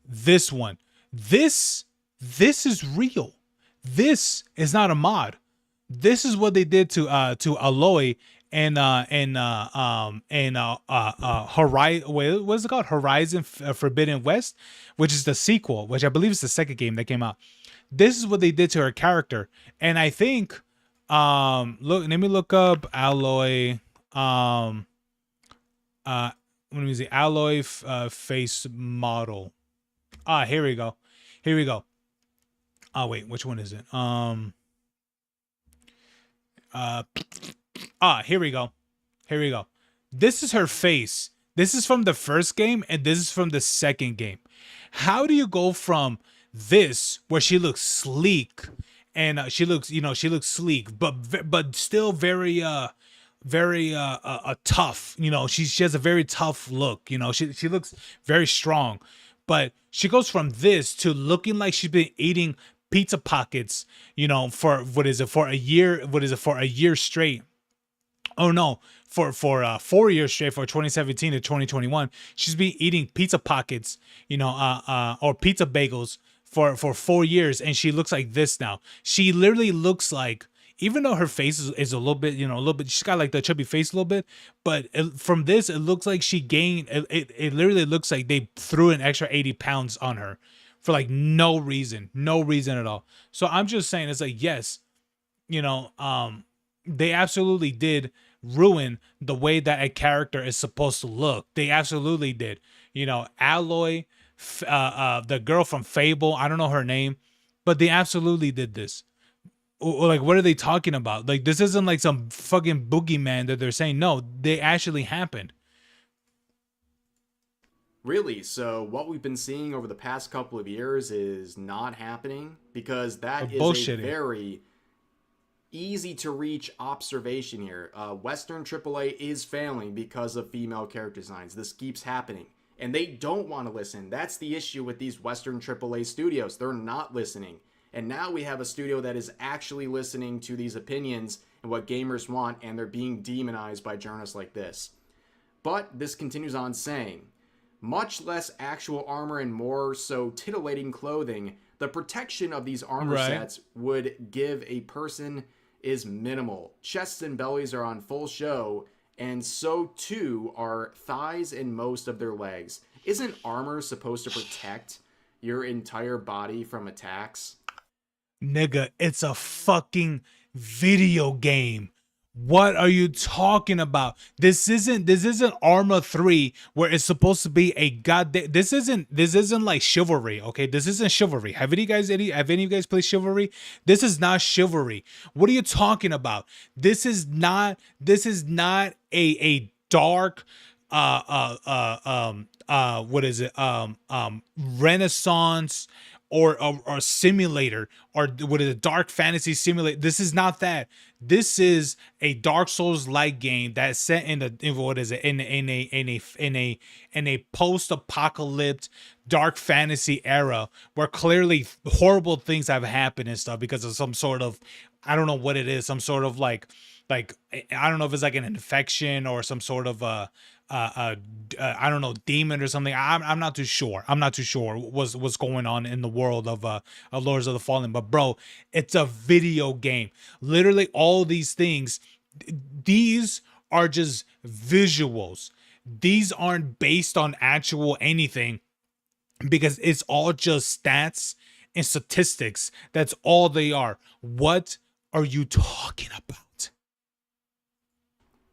This one, this is real. This is not a mod. This is what they did to Aloy and Horizon. What is it called? Horizon Forbidden West, which is the sequel, which I believe is the second game that came out. This is what they did to her character, and I think let me look up Aloy. Let me see Aloy face model. Here we go. Oh wait, which one is it? Here we go. This is her face. This is from the first game, and this is from the second game. How do you go from this, where she looks sleek, and she looks sleek, but still very tough. She has a very tough look. She looks very strong, but she goes from this to looking like she's been eating pizza pockets, for a year straight. Oh no, for 4 years straight, for 2017 to 2021, she's been eating pizza pockets, or pizza bagels for 4 years, and she looks like this now. She literally looks like, even though her face is a little bit, she's got like the chubby face a little bit, but from this, it looks like she gained. It literally looks like they threw an extra 80 pounds on her for like no reason at all. So I'm just saying, it's like, yes, they absolutely did ruin the way that a character is supposed to look. They absolutely did. Aloy, the girl from Fable, I don't know her name, but they absolutely did this. Like, what are they talking about? Like, this isn't like some fucking boogeyman that they're saying. No, they actually happened. Really? So what we've been seeing over the past couple of years is not happening? Because that is a very easy to reach observation here. Western AAA is failing because of female character designs. This keeps happening, and they don't want to listen. That's the issue with these Western AAA studios. They're not listening. And now we have a studio that is actually listening to these opinions and what gamers want, and they're being demonized by journalists like this. But this continues on saying, much less actual armor and more so titillating clothing, the protection of these armor sets would give a person is minimal. Chests and bellies are on full show, and so too are thighs and most of their legs. Isn't armor supposed to protect your entire body from attacks? Nigga, it's a fucking video game. What are you talking about? This isn't Arma 3 where it's supposed to be a goddamn. This isn't like Chivalry, okay? This isn't Chivalry. Have any of you guys played Chivalry? This is not Chivalry. What are you talking about? This is not a dark what is it? Renaissance or simulator, or what is a dark fantasy simulator. This is not that. This is a Dark Souls like game that's set in a post-apocalyptic dark fantasy era where clearly horrible things have happened and stuff because of some sort of, I don't know what it is, some sort of like I don't know if it's like an infection or some sort of I don't know, demon or something. I'm not too sure. I'm not too sure what's going on in the world of Lords of the Fallen. But bro, it's a video game. Literally, all these things, these are just visuals. These aren't based on actual anything because it's all just stats and statistics. That's all they are. What are you talking about?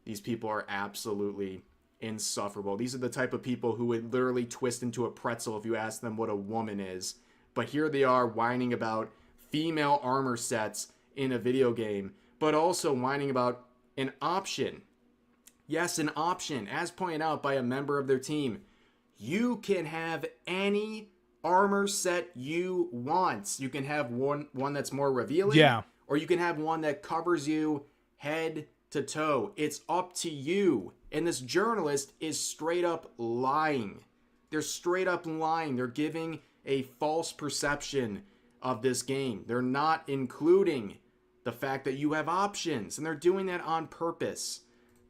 These people are absolutely insufferable. These are the type of people who would literally twist into a pretzel if you ask them what a woman is. But here they are whining about female armor sets in a video game, but also whining about an option. Yes, an option. As pointed out by a member of their team, you can have any armor set you want. You can have one that's more revealing, yeah, or you can have one that covers you head to toe. It's up to you. And this journalist is straight up lying. They're straight up lying. They're giving a false perception of this game. They're not including the fact that you have options, and they're doing that on purpose.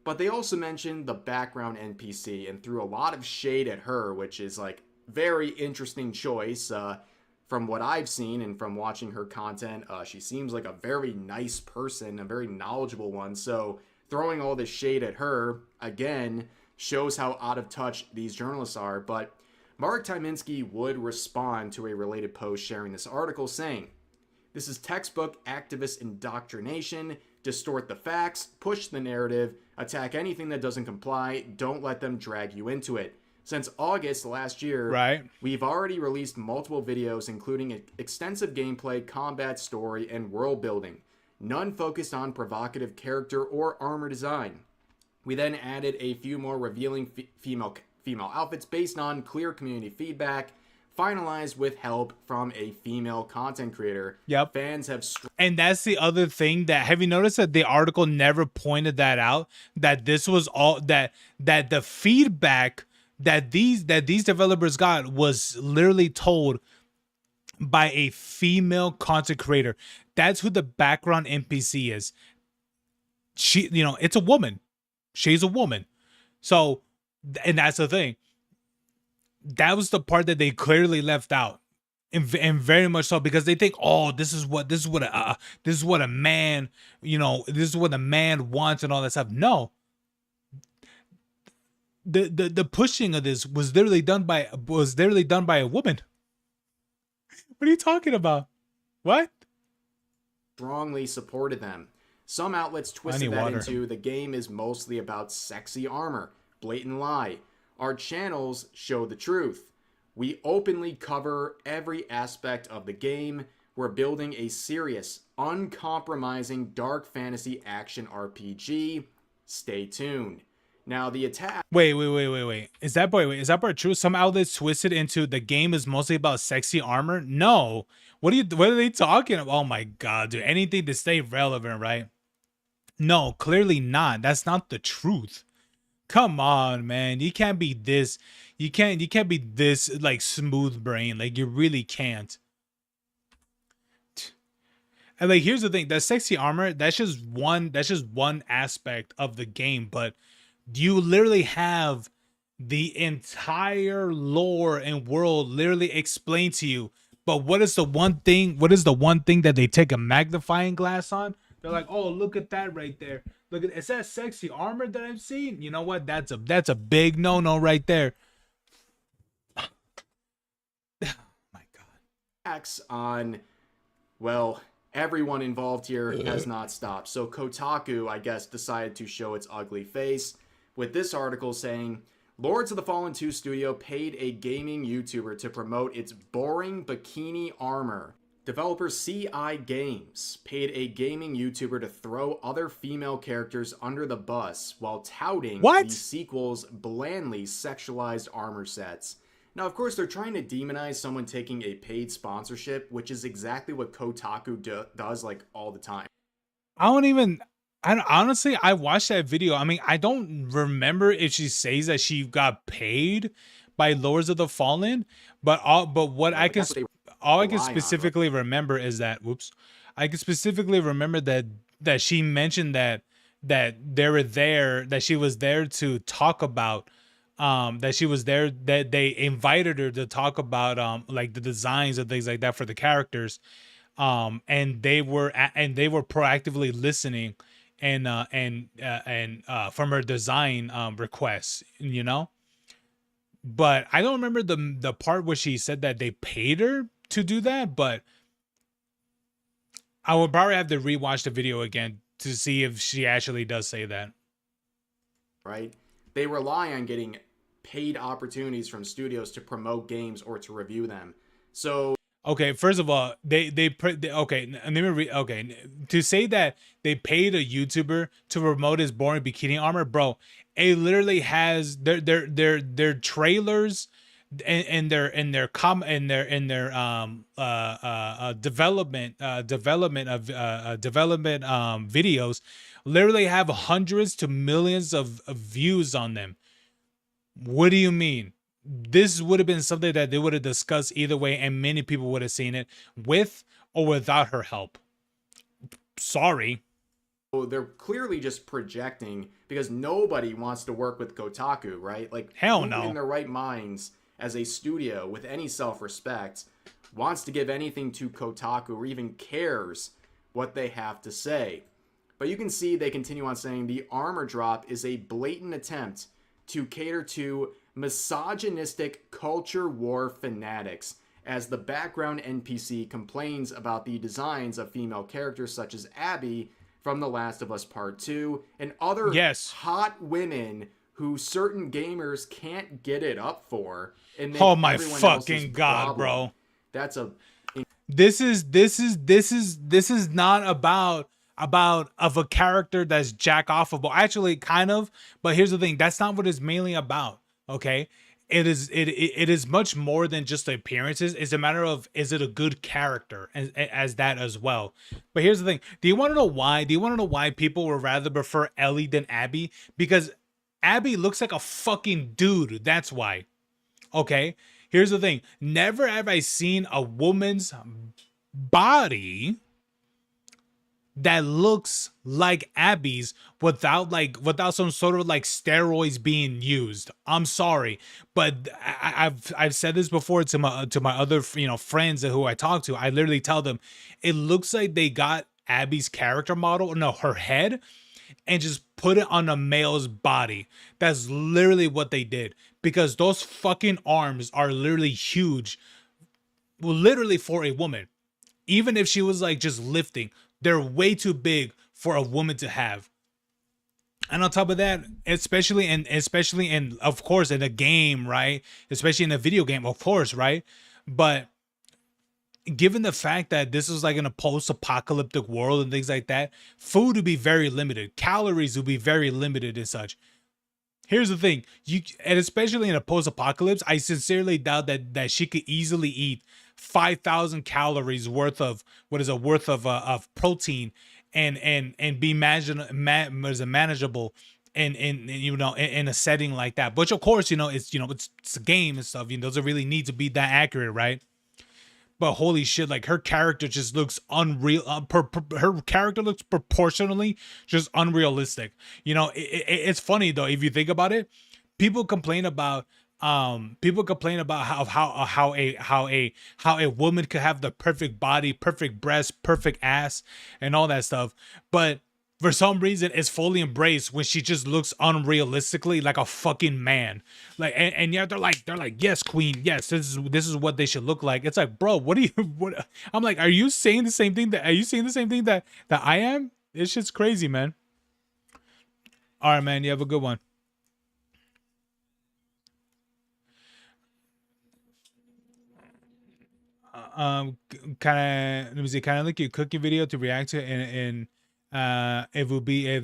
But they also mentioned the background NPC and threw a lot of shade at her, which is like very interesting choice. From what I've seen and from watching her content, she seems like a very nice person, a very knowledgeable one. So throwing all this shade at her, again, shows how out of touch these journalists are. But Mark Tyminski would respond to a related post sharing this article saying, "This is textbook activist indoctrination. Distort the facts, push the narrative, attack anything that doesn't comply, don't let them drag you into it. Since August last year, right, we've already released multiple videos including extensive gameplay, combat, story, and world building. None focused on provocative character or armor design. We then added a few more revealing female outfits based on clear community feedback, finalized with help from a female content creator. Yep. Fans have and that's the other thing that, have you noticed that the article never pointed that out, that this was all that the feedback that these developers got was literally told by a female content creator. That's who the background NPC is. She, it's a woman. She's a woman. So, and that's the thing. That was the part that they clearly left out, and very much so, because they think, oh, this is what a man, this is what a man wants and all that stuff. No. The pushing of this was literally done by a woman. What are you talking about? What? Strongly supported them. Some outlets twisted that into the game is mostly about sexy armor. Blatant lie. Our channels show the truth. We openly cover every aspect of the game. We're building a serious, uncompromising dark fantasy action RPG. Stay tuned. Now the attack. Wait. Is that part true? Some outlets twisted into the game is mostly about sexy armor. No. What are they talking about? Oh my god, dude. Anything to stay relevant, right? No, clearly not. That's not the truth. Come on, man. You can't be this. You can't be this like smooth brain. Like, you really can't. And like, here's the thing. That sexy armor, that's just one aspect of the game, but you literally have the entire lore and world literally explained to you. But what is the one thing that they take a magnifying glass on? They're like, oh, look at that right there. Look at it says sexy armor that I've seen. You know what? That's a big no right there. Acts on, well, everyone involved here has not stopped. So Kotaku, I guess, decided to show its ugly face with this article saying, Lords of the Fallen 2 studio paid a gaming YouTuber to promote its boring bikini armor. Developer CI Games paid a gaming YouTuber to throw other female characters under the bus while touting the sequel's blandly sexualized armor sets. Now, of course, they're trying to demonize someone taking a paid sponsorship, which is exactly what Kotaku does, like, all the time. Honestly, I watched that video. I mean, I don't remember if she says that she got paid by Lords of the Fallen, but what I can specifically remember is that, I can specifically remember that she mentioned that she was there to talk about, that they invited her to talk about like the designs and things like that for the characters, and they were proactively listening and from her design requests, you know. But I don't remember the part where she said that they paid her to do that, but I would probably have to rewatch the video again to see if she actually does say that. Right? They rely on getting paid opportunities from studios to promote games or to review them. So okay, first of all, to say that they paid a YouTuber to promote his boring bikini armor, bro, it literally has their trailers and their development videos literally have hundreds to millions of views on them. What do you mean? This would have been something that they would have discussed either way, and many people would have seen it with or without her help. Sorry. They're clearly just projecting because nobody wants to work with Kotaku, right? Like, hell no. Who in their right minds as a studio with any self-respect wants to give anything to Kotaku or even cares what they have to say? But you can see they continue on saying the armor drop is a blatant attempt to cater to misogynistic culture war fanatics, as the background NPC complains about the designs of female characters such as Abby from The Last of Us Part 2 and other hot women who certain gamers can't get it up for. And oh my fucking god, bro. That's a this is not about of a character that's jack offable. Actually, kind of, but here's the thing, that's not what it's mainly about. Okay, it is much more than just the appearances. It's a matter of, is it a good character as that as well. But here's the thing, do you want to know why people would rather prefer Ellie than Abby? Because Abby looks like a fucking dude, that's why. Okay, here's the thing, never have I seen a woman's body that looks like Abby's without some sort of like steroids being used. I'm sorry, but I've said this before to my other friends who I talk to. I literally tell them it looks like they got Abby's character model, no, her head, and just put it on a male's body. That's literally what they did, because those fucking arms are literally huge, literally for a woman. Even if she was like just lifting, they're way too big for a woman to have. And on top of that, especially in of course in a game, right? Especially in a video game, of course, right? But given the fact that this is like in a post-apocalyptic world and things like that, food would be very limited, calories would be very limited and such. Here's the thing, and especially in a post-apocalypse, I sincerely doubt that she could easily eat 5,000 calories worth of protein and be manageable in a setting like that. Which of course, it's a game and stuff. Doesn't really need to be that accurate, right? But holy shit, like her character just looks unreal. Her character looks proportionally just unrealistic. It's funny though, if you think about it. People complain about how a woman could have the perfect body, perfect breast, perfect ass, and all that stuff. But for some reason is fully embraced when she just looks unrealistically like a fucking man. Like, and yeah, they're like, yes, queen, yes, this is what they should look like. It's like, bro, what are you? What? I'm like, are you saying the same thing that I am? This shit's crazy, man. All right, man, you have a good one. Kind of, let me see, kind of like your cooking video to react to, and if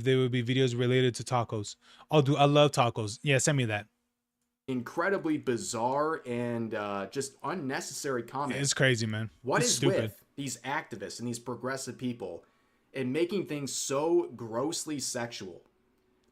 there would be videos related to tacos. Oh, dude, I love tacos. Yeah, send me that. Incredibly bizarre and just unnecessary comments. It's crazy, man. What It's is stupid with these activists and these progressive people and making things so grossly sexual?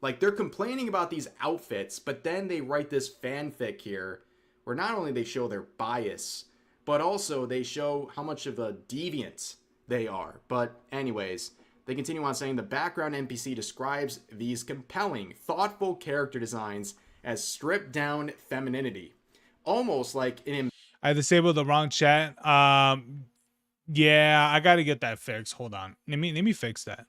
Like, they're complaining about these outfits, but then they write this fanfic here where not only they show their bias, but also they show how much of a deviant they are. But anyways, they continue on saying the background NPC describes these compelling, thoughtful character designs as stripped down femininity. Almost like an... I disabled the wrong chat. Yeah, I gotta get that fixed. Hold on. Let me fix that.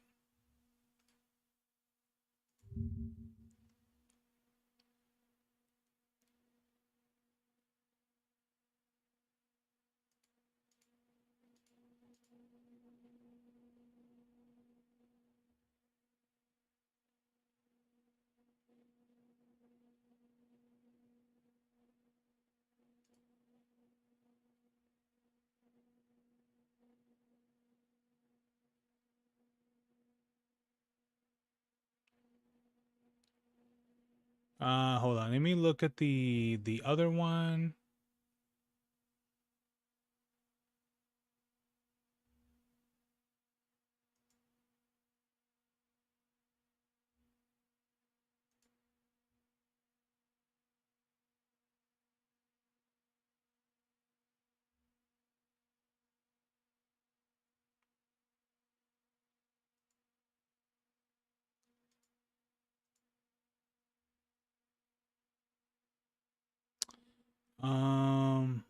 Hold on. Let me look at the other one. Um.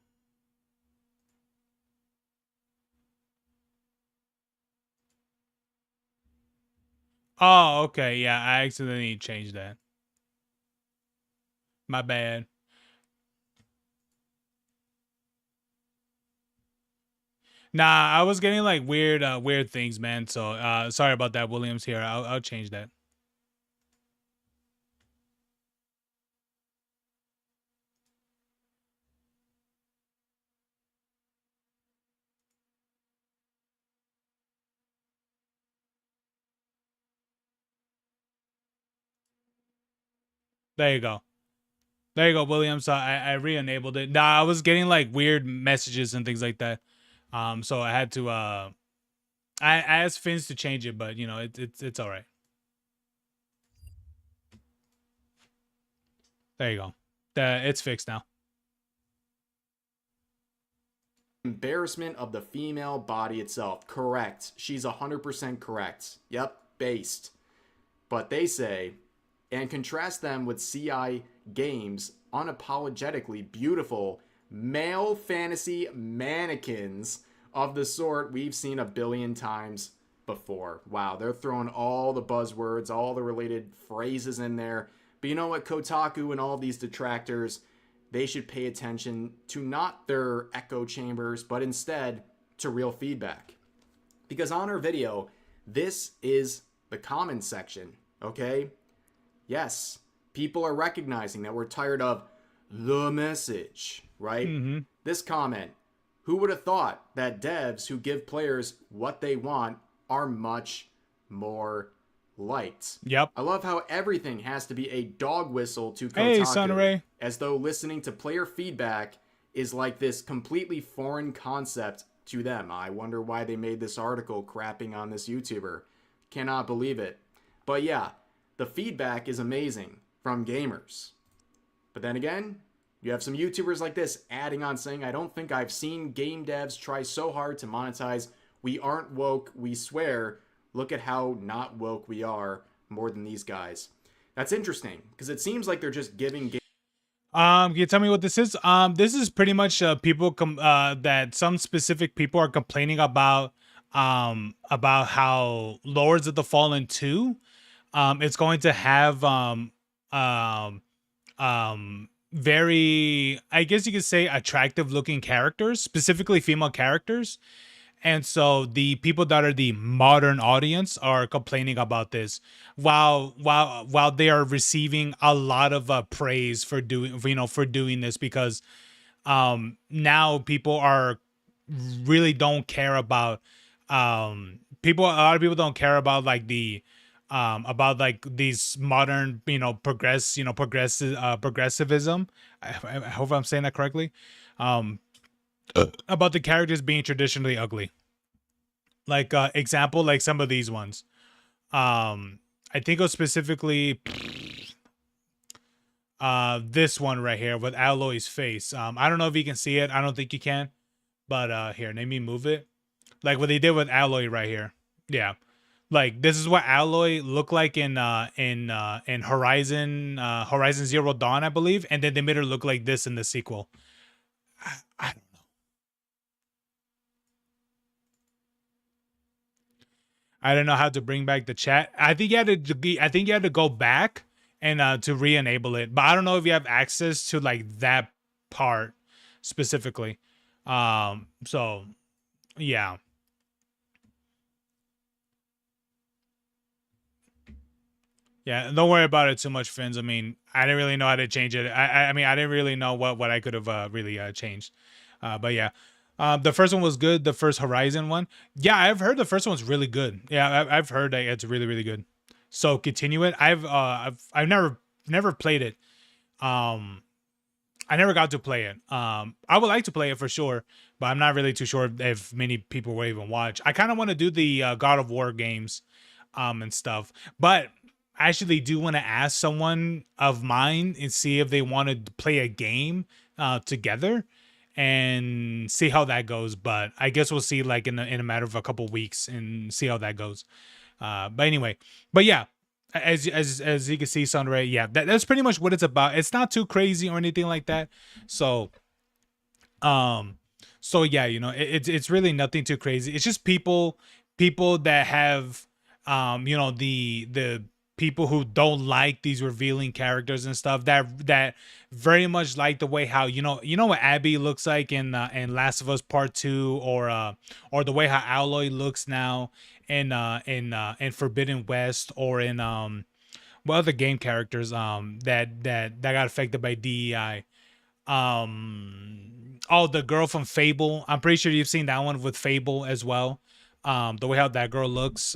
Oh, okay. Yeah, I accidentally changed that. My bad. Nah, I was getting like weird things, man. So sorry about that, Williams. Here, I'll change that. There you go. There you go, Williams. I re-enabled it. Nah, I was getting like weird messages and things like that. So I had to I asked Fins to change it, but you know it's all right. There you go. It's fixed now. Embarrassment of the female body itself. Correct. She's 100% correct. Yep, based. But they say, and contrast them with CI Games' unapologetically beautiful male fantasy mannequins of the sort we've seen a billion times before. Wow, they're throwing all the buzzwords, all the related phrases in there. But you know what, Kotaku and all these detractors, they should pay attention to not their echo chambers, but instead to real feedback. Because on our video, this is the comments section, okay? Yes, people are recognizing that we're tired of the message, right? Mm-hmm. This comment, who would have thought that devs who give players what they want are much more liked? Yep. I love how everything has to be a dog whistle to Kotaku, Hey, Sunray. as though listening to player feedback is like this completely foreign concept to them. I wonder why they made this article crapping on this YouTuber. Cannot believe it. But yeah, the feedback is amazing from gamers. But then again, you have some YouTubers like this adding on saying, I don't think I've seen game devs try so hard to monetize. We aren't woke, we swear. Look at how not woke we are more than these guys. That's interesting, because it seems like they're just giving... Can you tell me what this is? This is pretty much people that some specific people are complaining about about how Lords of the Fallen 2, it's going to have very, I guess you could say, attractive looking characters, specifically female characters. And so the people that are the modern audience are complaining about this, while they are receiving a lot of praise for doing, for doing this, because now people are really don't care about a lot of people don't care about like the about like these modern, progressivism. I hope I'm saying that correctly. About the characters being traditionally ugly. Like example, like some of these ones. I think of specifically this one right here with Alloy's face. I don't know if you can see it. I don't think you can. But here, let me move it. Like what they did with Alloy right here. Yeah. Like this is what Alloy looked like in Horizon Zero Dawn, I believe, and then they made her look like this in the sequel. I don't know. I don't know how to bring back the chat. I think you had to go back and to re-enable it, but I don't know if you have access to like that part specifically. So yeah. Yeah, don't worry about it too much, Fins. I mean, I didn't really know how to change it. I mean, I didn't really know what I could have really changed. But yeah, the first one was good. The first Horizon one, yeah, I've heard the first one's really good. Yeah, I've heard that it's really really good. So continue it. I've never played it. I never got to play it. I would like to play it for sure, but I'm not really too sure if many people will even watch. I kind of want to do the God of War games, and stuff, but I actually do want to ask someone of mine and see if they want to play a game together and see how that goes. But I guess we'll see like in a matter of a couple weeks and see how that goes. But anyway, but yeah, as you can see, Sunray, yeah, that's pretty much what it's about. It's not too crazy or anything like that. So yeah, it's really nothing too crazy. It's just people that have the people who don't like these revealing characters and stuff, that very much like the way how what Abby looks like in Last of Us Part 2, or the way how Alloy looks now in Forbidden West, or in what other game characters that got affected by DEI. Oh, the girl from Fable. I'm pretty sure you've seen that one with Fable as well. The way how that girl looks.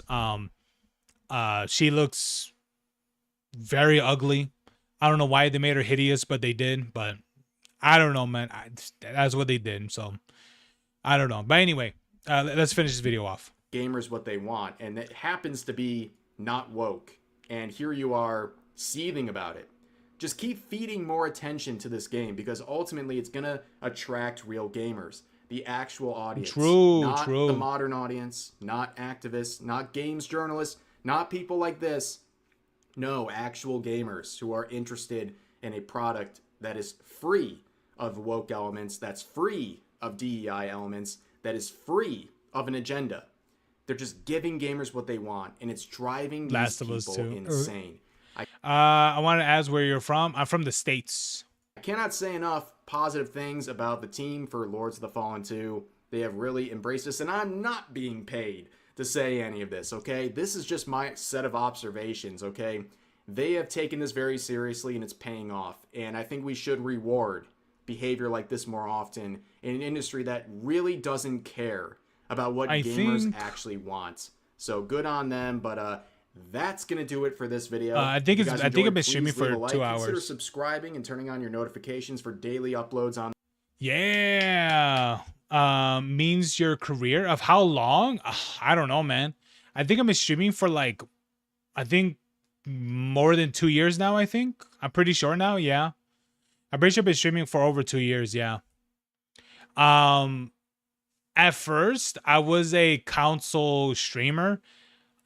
She looks very ugly. I don't know why they made her hideous, but they did. But I don't know, man. That's what they did. So I don't know. But anyway, let's finish this video off. Gamers what they want, and it happens to be not woke. And here you are seething about it. Just keep feeding more attention to this game, because ultimately it's gonna attract real gamers, the actual audience. Not the modern audience, not activists, not games journalists, not people like this. No, actual gamers who are interested in a product that is free of woke elements, that's free of DEI elements, that is free of an agenda. They're just giving gamers what they want, and it's driving these people insane. I want to ask where you're from. I'm from the States. I cannot say enough positive things about the team for Lords of the Fallen 2. They have really embraced this, and I'm not being paid to say any of this, okay? This is just my set of observations, okay? They have taken this very seriously, and it's paying off. And I think we should reward behavior like this more often in an industry that really doesn't care about what gamers actually want. So good on them, but that's gonna do it for this video. I think I've been streaming for 2 hours. Consider subscribing and turning on your notifications for daily uploads on. Yeah. Means your career of how long? I don't know, man. I think I've been streaming for like, I think more than 2 years now. I'm pretty sure now. Yeah, I'm pretty sure I've been streaming for over 2 years. Yeah. At first I was a console streamer,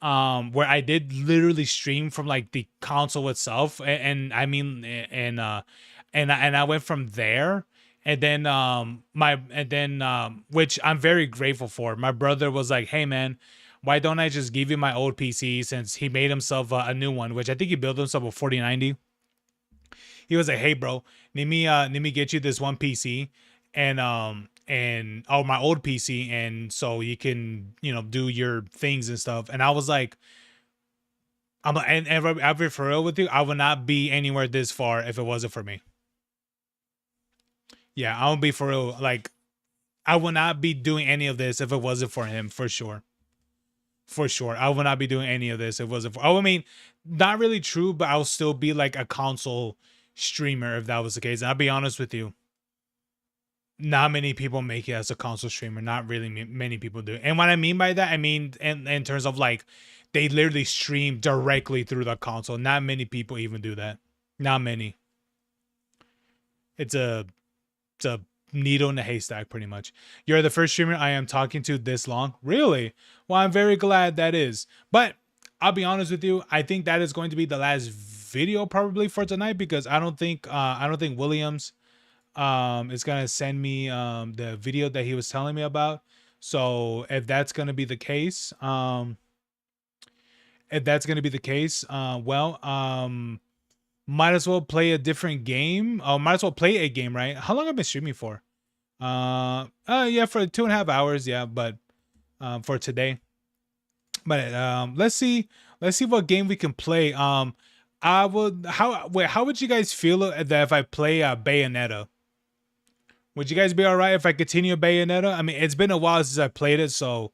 where I did literally stream from like the console itself, and I mean, and I went from there. which I'm very grateful for. My brother was like, "Hey man, why don't I just give you my old PC?" Since he made himself a new one, which I think he built himself a 4090. He was like, "Hey bro, let me get you this one PC, and oh, my old PC, and so you can, you know, do your things and stuff." And I was like, I'll be for real with you, I would not be anywhere this far if it wasn't for me. Yeah, I'll be for real. Like, I would not be doing any of this if it wasn't for him, for sure. For sure. I would not be doing any of this if it wasn't for, oh, I mean, not really true, but I'll still be like a console streamer if that was the case. And I'll be honest with you, not many people make it as a console streamer. Not really many people do. And what I mean by that, I mean in terms of like, they literally stream directly through the console. Not many people even do that. Not many. It's a needle in a haystack, pretty much. You're the first streamer I am talking to this long. Really? Well, I'm very glad that is. But I'll be honest with you, I think that is going to be the last video probably for tonight, because I don't think Williams is gonna send me the video that he was telling me about. So if that's gonna be the case, might as well play a different game. Oh, might as well play a game, right? How long have I been streaming for? Yeah, for 2.5 hours. Yeah, but for today. But let's see what game we can play. How would you guys feel that if I play Bayonetta? Would you guys be all right if I continue Bayonetta? I mean, it's been a while since I played it, so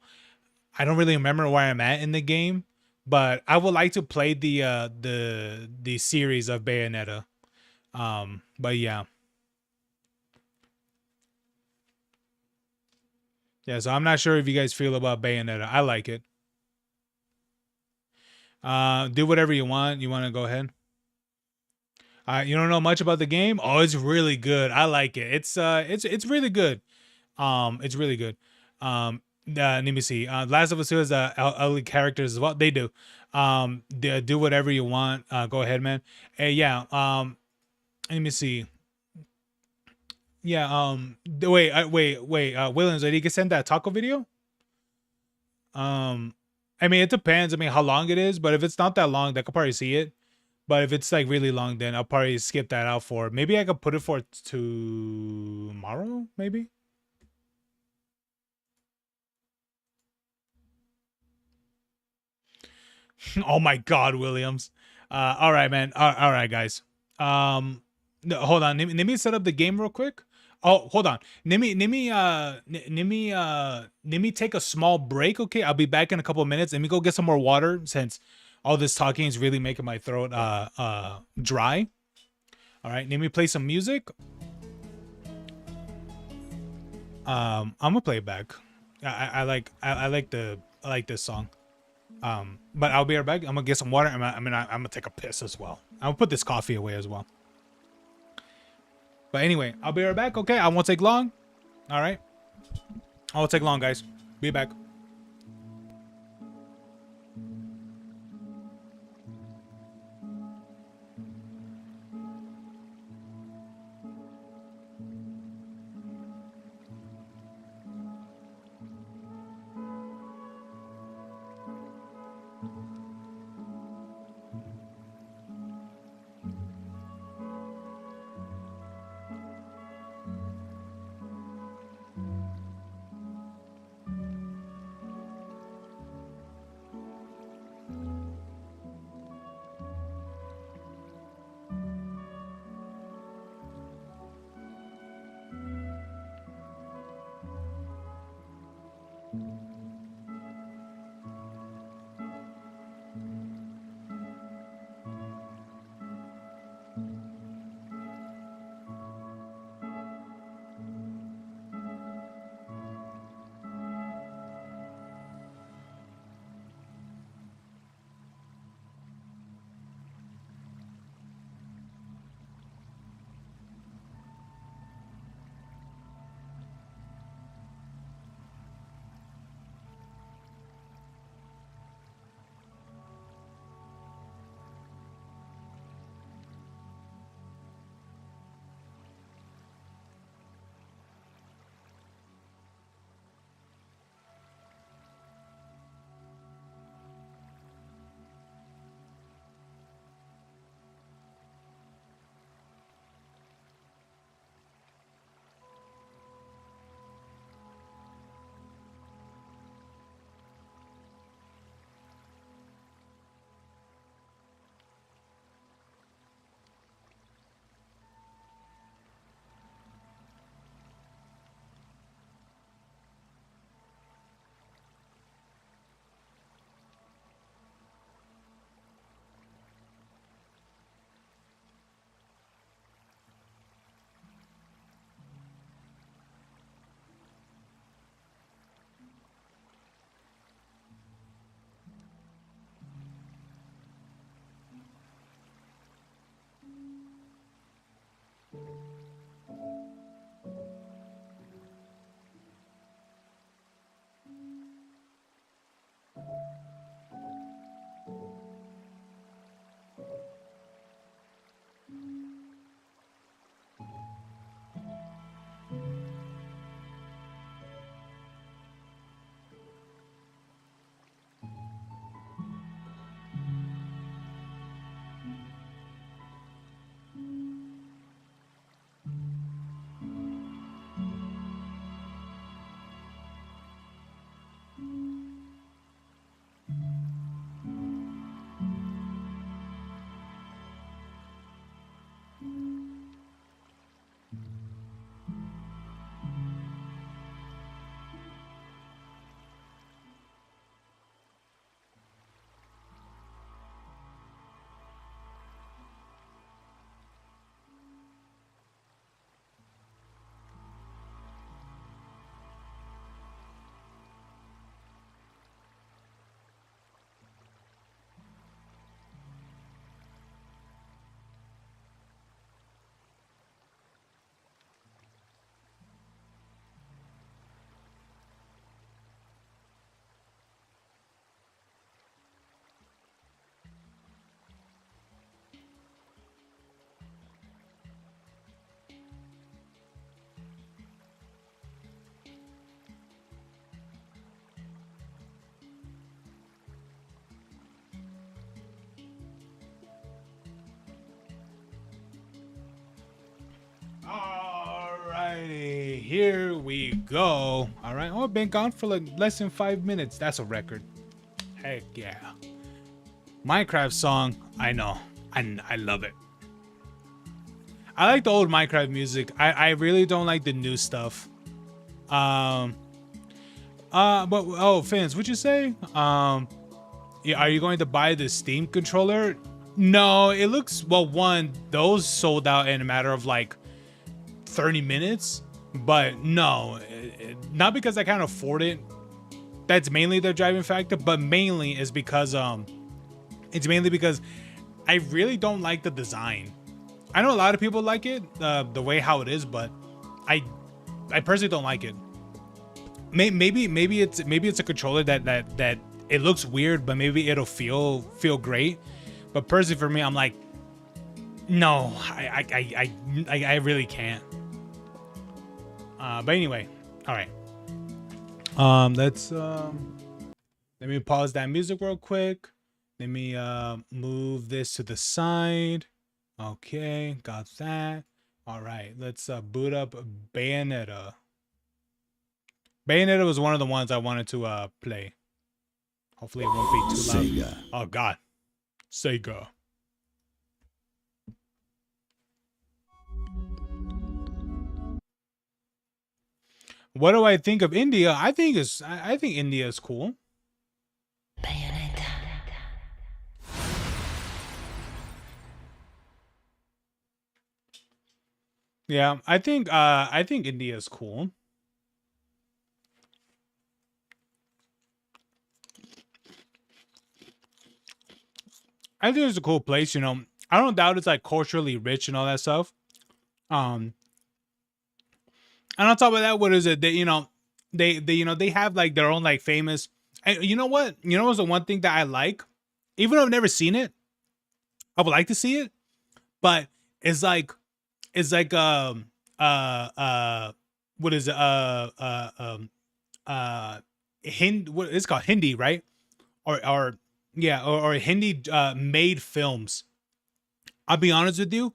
I don't really remember where I'm at in the game. But I would like to play the series of Bayonetta. But yeah. Yeah, so I'm not sure if you guys feel about Bayonetta. I like it. Do whatever you want. You want to go ahead? You don't know much about the game? Oh, it's really good. I like it. It's really good. It's really good. Let me see. Last of Us 2 is ugly characters as well. They do. Do whatever you want. Go ahead, man. Yeah. Let me see. Yeah. Wait. Williams, did you get sent that taco video? I mean, it depends. I mean, how long it is, but if it's not that long, I could probably see it. But if it's like really long, then I'll probably skip that out for. Maybe I could put it for tomorrow. Maybe. Oh my God, Williams. All right, man. All right, guys. No, hold on. Let me set up the game real quick. Oh, hold on. Let me take a small break. Okay, I'll be back in a couple of minutes. Let me go get some more water, since all this talking is really making my throat dry. All right, let me play some music. I'm gonna play it back. I like this song. But I'll be right back. I'm gonna get some water. I'm gonna take a piss as well. I'll put this coffee away as well. But anyway, I'll be right back. Okay, I won't take long. All right, I won't take long, guys. Be back. here we go. All right. Oh, I've been gone for like less than 5 minutes. That's a record. Heck yeah. Minecraft song. I know. I love it. I like the old Minecraft music. I really don't like the new stuff. But oh, Fins, what'd you say? Yeah, are you going to buy the Steam controller? No, it looks, well, one, those sold out in a matter of like 30 minutes. But no, not because I can't afford it. That's mainly the driving factor, but mainly is because it's mainly because I really don't like the design. I know a lot of people like it, the way how it is, but I personally don't like it. Maybe it's a controller that it looks weird, but maybe it'll feel great. But personally for me, I'm like, no, I really can't. But anyway, all right. Let's let me pause that music real quick. Let me move this to the side. Okay, got that. All right, let's boot up Bayonetta. Bayonetta was one of the ones I wanted to play. Hopefully it won't be too loud. Sega. Oh God, Sega. What do I think of India? I think India is cool. Yeah, I think India is cool. I think it's a cool place, you know. I don't doubt it's like culturally rich and all that stuff. And on top of that, what is it? They, you know, they have like their own like famous. And you know what? You know what's the one thing that I like? Even though I've never seen it, I would like to see it. But it's like what is it? What it's called Hindi, right? Or Hindi made films. I'll be honest with you.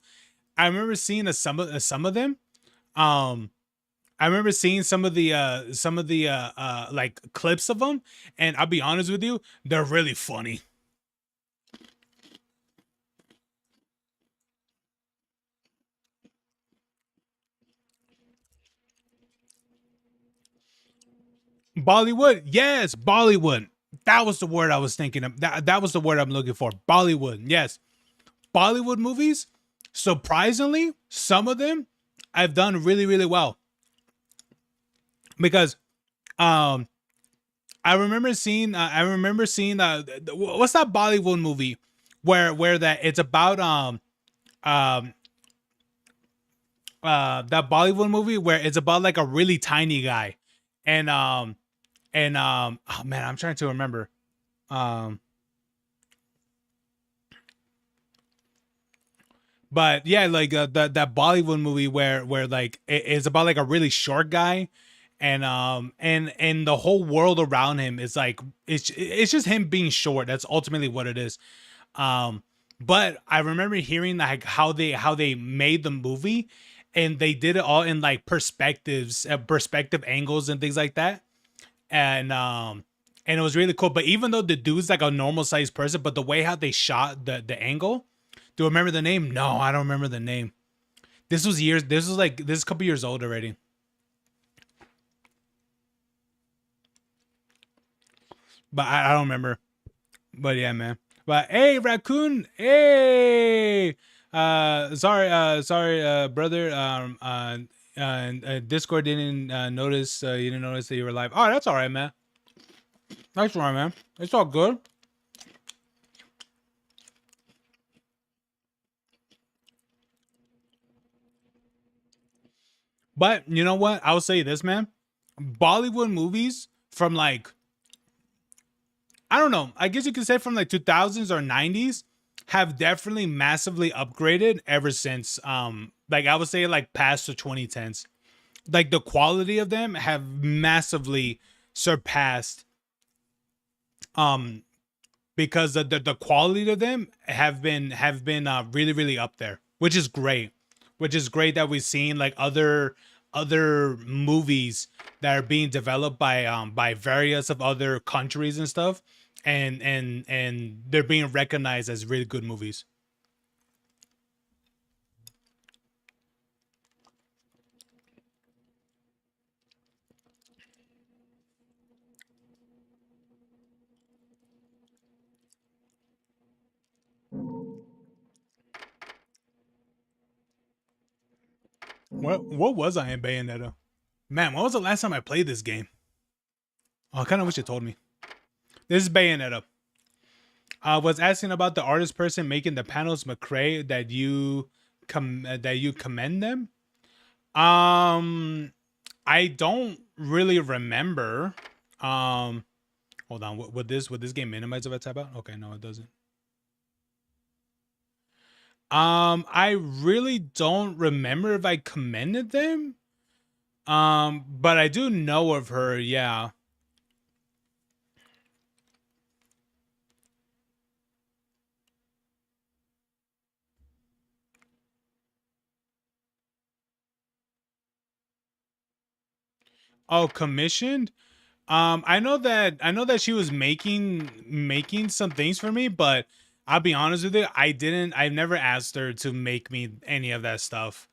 I remember seeing some of them. I remember seeing some of the like clips of them, and I'll be honest with you, they're really funny. Bollywood, yes, Bollywood. That was the word I was thinking of. That was the word I'm looking for. Bollywood, yes. Bollywood movies, surprisingly, some of them I've done really, really well. Because I remember seeing what's that Bollywood movie where that it's about that Bollywood movie where it's about like a really tiny guy and oh man, I'm trying to remember. But yeah, like that Bollywood movie where like it's about like a really short guy, and the whole world around him is like it's just him being short. That's ultimately what it is. But I remember hearing like how they made the movie, and they did it all in like perspective angles and things like that, and it was really cool. But even though the dude's like a normal sized person, but the way how they shot the angle. Do I remember the name? No, I don't remember the name. This was a couple years old already. But I don't remember. But yeah, man. But hey, Raccoon. Hey. Sorry, brother. Discord didn't notice. You didn't notice that you were live. Oh, that's all right, man. That's all right, man. It's all good. But you know what? I'll say this, man. Bollywood movies from like, I don't know, I guess you could say from like 2000s or 90s have definitely massively upgraded ever since like I would say like past the 2010s. Like the quality of them have massively surpassed because the quality of them have been really, really up there, which is great. Which is great that we've seen like other other movies that are being developed by various of other countries and stuff, and they're being recognized as really good movies. What was I in Bayonetta? Man, when was the last time I played this game? Oh, I kind of wish it told me. This is Bayonetta. I was asking about the artist person making the panels, McCrae, that you commend them. I don't really remember. Hold on. Would this game minimize if I type out? Okay, no, it doesn't. I really don't remember if I commended them. But I do know of her, yeah. Oh, commissioned? I know that she was making some things for me, but I'll be honest with you, I've never asked her to make me any of that stuff.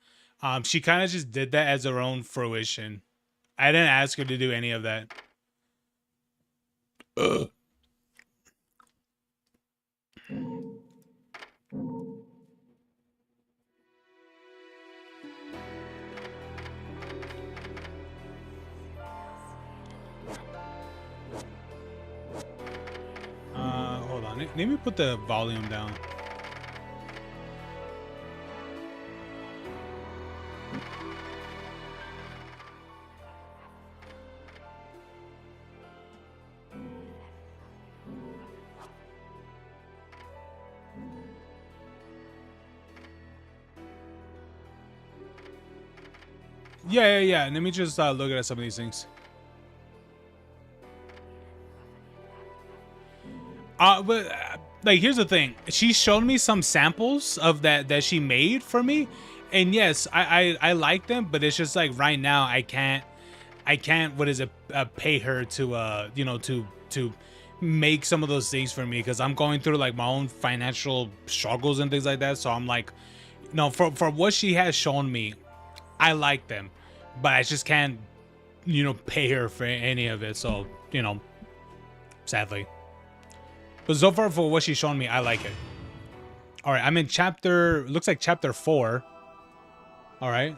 She kind of just did that as her own fruition. I didn't ask her to do any of that. Ugh. Hold on. Let me put the volume down. Yeah. Let me just look at some of these things. But like, here's the thing. She showed me some samples of that she made for me, and yes, I like them. But it's just like right now I can't. What is it? Pay her to to make some of those things for me because I'm going through like my own financial struggles and things like that. So I'm like, no, for what she has shown me, I like them, but I just can't, pay her for any of it. So, sadly. But so far for what she's shown me, I like it. All right, I'm in looks like chapter 4. All right.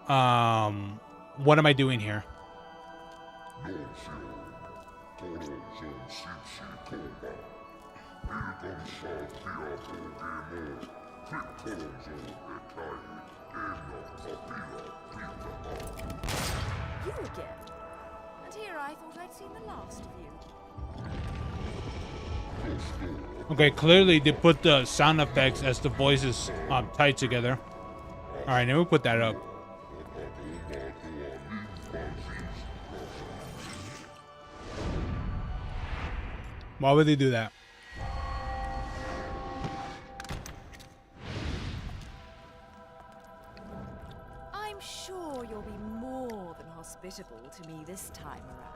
What am I doing here? You again? And here I thought I'd seen the last of you. Okay, clearly they put the sound effects as the voices tied together. All right, now we'll put that up. Why would they do that? I'm sure you'll be more than hospitable to me this time around.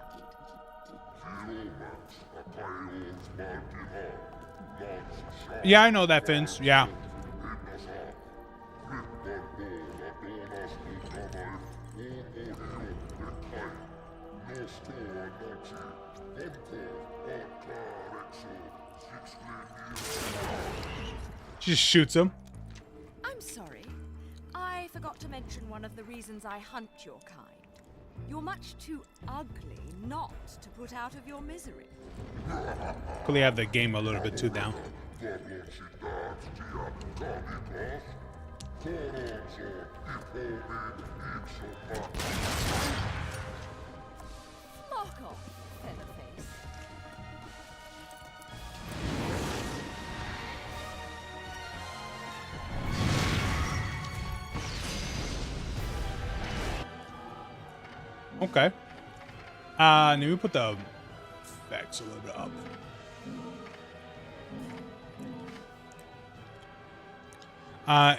Yeah, I know that, Vince. Yeah. She just shoots him. I'm sorry. I forgot to mention one of the reasons I hunt your kind. You're much too ugly not to put out of your misery. Clearly have the game a little bit too down. Knock off, Featherface. Okay. Let me put the effects a little bit up.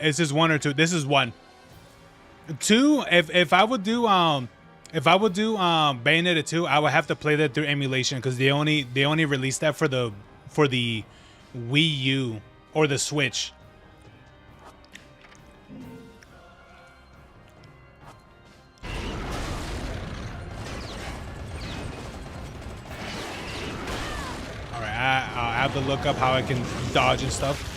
Is this 1 or 2? This is 1. 2, if I would do Bayonetta 2, I would have to play that through emulation because they only released that for the Wii U or the Switch. All right, I have to look up how I can dodge and stuff.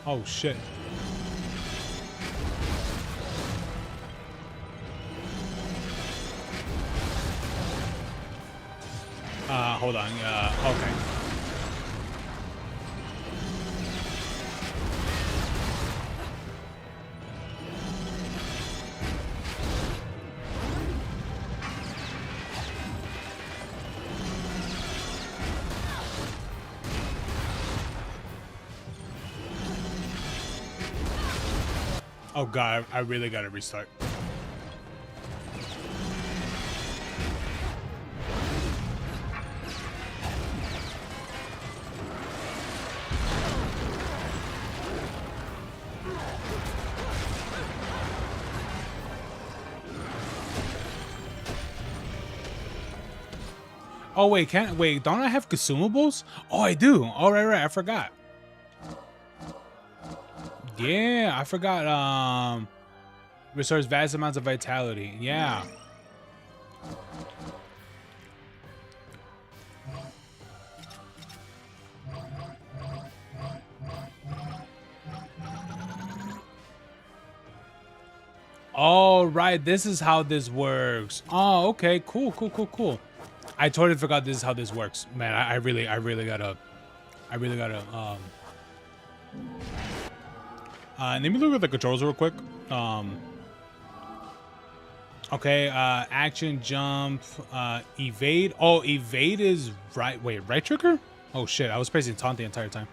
Oh shit. Hold on. Okay. Oh god, I really gotta restart. Oh wait, don't I have consumables? Oh, I do. Oh right, I forgot. Yeah, I forgot. Restores vast amounts of vitality. Yeah. All right, this is how this works. Oh, okay, cool. I totally forgot this is how this works, man. I really gotta. Let me look at the controls real quick. Okay, action, jump, evade. Oh, evade is right. Wait, right trigger? Oh shit, I was pressing taunt the entire time.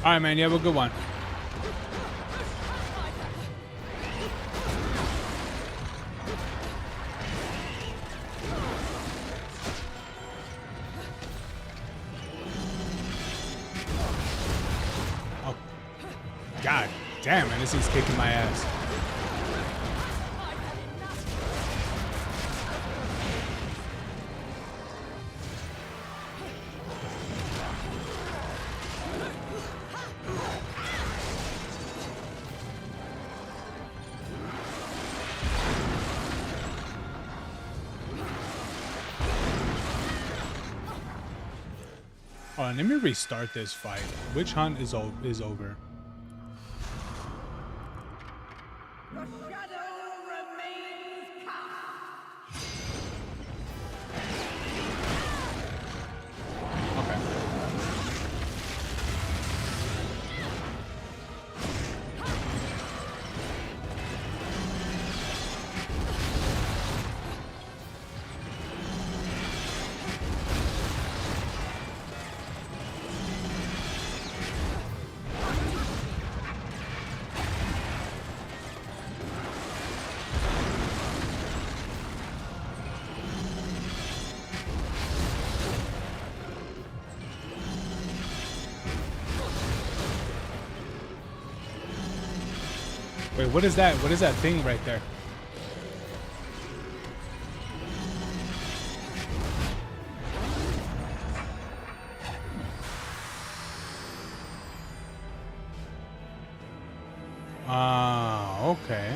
All right, man. You have a good one. Oh, god damn, man. This thing's kicking my ass. Oh, and let me restart this fight. Witch hunt is over. Wait, what is that? What is that thing right there? Okay.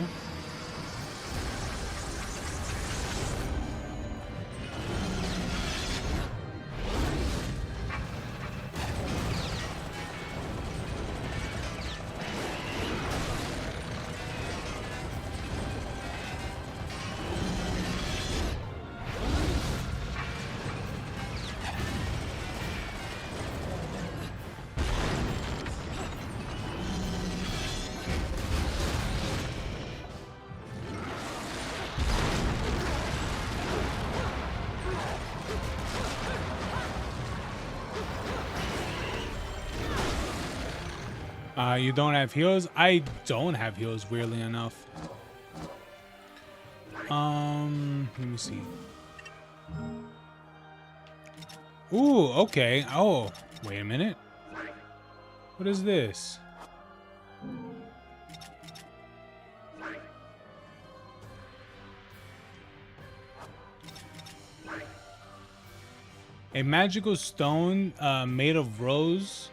You don't have heals? I don't have heals, weirdly enough. Let me see. Ooh, okay. Oh, wait a minute. What is this? A magical stone made of rose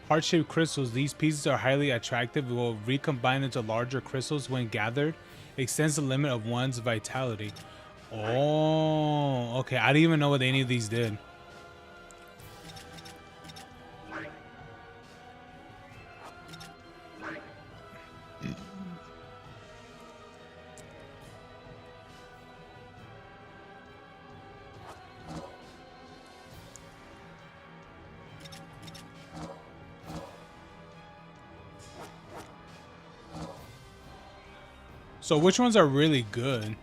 heart-shaped crystals. These pieces are highly attractive. Will recombine into larger crystals when gathered. Extends the limit of one's vitality. Oh, okay. I didn't even know what any of these did. So which ones are really good?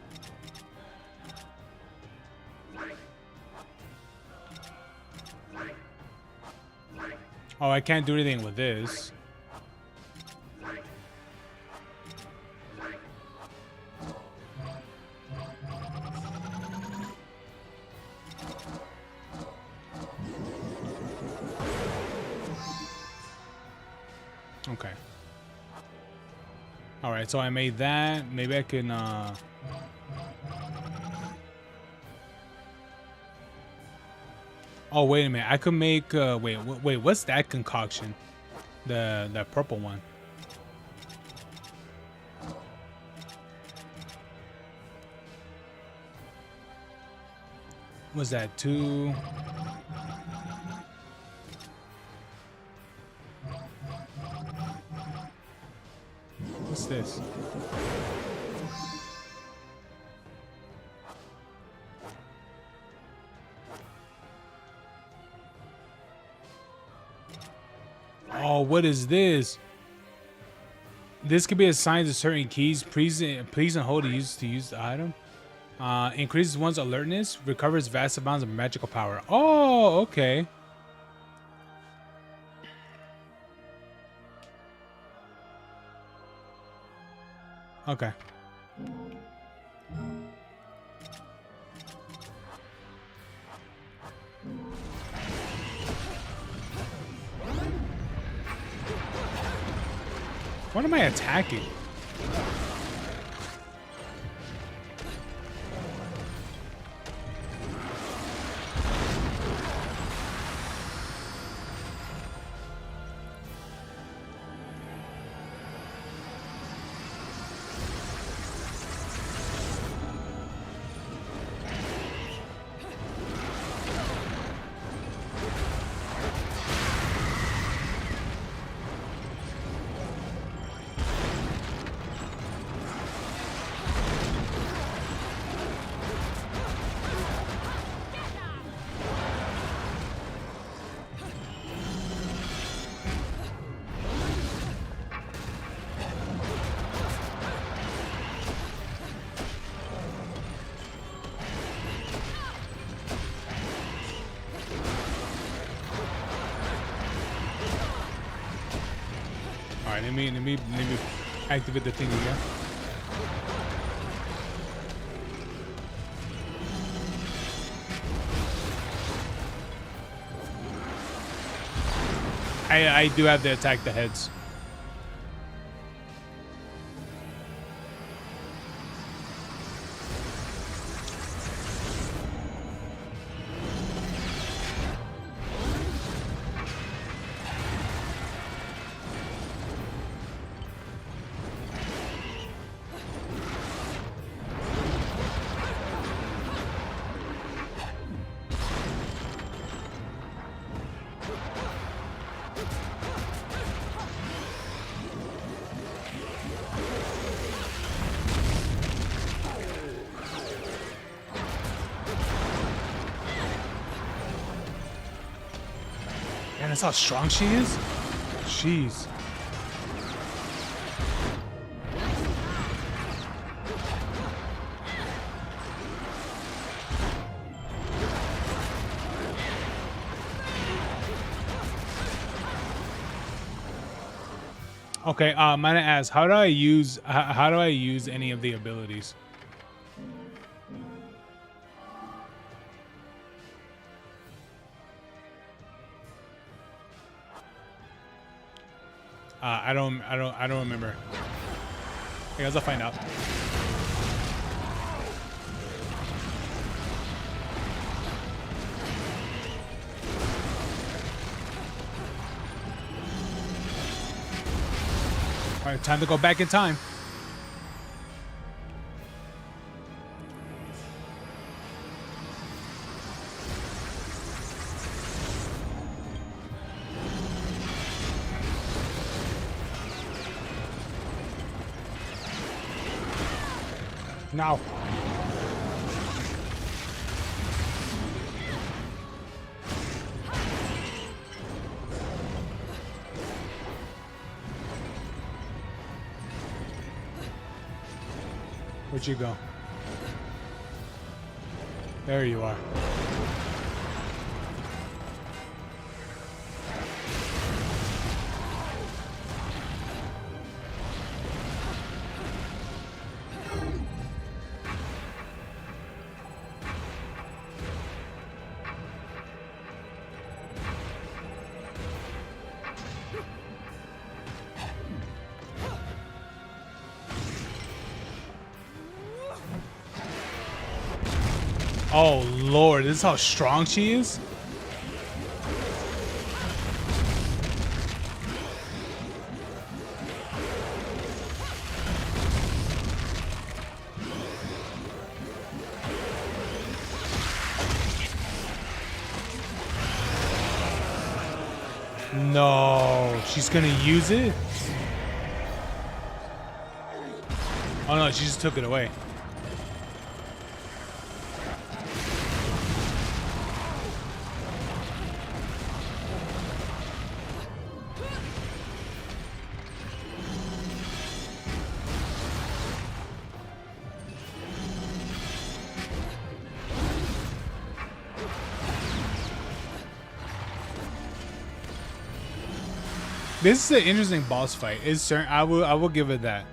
Oh, I can't do anything with this. Okay. Alright, so I made that. Maybe I can, Oh, wait a minute. I could make, wait, what's that concoction? That purple one. Was that 2? What's this? Oh, what is this? This could be assigned to certain keys. Please and hold to use the item. Increases one's alertness. Recovers vast amounts of magical power. Oh, okay. Okay. What am I attacking? Alright, let me activate the thing again. I do have to attack the heads. Man, that's how strong she is? Jeez. Okay, Mina asks, how do I use any of the abilities? I don't remember. I guess I'll find out. All right, time to go back in time. Now. Where'd you go? There you are. Oh Lord, this is how strong she is? No, she's gonna use it? Oh no, she just took it away. This is an interesting boss fight. It's certain. I will give it that.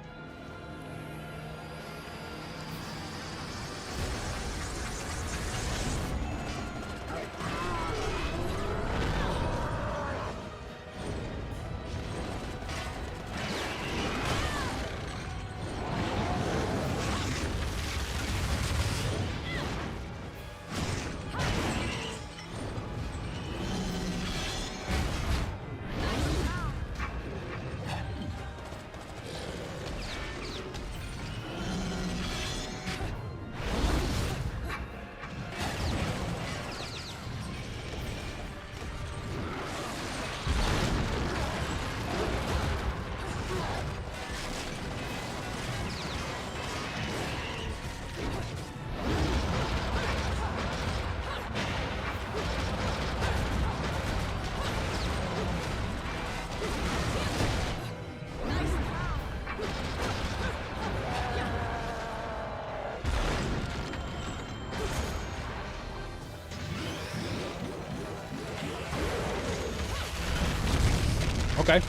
Okay.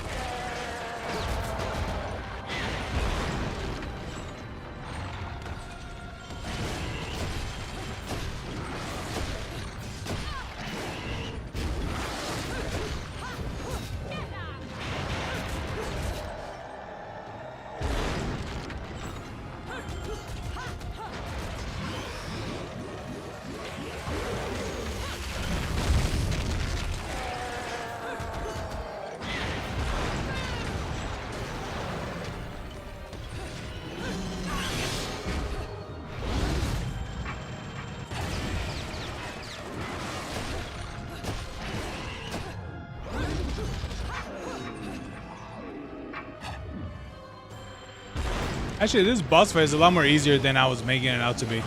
Actually, this boss fight is a lot more easier than I was making it out to be.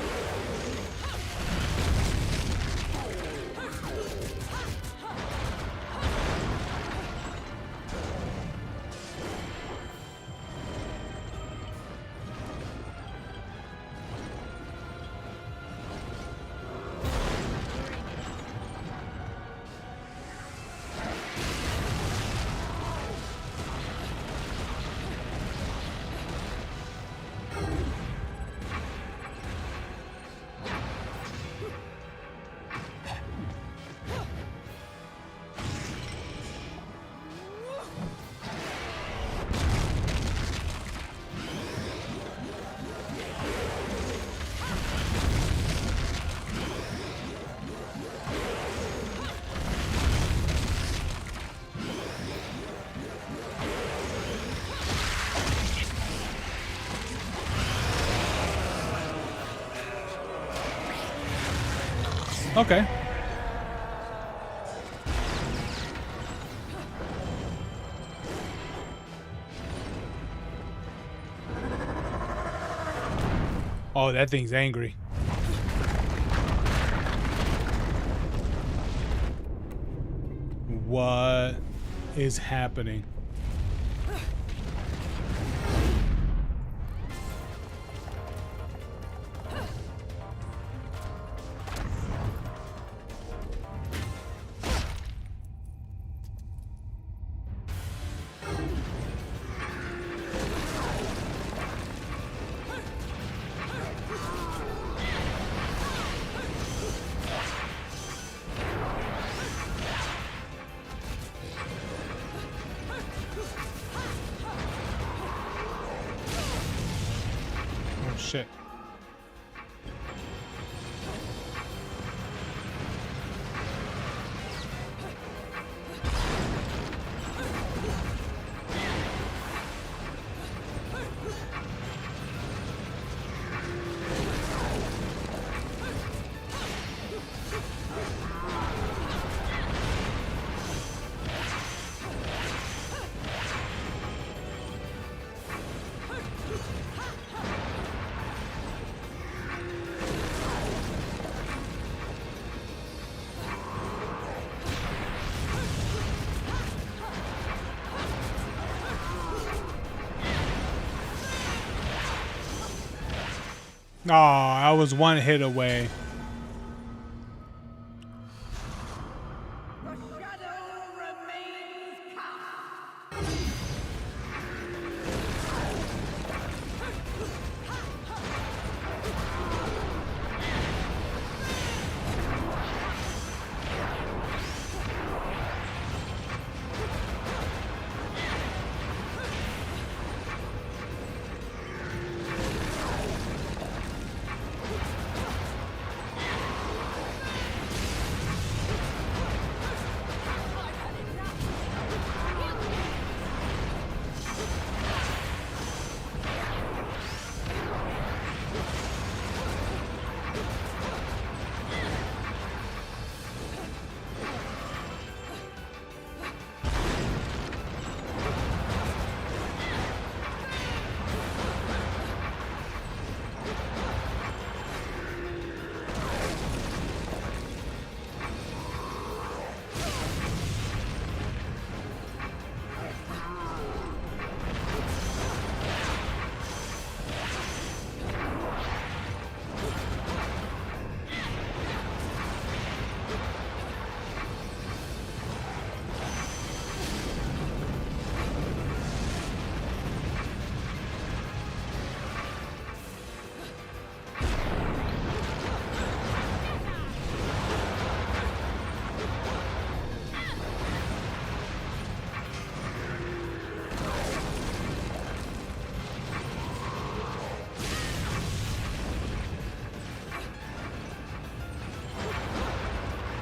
Okay. Oh, that thing's angry. What is happening? Oh shit. Oh, I was one hit away.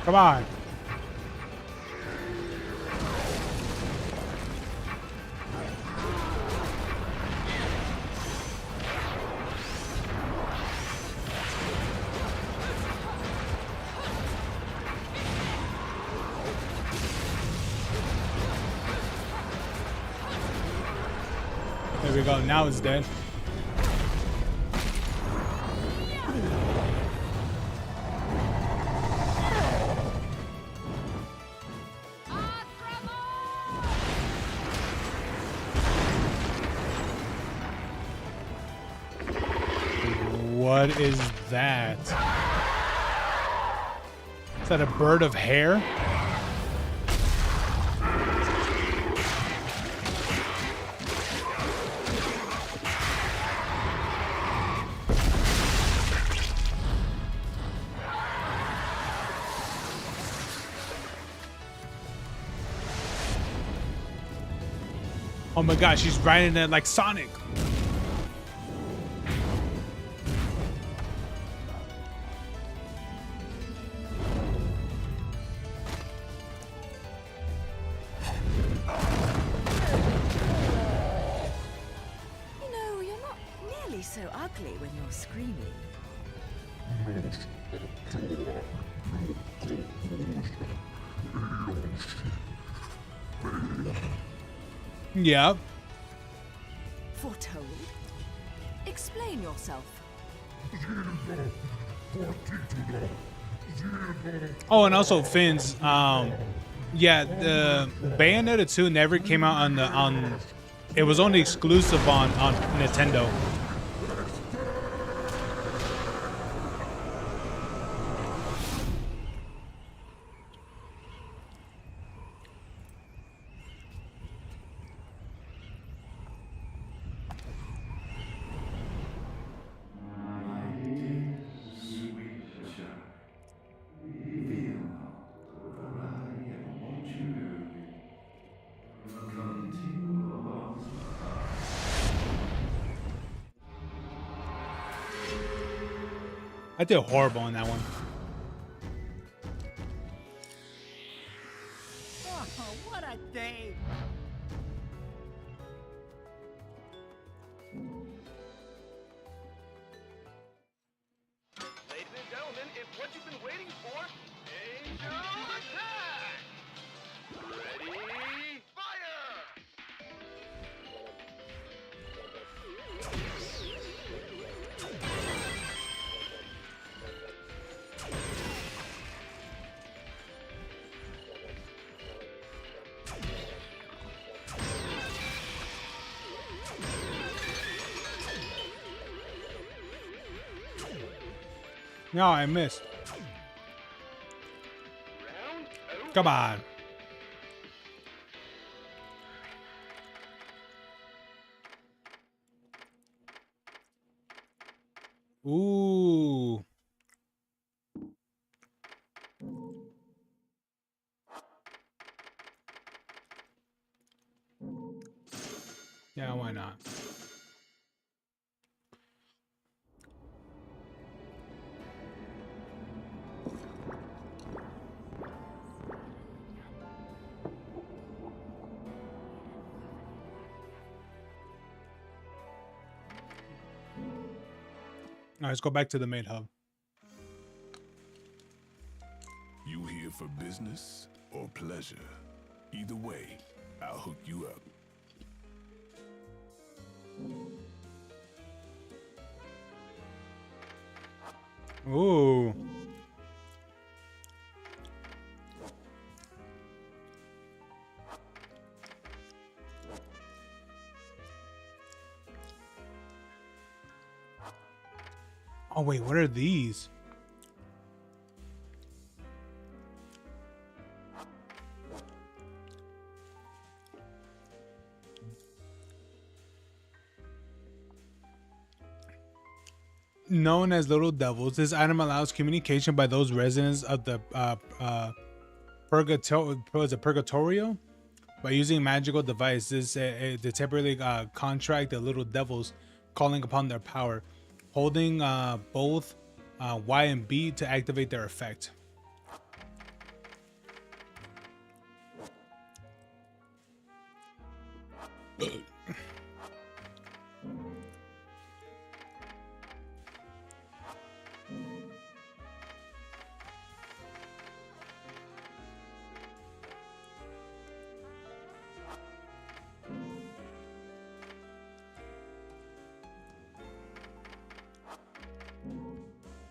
Come on. There we go. Now it's dead. What is that? Is that a bird of hair? Oh my gosh, she's riding it like Sonic. You know, you're not nearly so ugly when you're screaming. Yep. Foretold? Explain yourself. Oh, and also Fins. Yeah, the Bayonetta 2 never came out on. It was only exclusive on Nintendo. I did horrible on that one. Oh, what a day! Ladies and gentlemen, it's what you've been waiting for. Angel attack! Ready, fire! No, I missed. Come on. Ooh. Yeah, why not? All right, let's go back to the main hub. You here for business or pleasure? Either way, I'll hook you up. Ooh. Oh wait, what are these? Known as little devils, this item allows communication by those residents of the Purgatorio. By using magical devices, they temporarily contract the little devils, calling upon their power, holding both Y and B to activate their effect.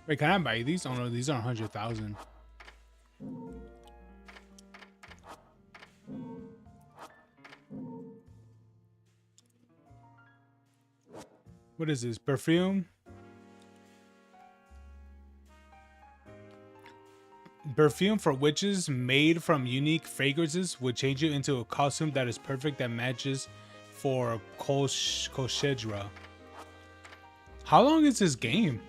Wait, can I buy these? Oh no, these are 100,000. What is this? Perfume? Perfume for witches made from unique fragrances would change you into a costume that is perfect that matches for Koshedra. How long is this game?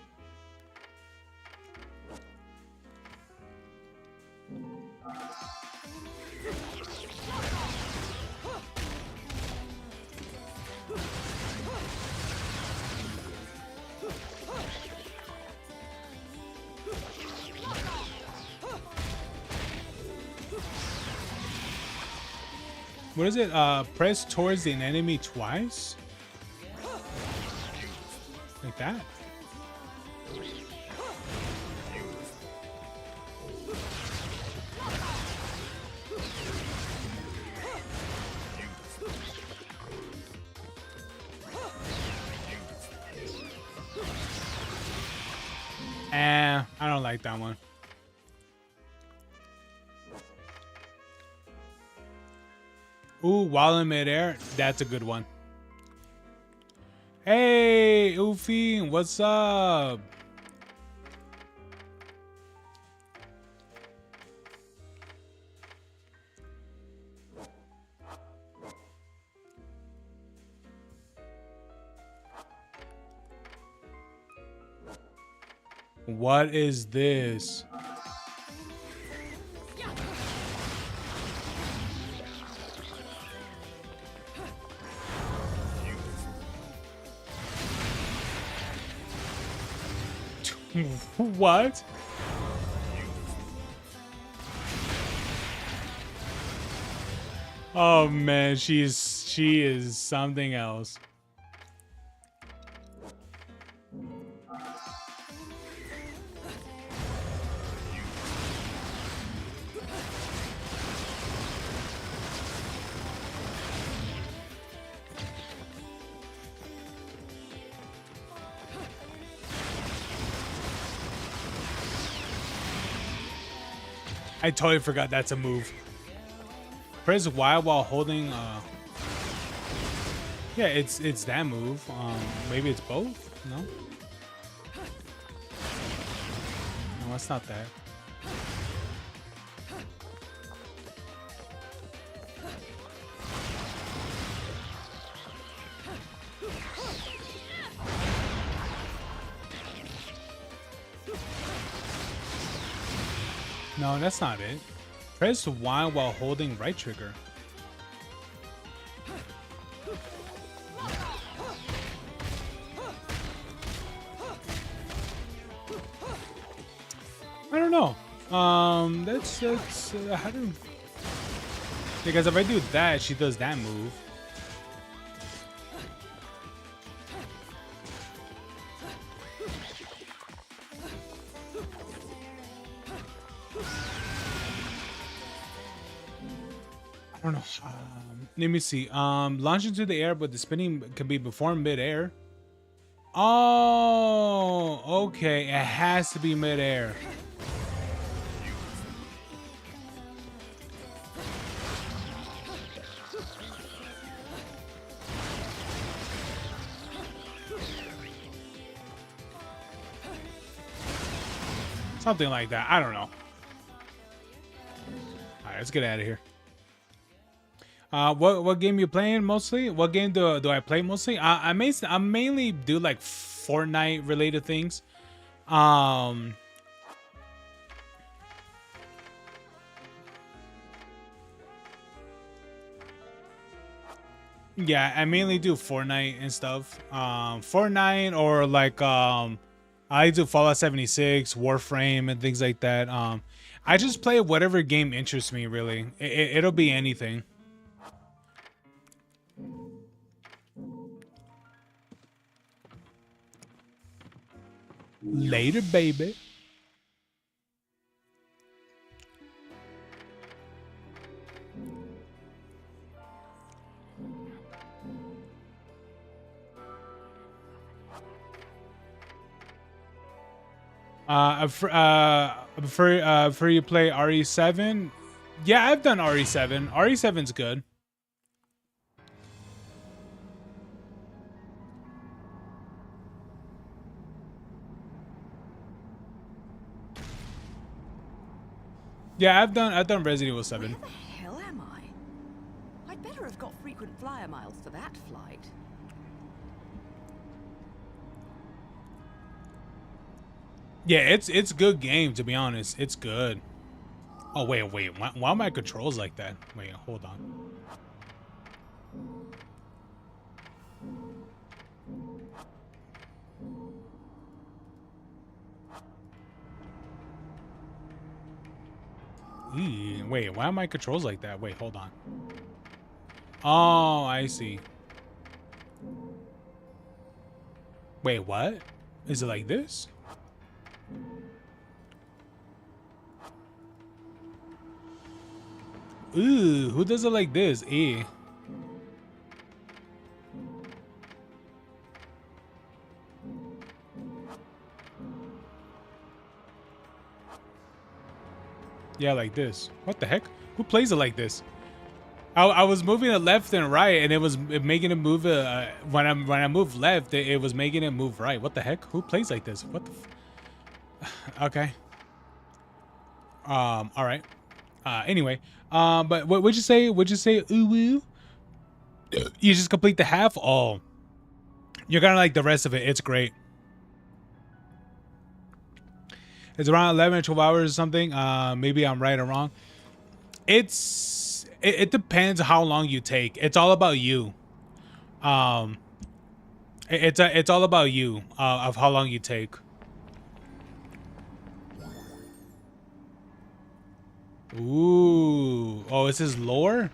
What is it? Press towards an enemy twice? Like that? I don't like that one. Ooh, while in midair, that's a good one. Hey, Oofy, what's up? What is this? What? Oh man, she is something else. I totally forgot that's a move. Press Y while holding yeah, it's that move. Maybe it's both? No? No, it's not that. No, that's not it. Press Y while holding right trigger. I don't know. That's how do? Because if I do that, she does that move. I don't know. Let me see. Launch into the air, but the spinning can be before mid-air. Oh, okay. It has to be mid-air. Something like that. I don't know. All right, let's get out of here. What game you playing mostly? What game do I play mostly? I mainly do like Fortnite related things. Yeah, I mainly do Fortnite and stuff. Fortnite or like I do Fallout 76, Warframe, and things like that. I just play whatever game interests me. Really, it'll be anything. Later, baby. I prefer you play RE7. Yeah, I've done RE7. RE7's good. Yeah, I've done Resident Evil 7. Where the hell am I? I'd better have got frequent flyer miles for that flight. Yeah, it's good game, to be honest. It's good. Oh wait. Why are my controls like that? Wait, hold on. Wait, why are my controls like that? Wait, hold on. Oh, I see. Wait, what? Is it like this? Ooh, who does it like this? Eh. Yeah, like this. What the heck? Who plays it like this? I was moving it left and right, and it was making it move. When I moved left, it was making it move right. What the heck? Who plays like this? What the? Okay. All right. Anyway. But what would you say? Would you say ooh woo? You just complete the half? Oh. You're gonna like the rest of it. It's great. It's around 11 or 12 hours or something. Maybe I'm right or wrong. It depends how long you take. It's all about you. It's all about you of how long you take. Ooh. Oh, is this lore?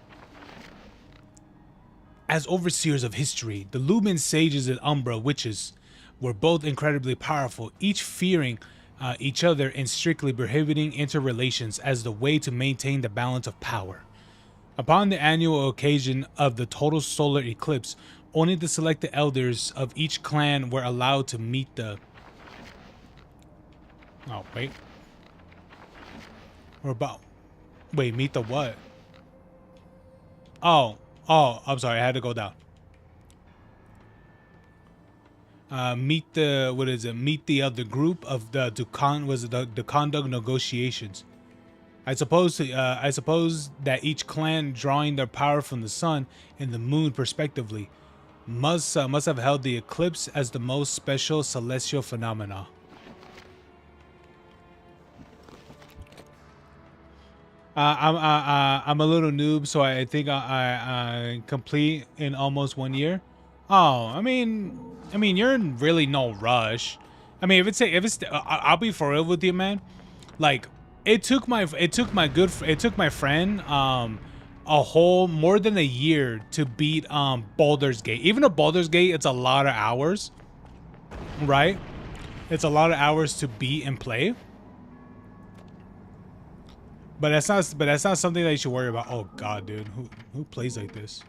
As overseers of history, the Lumen sages and Umbra witches were both incredibly powerful, each fearing each other and strictly prohibiting interrelations as the way to maintain the balance of power. Upon the annual occasion of the total solar eclipse, only the selected elders of each clan were allowed to meet the... Oh, wait. We're about... Wait, meet the what? Oh, I'm sorry, I had to go down. Meet the... What is it? Meet the other group of the conduct negotiations. I suppose that each clan, drawing their power from the sun and the moon respectively, must have held the eclipse as the most special celestial phenomena. I'm a little noob, so I think I complete in almost 1 year. Oh, I mean, you're in really no rush. I mean, if it's, I'll be for real with you, man. Like, it took my friend a whole more than a year to beat Baldur's Gate. Even a Baldur's Gate, it's a lot of hours, right? It's a lot of hours to beat and play. But that's not something that you should worry about. Oh god, dude, who plays like this?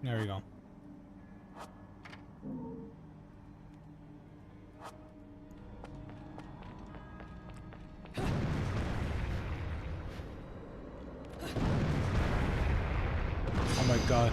There we go. Oh my god.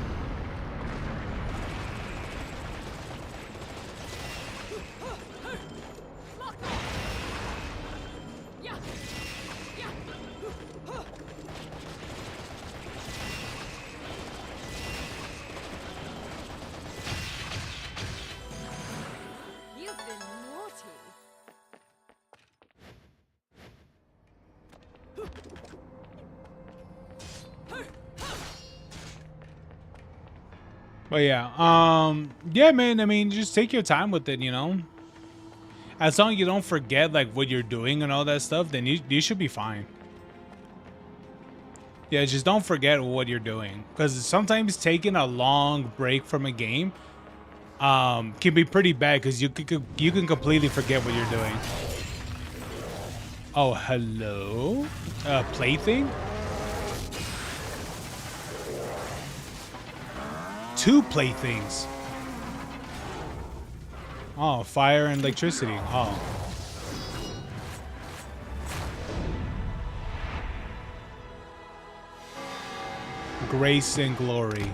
You've been naughty. But yeah, yeah, man. I mean, just take your time with it, you know. As long as you don't forget like what you're doing and all that stuff, then you should be fine. Yeah, just don't forget what you're doing, because sometimes taking a long break from a game can be pretty bad, because you can completely forget what you're doing. Oh, hello, plaything. 2 playthings. Oh, fire and electricity. Oh. Grace and glory.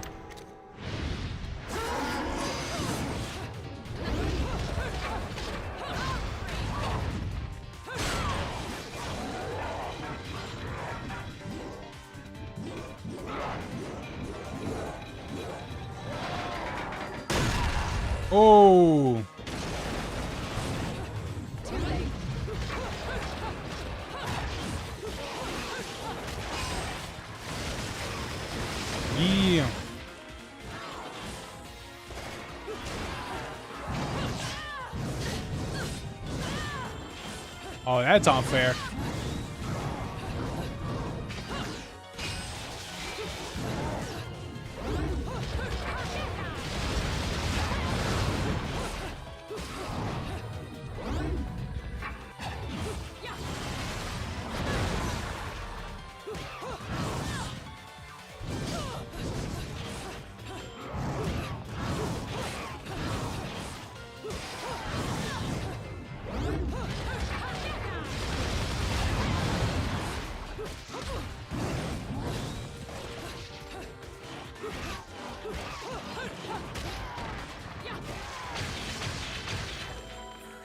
Oh. Yeah. Oh, that's unfair.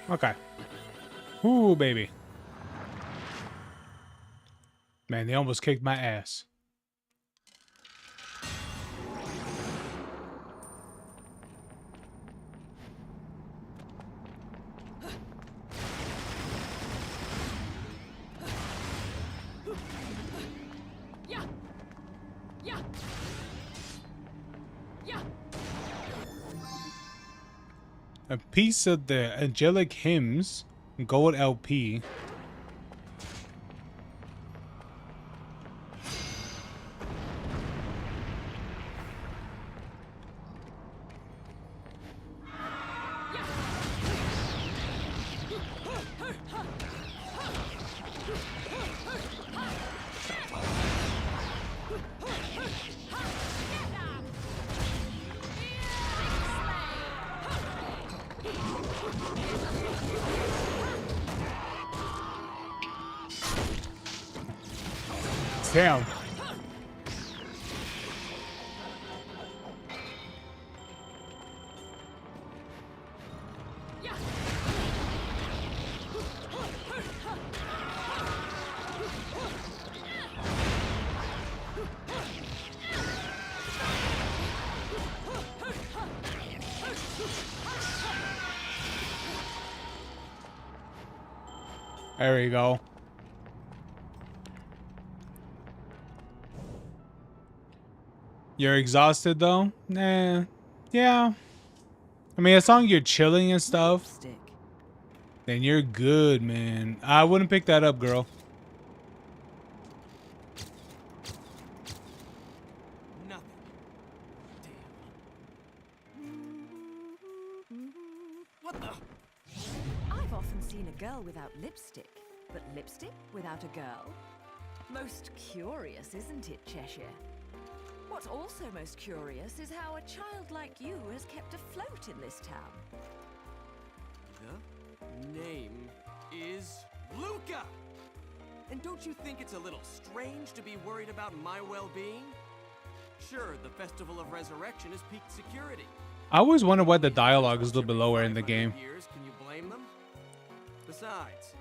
Okay. Ooh, baby. Man, they almost kicked my ass. A piece of the Angelic Hymns Gold LP. Damn. There we go. You're exhausted though? Nah. Yeah. I mean, as long as you're chilling and stuff, then you're good, man. I wouldn't pick that up, girl. What the? I've often seen a girl without lipstick, but lipstick without a girl? Most curious, isn't it, Cheshire? What's also most curious is how a child like you has kept afloat in this town. The name is Luca! And don't you think it's a little strange to be worried about my well-being? Sure, the Festival of Resurrection is peak security. I always wonder why the dialogue is a little bit lower in the game. Years, can you blame them? Besides,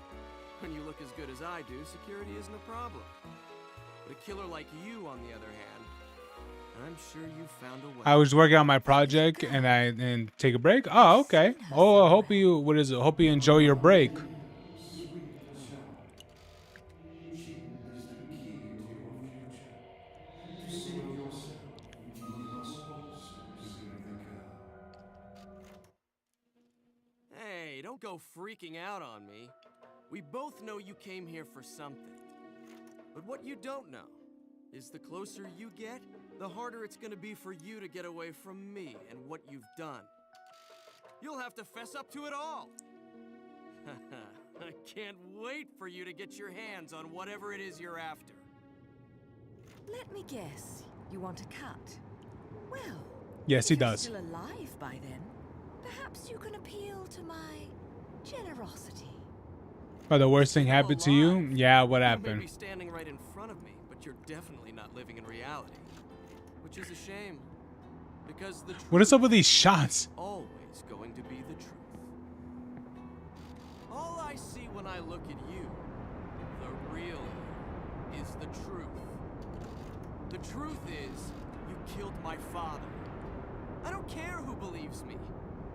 when you look as good as I do, security isn't a problem. But a killer like you, on the other hand, I'm sure you found a way. I was working on my project and take a break. Oh, okay. Oh, I hope you hope you enjoy your break. Hey, don't go freaking out on me. We both know you came here for something. But what you don't know is the closer you get, the harder it's gonna be for you to get away from me and what you've done. You'll have to fess up to it all. I can't wait for you to get your hands on whatever it is you're after. Let me guess, you want a cut? Well, yes, he if you're does. Still alive by then, perhaps you can appeal to my generosity. Oh, the worst thing happened to you? Yeah, what You may happened? be standing right in front of me, but you're definitely not living in reality, which is a shame, because the truth What is up with these shots? is always going to be the truth. All I see when I look at you, the real you, is the truth. The truth is, you killed my father. I don't care who believes me.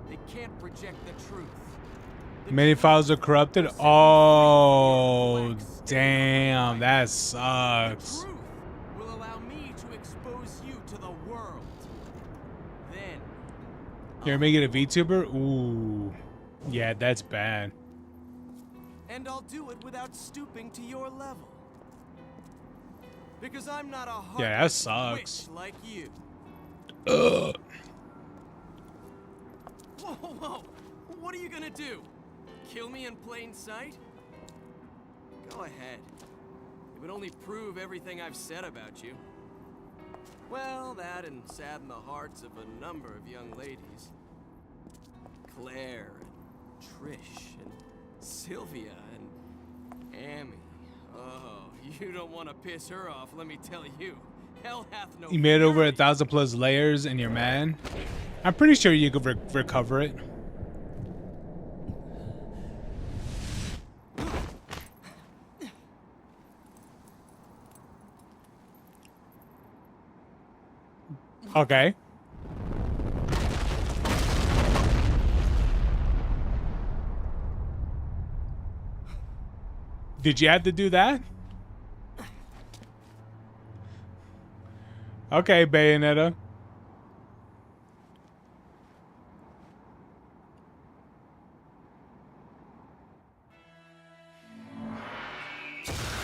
They can't project the truth. Many files are corrupted. Oh, damn, that sucks. Will allow me to expose you to the world. Then You're making a VTuber? Ooh, yeah, that's bad. and I'll do it without stooping to your level. Because I'm not a heartless Yeah, that sucks. witch like you. Ugh. Whoa, whoa, what are you gonna do? Kill me in plain sight? Go ahead. It would only prove everything I've said about you. Well, that and sadden the hearts of a number of young ladies. Claire, and Trish, and Sylvia, and Amy. Oh, you don't want to piss her off, let me tell you. Hell hath no You made over 1,000+ layers and you're mad? I'm pretty sure you could recover it. Okay. Did you have to do that? Okay, Bayonetta.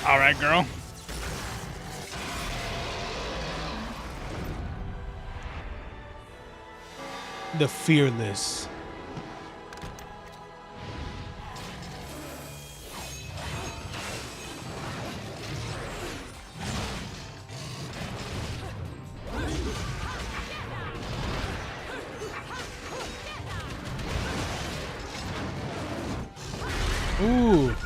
All right, girl. The Fearless. Ooh.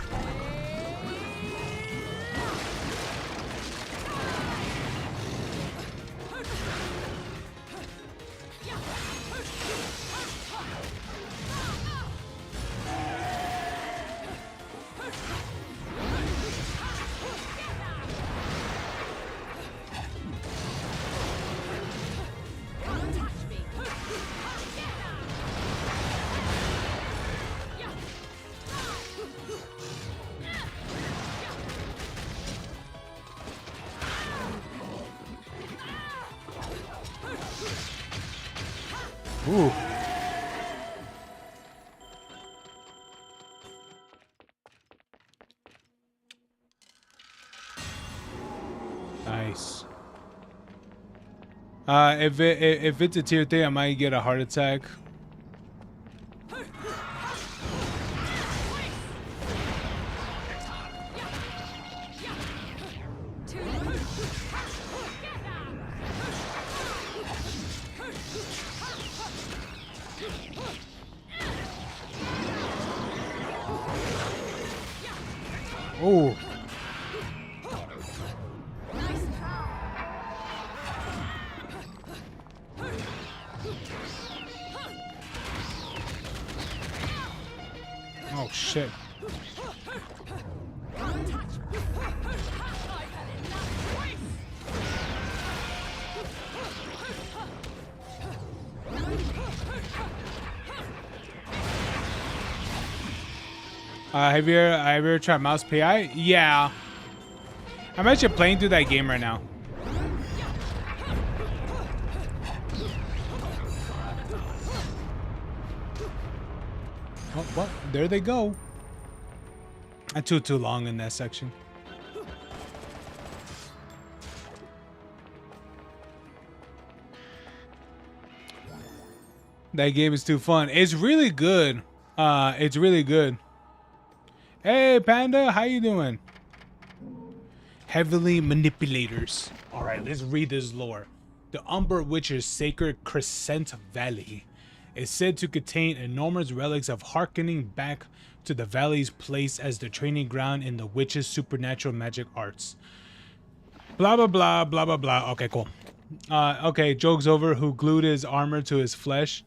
Ooh. Nice. If it's a tier 3, I might get a heart attack. Oh. Oh shit. Have you ever tried mouse PI? Yeah. I'm actually playing through that game right now. Oh, well, there they go. I took too long in that section. That game is too fun. It's really good. It's really good. Hey, Panda, how you doing? Heavily manipulators. All right, let's read this lore. The Umber Witch's sacred Crescent Valley is said to contain enormous relics of harkening back to the valley's place as the training ground in the witch's supernatural magic arts. Blah, blah, blah, blah, blah, blah. Okay, cool. Okay, joke's over. Who glued his armor to his flesh?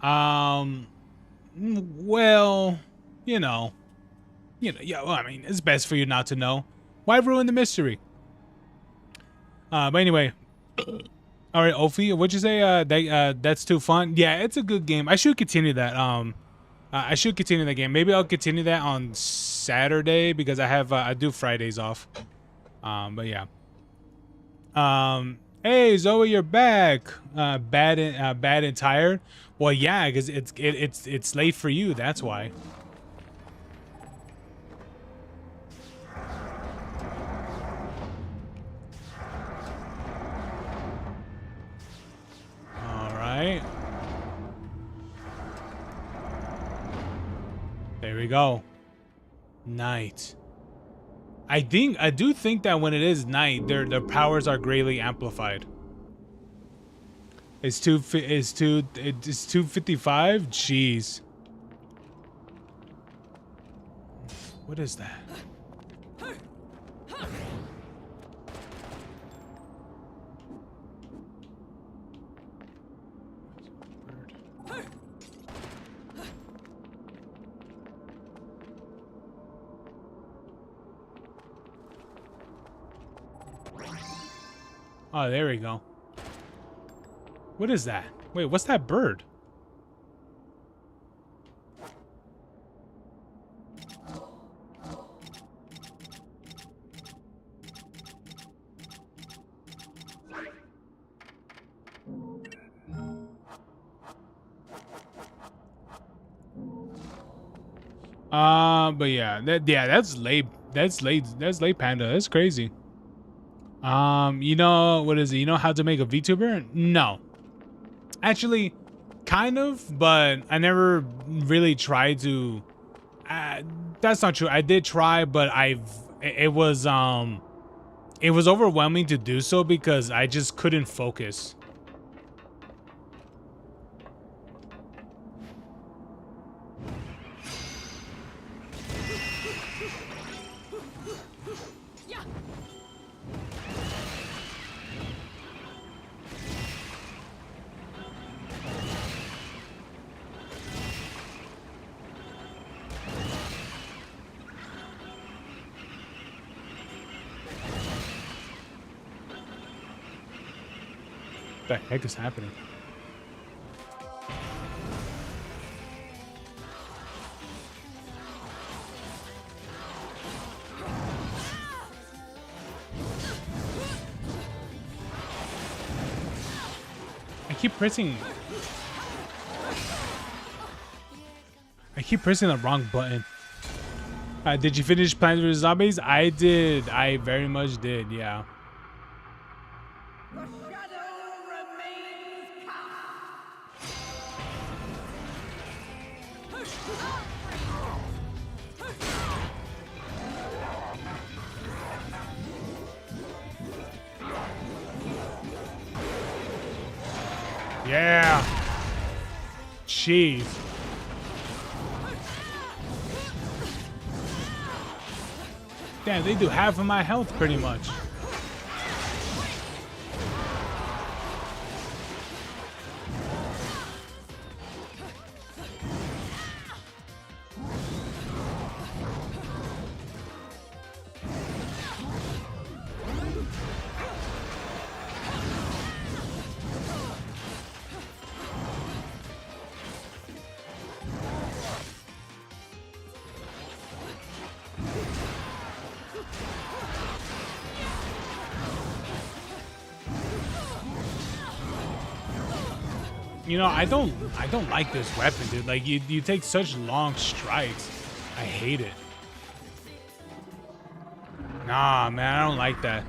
Well, yeah, well, I mean, it's best for you not to know. Why ruin the mystery? But anyway. All right, Ophi, what'd you say? That's too fun. Yeah, it's a good game. I should continue that. I should continue that game. Maybe I'll continue that on Saturday because I do Fridays off. But yeah. Hey Zoe, you're back. Bad and tired. Well, yeah, because it's late for you. That's why. Right. There we go. Night. I do think that when it is night, their powers are greatly amplified. It's 255. Jeez. What is that? Oh, there we go. What is that? Wait, what's that bird? But yeah, that's late. That's late Panda. That's crazy. You know, what is it? You know how to make a VTuber? No. Actually, kind of, but I never really tried to. That's not true. I did try, but it was overwhelming to do so because I just couldn't focus. What the heck is happening? I keep pressing the wrong button. Did you finish Plants vs Zombies? I did. I very much did. Yeah. Yeah. Jeez. Damn, they do half of my health pretty much. You know, I don't like this weapon, dude. Like you take such long strikes. I hate it. Nah, man, I don't like that.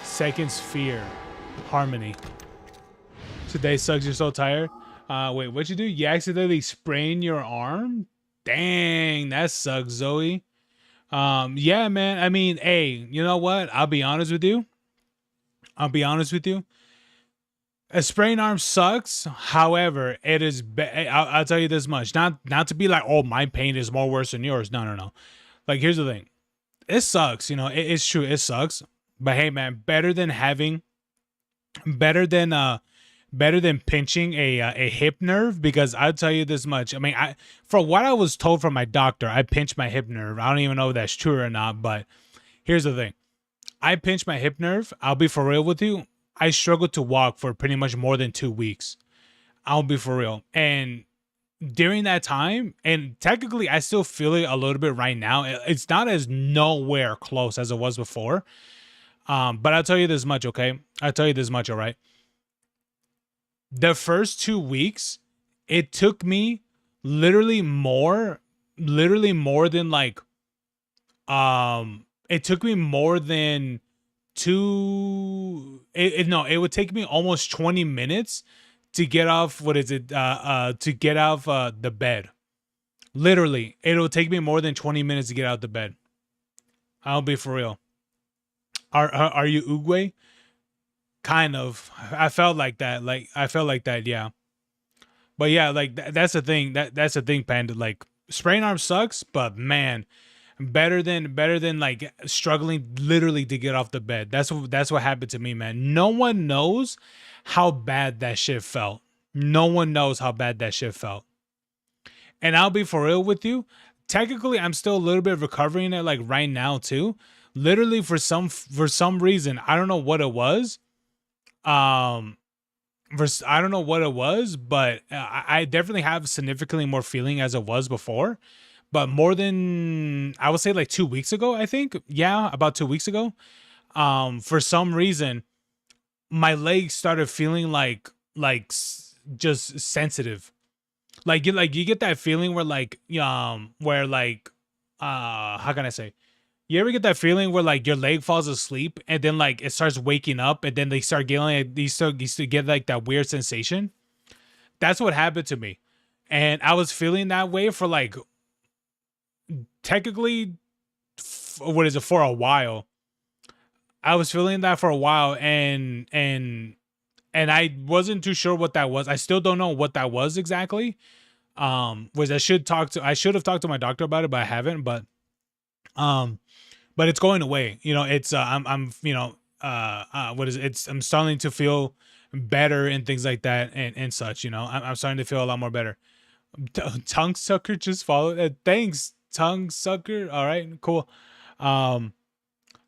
Second sphere. Harmony. Today sucks, you're so tired. Wait, what'd you do? You accidentally sprained your arm? Dang, that sucks, Zoe. Yeah, man. I mean, hey, you know what? I'll be honest with you. A sprained arm sucks. However, it is. I'll tell you this much. Not to be like, oh, my pain is more worse than yours. No. Like, here's the thing. It sucks. You know, it's true. It sucks. But hey, man, better than pinching a hip nerve, because I'll tell you this much. I mean, for what I was told from my doctor, I pinched my hip nerve. I don't even know if that's true or not, but here's the thing. I pinched my hip nerve. I'll be for real with you. I struggled to walk for pretty much more than 2 weeks. I'll be for real. And during that time, and technically I still feel it a little bit right now. It's not as nowhere close as it was before. But I'll tell you this much, okay? I'll tell you this much, all right? The first 2 weeks, it took me literally more than like, it took me more than it would take me almost 20 minutes to get off, to get off the bed. Literally, it'll take me more than 20 minutes to get out the bed. I'll be for real. Are you Uguay? Kind of. I felt like that. Yeah. But yeah, like that's the thing. That's the thing, Panda. Like, sprained arm sucks, but man, better than like struggling literally to get off the bed. That's what happened to me, man. No one knows how bad that shit felt. No one knows how bad that shit felt. And I'll be for real with you. Technically, I'm still a little bit recovering it, like right now too. literally for some reason, I don't know what it was. I don't know what it was, but I definitely have significantly more feeling as it was before. But more than, I would say, like 2 weeks ago, I think. Yeah, about 2 weeks ago. For some reason, my legs started feeling just sensitive. Like you get that feeling where how can I say? You ever get that feeling where like your leg falls asleep and then like it starts waking up and then they start getting like, these to get like that weird sensation? That's what happened to me. And I was feeling that way for like technically what is it, for a while. I was feeling that for a while, and I wasn't too sure what that was. I still don't know what that was exactly. Was I should have talked to my doctor about it, but I haven't. But it's going away. You know, it's I'm what is it? I'm starting to feel better and things like that and such. You know, I'm starting to feel a lot more better. Tongue sucker just followed. Thanks, tongue sucker. All right, cool.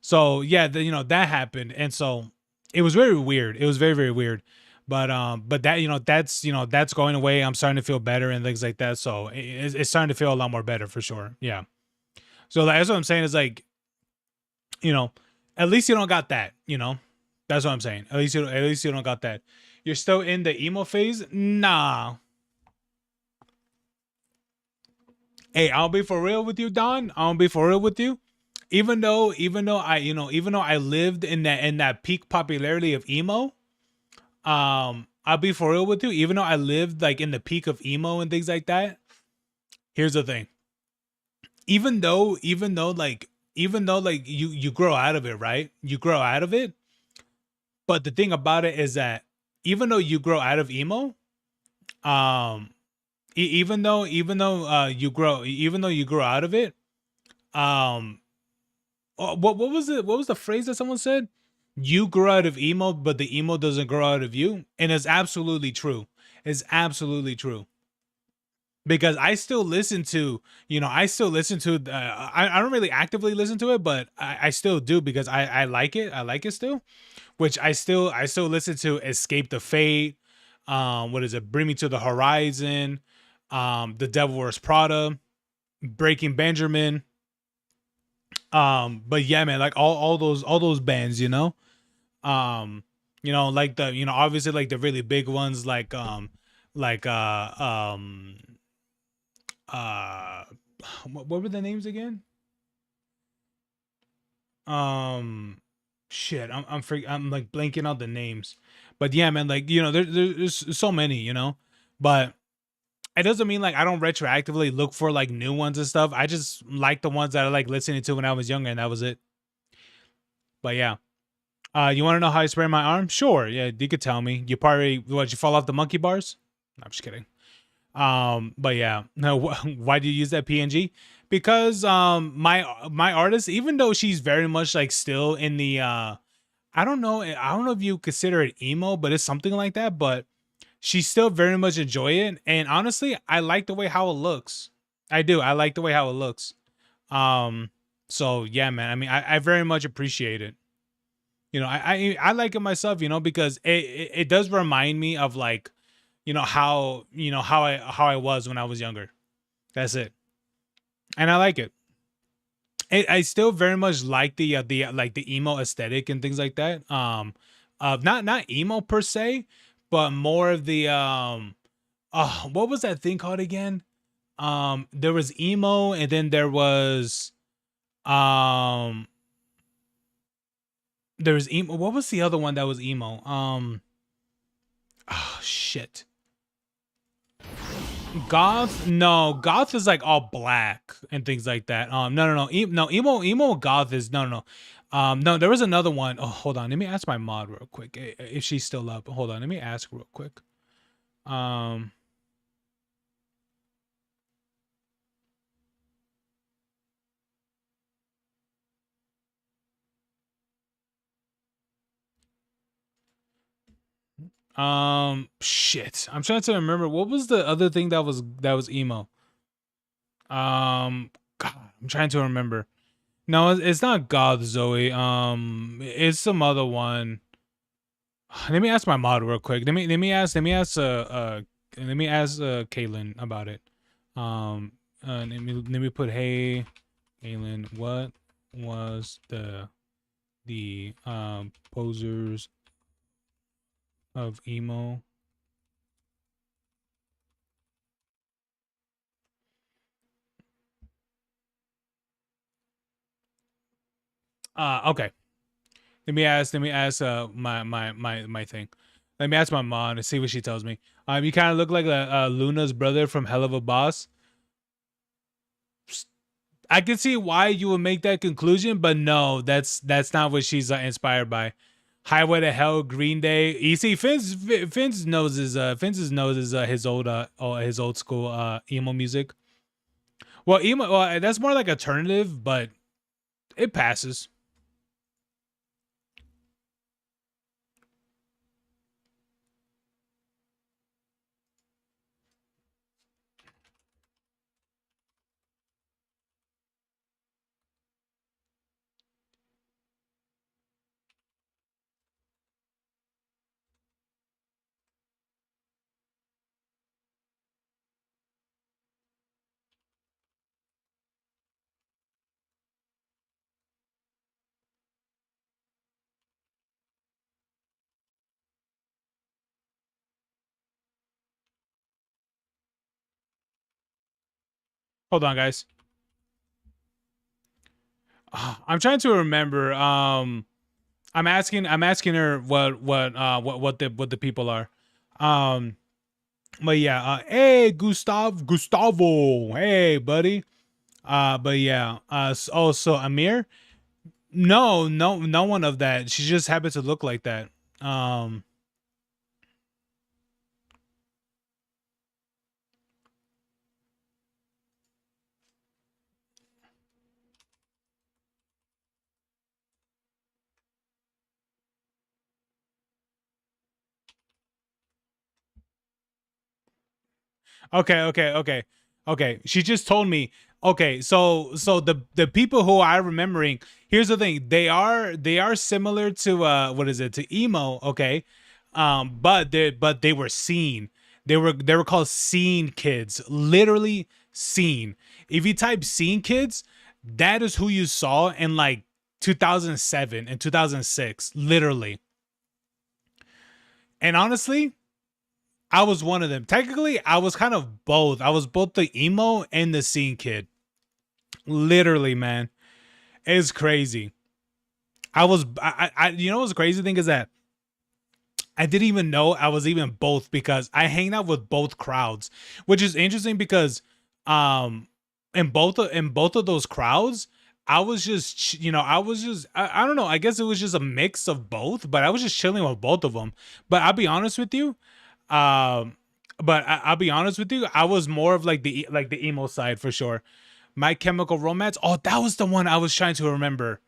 So yeah, that happened, and so it was very weird. It was very, very weird. But that, that's going away. I'm starting to feel better and things like that. So it's starting to feel a lot more better for sure. Yeah. So that's what I'm saying is like, at least you don't got that. That's what I'm saying. At least you don't got that. You're still in the emo phase. Nah. Hey, I'll be for real with you, Don. I'll be for real with you. Even though I lived in that peak popularity of emo, I'll be for real with you. Even though I lived like in the peak of emo and things like that, here's the thing. Even though like you grow out of it, right? You grow out of it. But the thing about it is that even though you grow out of emo, even though you grow out of it, what was it? What was the phrase that someone said? You grow out of emo, but the emo doesn't grow out of you. And it's absolutely true. It's absolutely true. Because I still listen to, I don't really actively listen to it, but I still do because I like it. I like it still, which I still listen to Escape the Fate. What is it? Bring Me to the Horizon. The Devil Wears Prada, Breaking Benjamin. But yeah, man, like all those bands, like the, obviously like the really big ones, like what were the names again? Shit, I'm like blanking out the names, but yeah, man, like there's so many, but it doesn't mean like I don't retroactively look for like new ones and stuff. I just like the ones that I like listening to when I was younger, and that was it. But yeah. You want to know how I sprained my arm? Sure. Yeah, you could tell me. You fall off the monkey bars? No, I'm just kidding. But yeah, no. Why do you use that PNG? Because my artist, even though she's very much like still in the I don't know if you consider it emo, but it's something like that. But she still very much enjoy it, and honestly, I like the way how it looks. I do. I like the way how it looks. So yeah, man. I mean, I very much appreciate it. I like it myself, because it does remind me of like, how I was when I was younger. That's it. And I like it. I still very much like the emo aesthetic and things like that. Not emo per se, but more of the what was that thing called again? There was emo, and then there was emo. What was the other one that was emo? Oh shit. Goth? No, goth is like all black and things like that. No. Emo goth is no. No, there was another one. Oh, hold on. Let me ask my mod real quick if she's still up. Hold on. Let me ask real quick. Shit. I'm trying to remember what was the other thing that was emo. God, I'm trying to remember. No, it's not Goth Zoe. It's some other one. Let me ask my mod real quick. Let me ask Kaylin about it. Let me put, hey Kaylin, what was the posers of emo? Okay. Let me ask my thing. Let me ask my mom and see what she tells me. You kind of look like Luna's brother from Hell of a Boss. I can see why you would make that conclusion, but no, that's not what she's inspired by. Highway to Hell, Green Day. You see, Finn's nose is his old school emo music. Well, emo, well, that's more like alternative, but it passes. Hold on, guys. I'm trying to remember. I'm asking her what the people are. But yeah, hey Gustavo, hey buddy. But yeah, so Amir, no one of that. She just happens to look like that. Okay. She just told me. Okay, so the people who I'm remembering, here's the thing. They are similar to what is it? To emo, okay? But they were seen. They were called scene kids. Literally seen. If you type scene kids, that is who you saw in like 2007 and 2006, literally. And honestly, I was one of them. Technically, I was kind of both. I was both the emo and the scene kid. Literally, man. It's crazy. You know what's the crazy thing is that I didn't even know I was even both because I hang out with both crowds, which is interesting because in both of those crowds, I was just I don't know, I guess it was just a mix of both, but I was just chilling with both of them. But I'll be honest with you, I'll be honest with you, I was more of like the emo side for sure. My Chemical Romance. Oh, that was the one I was trying to remember.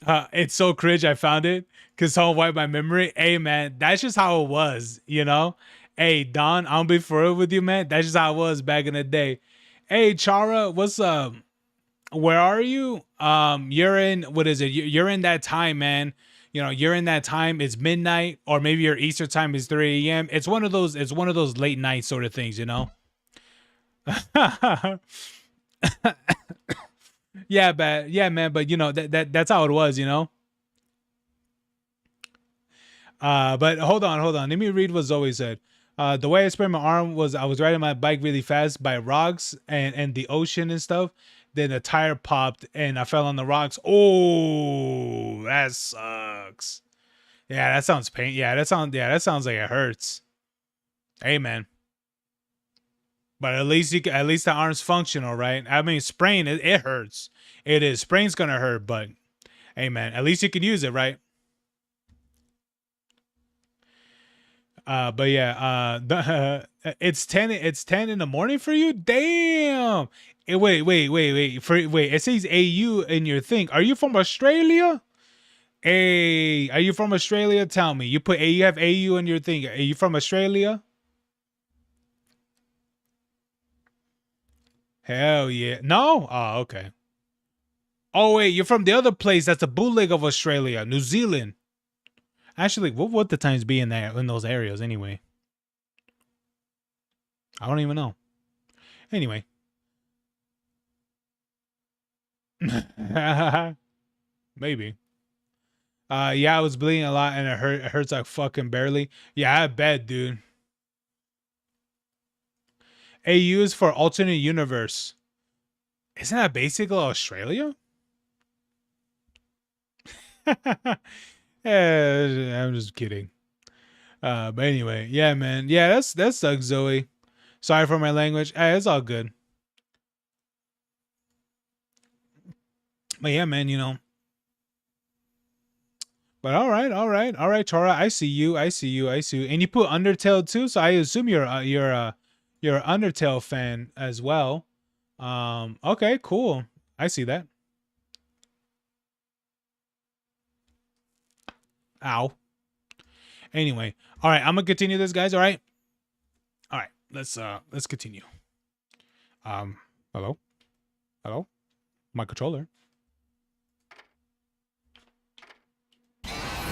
It's so cringe. I found it because someone wiped my memory. Hey, man, that's just how it was, you know? Hey, Don, I'll be for real with you, man. That's just how it was back in the day. Hey, Chara, what's up? Where are you? You're in, what is it? You're in that time, man. You know, you're in that time. It's midnight, or maybe your Easter time is 3 a.m. It's one of those late night sort of things, you know? Yeah, man, but you know, that's how it was, you know? But hold on. Let me read what Zoe said. The way I sprained my arm was I was riding my bike really fast by rocks and the ocean and stuff. Then the tire popped and I fell on the rocks. Oh, that sucks. Yeah, that sounds pain. That sounds like it hurts. Hey, man. But at least the arm's functional, right? I mean, sprain it hurts. It is. Sprain's gonna hurt, but hey, man, at least you can use it, right? But yeah, it's 10 in the morning for you. Damn. Wait. It says AU in your thing. Are you from Australia? Hey, are you from Australia? Tell me. You have AU in your thing. Are you from Australia? Hell yeah. No? Oh, okay. Oh, wait, you're from the other place. That's a bootleg of Australia, New Zealand. Actually, what would the times be in those areas anyway? I don't even know. Anyway. Maybe. Yeah, I was bleeding a lot and it hurts like fucking barely. Yeah, I bet, dude. AU is for alternate universe. Isn't that basically Australia? Yeah, I'm just kidding. But anyway, yeah, man. Yeah, that sucks, Zoe. Sorry for my language. It's all good. But yeah, man, you know. But all right, Chora. I see you. And you put Undertale too, so I assume you're an Undertale fan as well. Okay, cool. I see that. Ow. Anyway, all right, I'm gonna continue this, guys. All right, let's continue. Hello, my controller.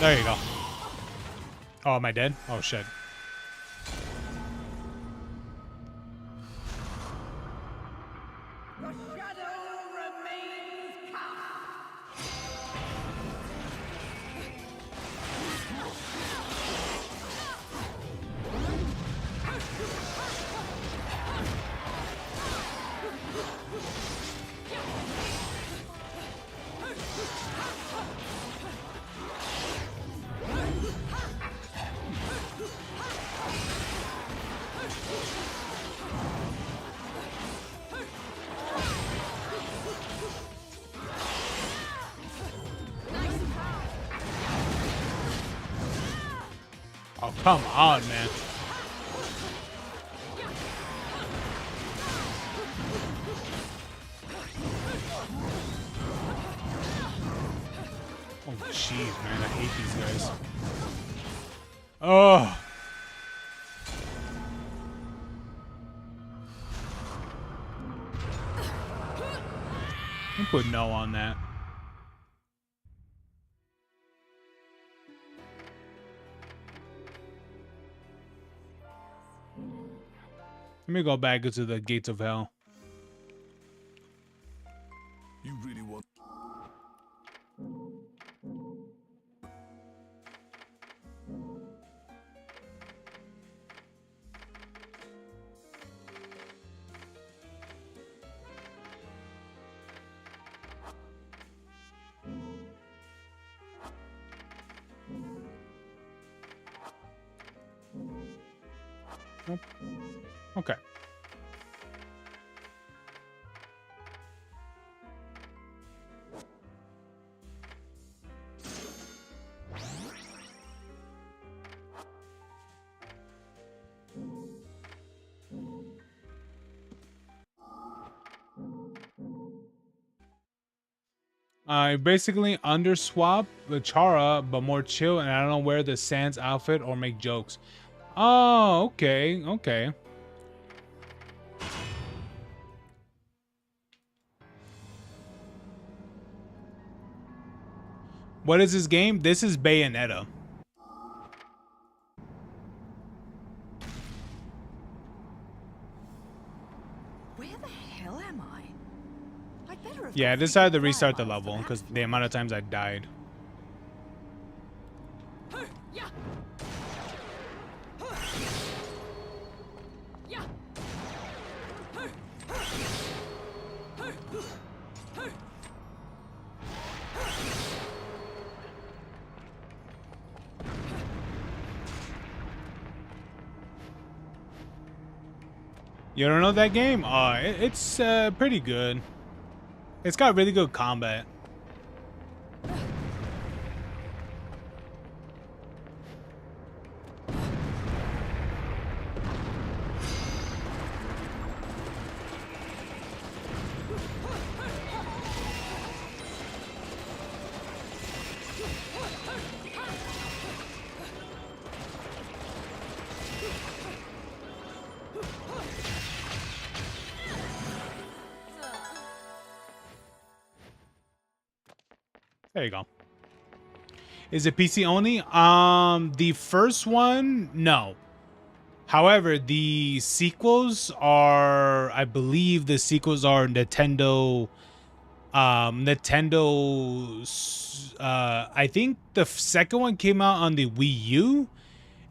There you go. Oh, am I dead? Oh shit. Oh, come on, man. Oh, jeez, man. I hate these guys. Oh. I'll put no on that. Let me go back into the gates of hell. You really want... Nope. Okay. I basically underswap the Chara, but more chill, and I don't know wear the Sans outfit or make jokes. Oh, okay, okay. What is this game? This is Bayonetta. Where the hell am I? I'd better have Yeah, I decided to restart the level because the amount of times I died. You don't know that game? It's pretty good. It's got really good combat. There you go. Is it PC only? The first one, no. However, the sequels are, I believe the sequels are Nintendo. I think the second one came out on the Wii U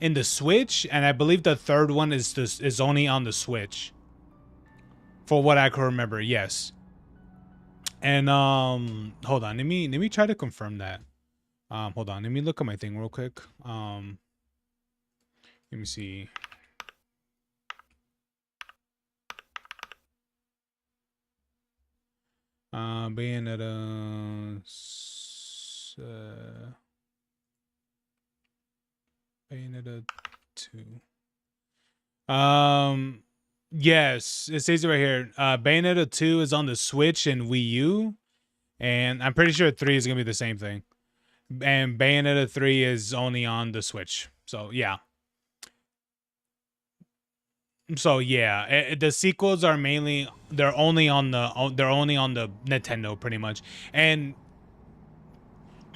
and the Switch, and I believe the third one is only on the Switch. For what I can remember, yes. And hold on, let me try to confirm that. Hold on, let me look at my thing real quick. Let me see. Bayonetta, Bayonetta 2. Yes, it says it right here. Bayonetta 2 is on the Switch and Wii U, and I'm pretty sure 3 is gonna be the same thing. And Bayonetta 3 is only on the Switch. So yeah. So yeah, the sequels are mainly they're only on the Nintendo pretty much. And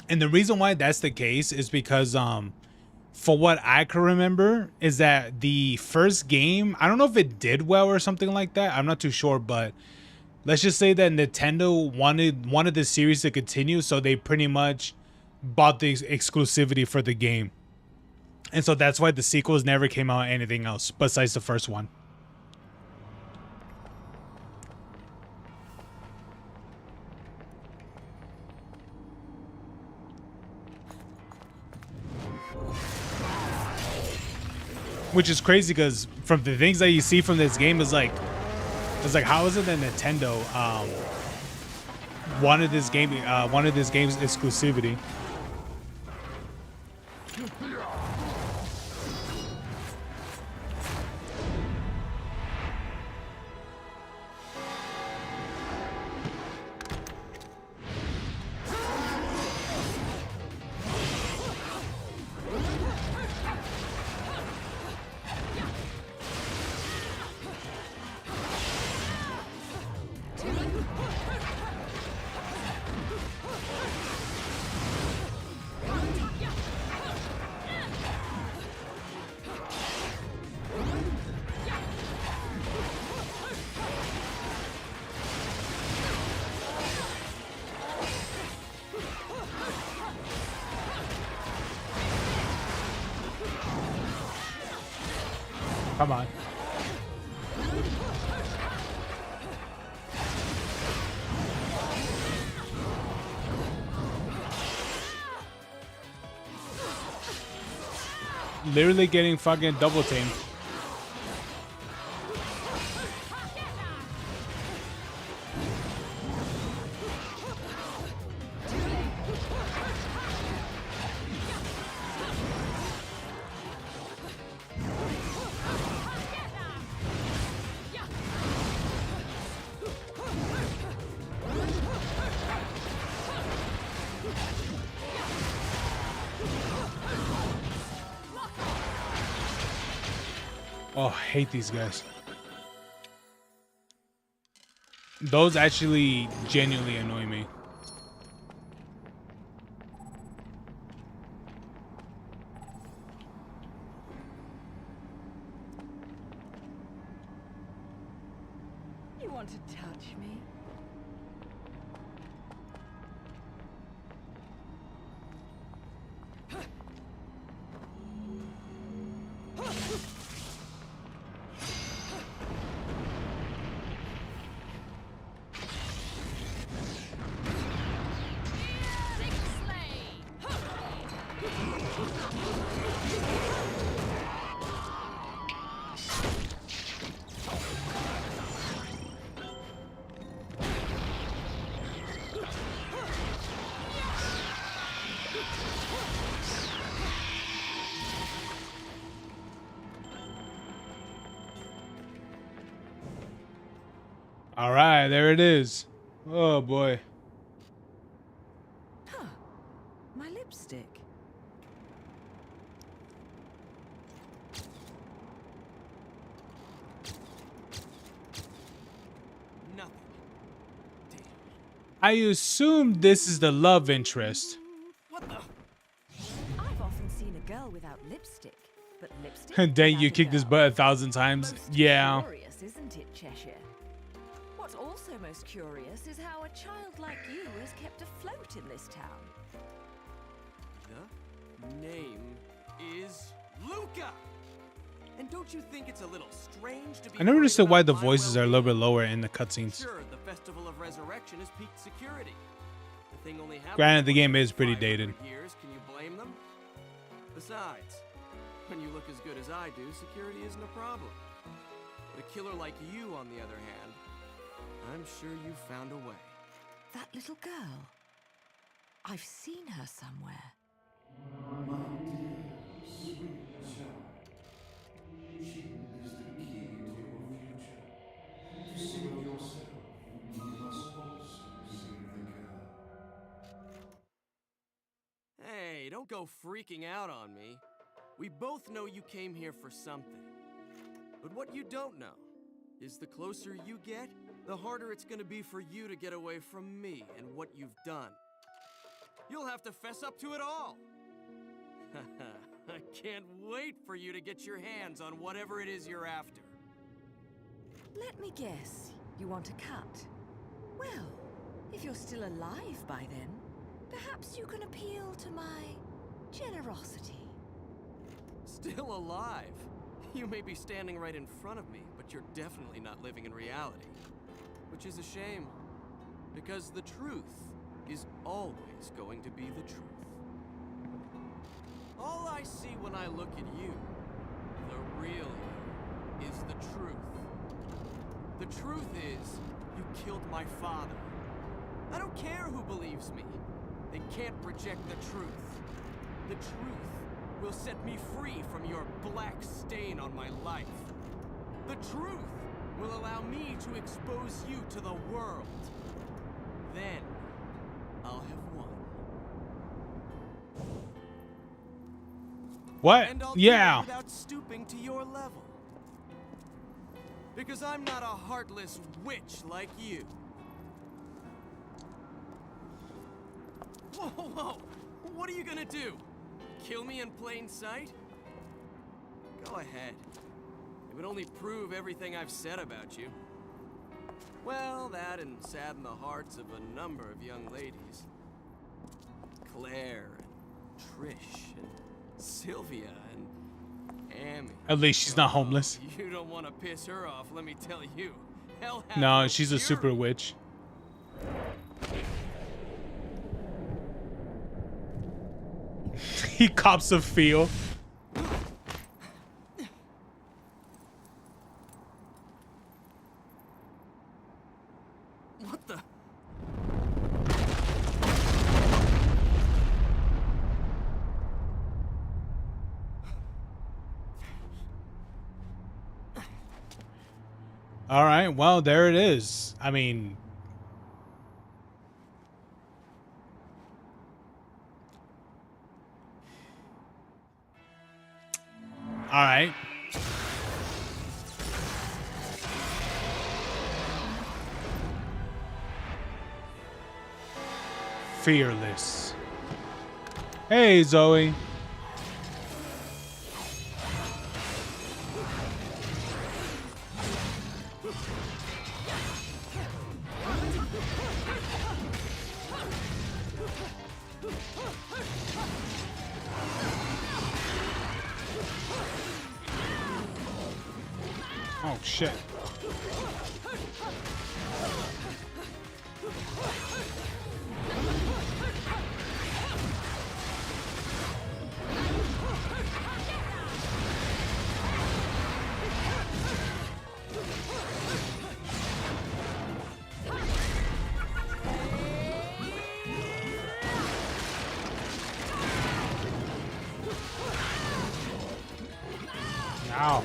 the reason why that's the case is because for what I can remember is that the first game, I don't know if it did well or something like that. I'm not too sure, but let's just say that Nintendo wanted the series to continue, so they pretty much bought the exclusivity for the game. And so that's why the sequels never came out anything else besides the first one. Which is crazy because from the things that you see from this game is like, how is it that Nintendo wanted this game's exclusivity? Come on. Literally getting fucking double teamed. Oh, I hate these guys. Those actually genuinely annoy me. You want to touch me? All right, there it is. Oh boy. Huh. My lipstick. Nothing. I assume this is the love interest. I've often seen a girl without lipstick, but lipstick. And then you without a kick this girl. butt 1,000 times. Most Yeah. Curious, isn't it, Cheshire? What's also most curious is how a child like you is kept afloat in this town. The name is Luca. And don't you think it's a little strange to be I never worried understood why about the my voices are a little bit well-being? lower in the cutscenes. Sure, the Festival of Resurrection is peak security. The thing only happens Granted, the once game every is pretty 500 dated. Years. Can you blame them? Besides, when you look as good as I do, security isn't a problem. But a killer like you, on the other hand, I'm sure you found a way. That little girl. I've seen her somewhere. Hey, don't go freaking out on me. We both know you came here for something. But what you don't know is the closer you get, the harder it's gonna be for you to get away from me and what you've done. You'll have to fess up to it all. I can't wait for you to get your hands on whatever it is you're after. Let me guess. You want a cut? Well, if you're still alive by then, perhaps you can appeal to my generosity. Still alive? You may be standing right in front of me, but you're definitely not living in reality. Which is a shame, because the truth is always going to be the truth. All I see when I look at you, the real you, is the truth. The truth is, you killed my father. I don't care who believes me. They can't reject the truth. The truth will set me free from your black stain on my life. The truth will allow me to expose you to the world. Then, I'll have won. What? And I'll do Yeah. it without stooping to your level. Because I'm not a heartless witch like you. Whoa, whoa, whoa! What are you gonna do? Kill me in plain sight? Go ahead. It would only prove everything I've said about you. Well, that and sadden the hearts of a number of young ladies. Claire, and Trish, and Sylvia, and Amy. At least she's not homeless. You don't want to piss her off, let me tell you. Hell has No, she's a fury. super witch. He cops a feel. What the? All right, well, there it is. I mean, all right. Fearless. Hey, Zoe. Oh, shit. Ow.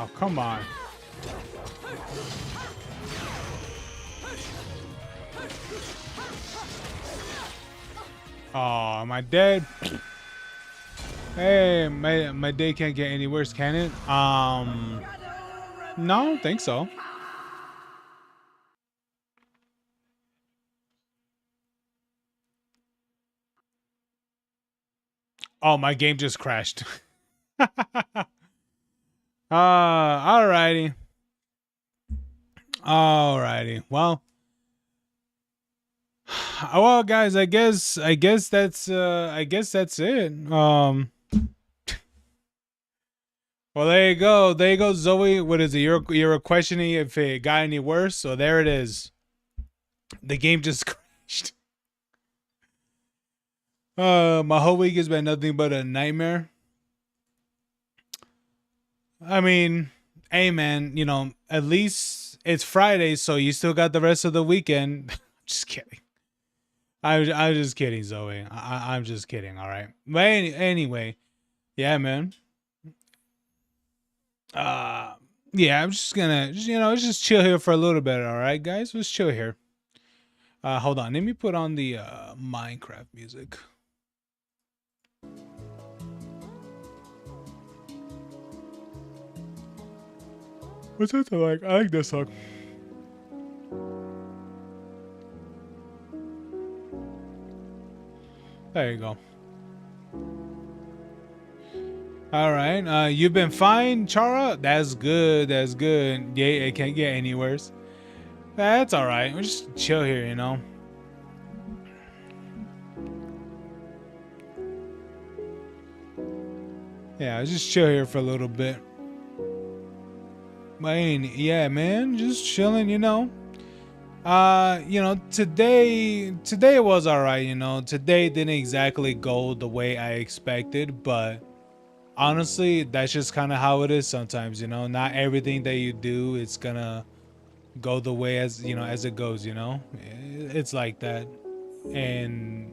Oh, come on. Oh, am I dead? Hey, my day can't get any worse, can it? No, I don't think so. Oh, my game just crashed. Alrighty. Alrighty. Well, guys, I guess that's it. Well, there you go. There you go, Zoe. What is it? You're questioning if it got any worse. So there it is. The game just crashed. My whole week has been nothing but a nightmare. I mean, hey man, you know, at least it's Friday, so you still got the rest of the weekend. Just kidding. I'm just kidding, Zoe. I'm just kidding. All right. But anyway, yeah, man. Yeah, I'm just gonna, just chill here for a little bit. All right, guys, let's chill here. Hold on. Let me put on the Minecraft music. What's that like? I like this song. There you go. All right. You've been fine, Chara? That's good. That's good. Yeah, it can't get any worse. That's all right. We'll just chill here, you know. Yeah, just chill here for a little bit. Yeah, man, just chilling, you know. Today it was all right, you know. Today didn't exactly go the way I expected, but honestly, that's just kind of how it is sometimes, you know. Not everything that you do it's gonna go the way as it goes, you know. It's like that, and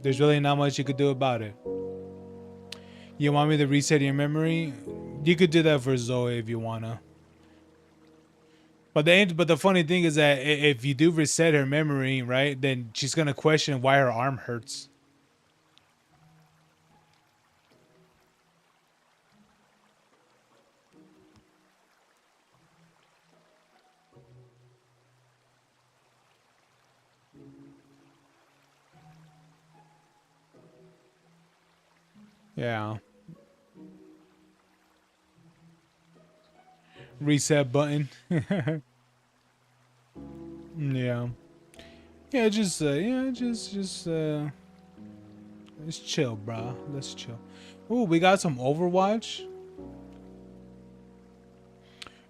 there's really not much you could do about it. You want me to reset your memory? You could do that for Zoe if you wanna. But the funny thing is that if you do reset her memory, right, then she's gonna question why her arm hurts. Yeah. Reset button. Yeah. Yeah, just let's chill, bro. Let's chill. Ooh, we got some Overwatch.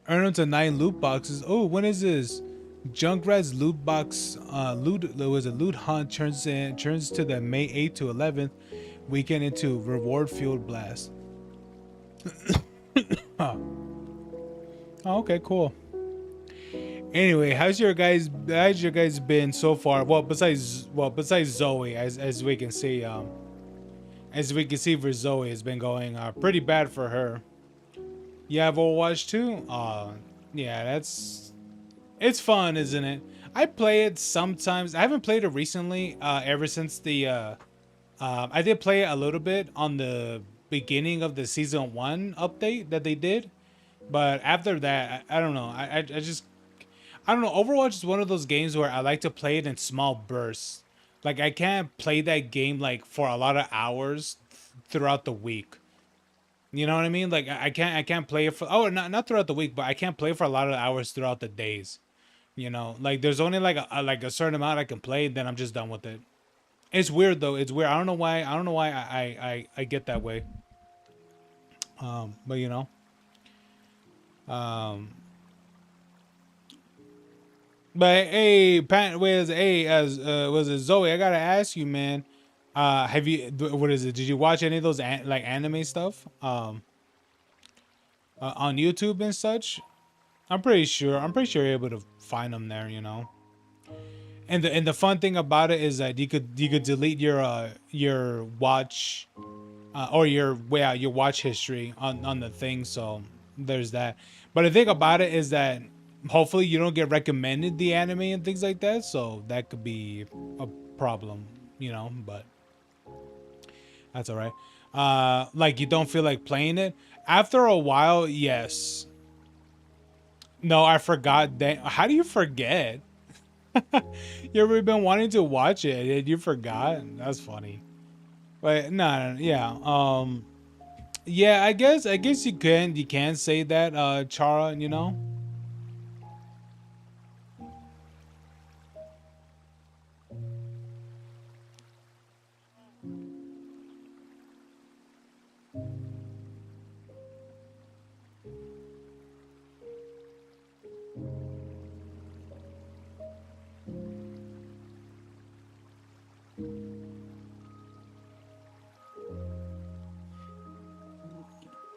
Earn up to 9 loot boxes. Oh, when is this? Junkrat's loot box loot hunt turns to the May 8th to 11th weekend into reward fueled blast. Oh, okay, cool. Anyway, how's your guys been so far? Well, besides Zoe, as we can see, for Zoe, it's been going pretty bad for her. You have Overwatch too? Yeah, it's fun, isn't it? I play it sometimes. I haven't played it recently. Ever since the I did play it a little bit on the beginning of the season 1 update that they did, but after that, I don't know. I don't know. Overwatch is one of those games where I like to play it in small bursts. Like I can't play that game like for a lot of hours throughout the week. You know what I mean? Like I can't play it for not throughout the week, but I can't play for a lot of hours throughout the days. You know, like there's only like a certain amount I can play, then I'm just done with it. It's weird though. It's weird. I don't know why. I get that way. But you know. But hey, Pat, was it Zoe? I gotta ask you, man. Have you? What is it? Did you watch any of those like anime stuff? On YouTube and such. I'm pretty sure you're able to find them there. You know. And the fun thing about it is that you could delete your watch, or your watch history on the thing. So there's that. But the thing about it is that hopefully you don't get recommended the anime and things like that, so that could be a problem, you know, but that's all right. Like you don't feel like playing it after a while. Yes. No, I forgot that. How do you forget? You ever been wanting to watch it and you forgot? That's funny. But no, yeah. Yeah, I guess you can say that, Chara, you know?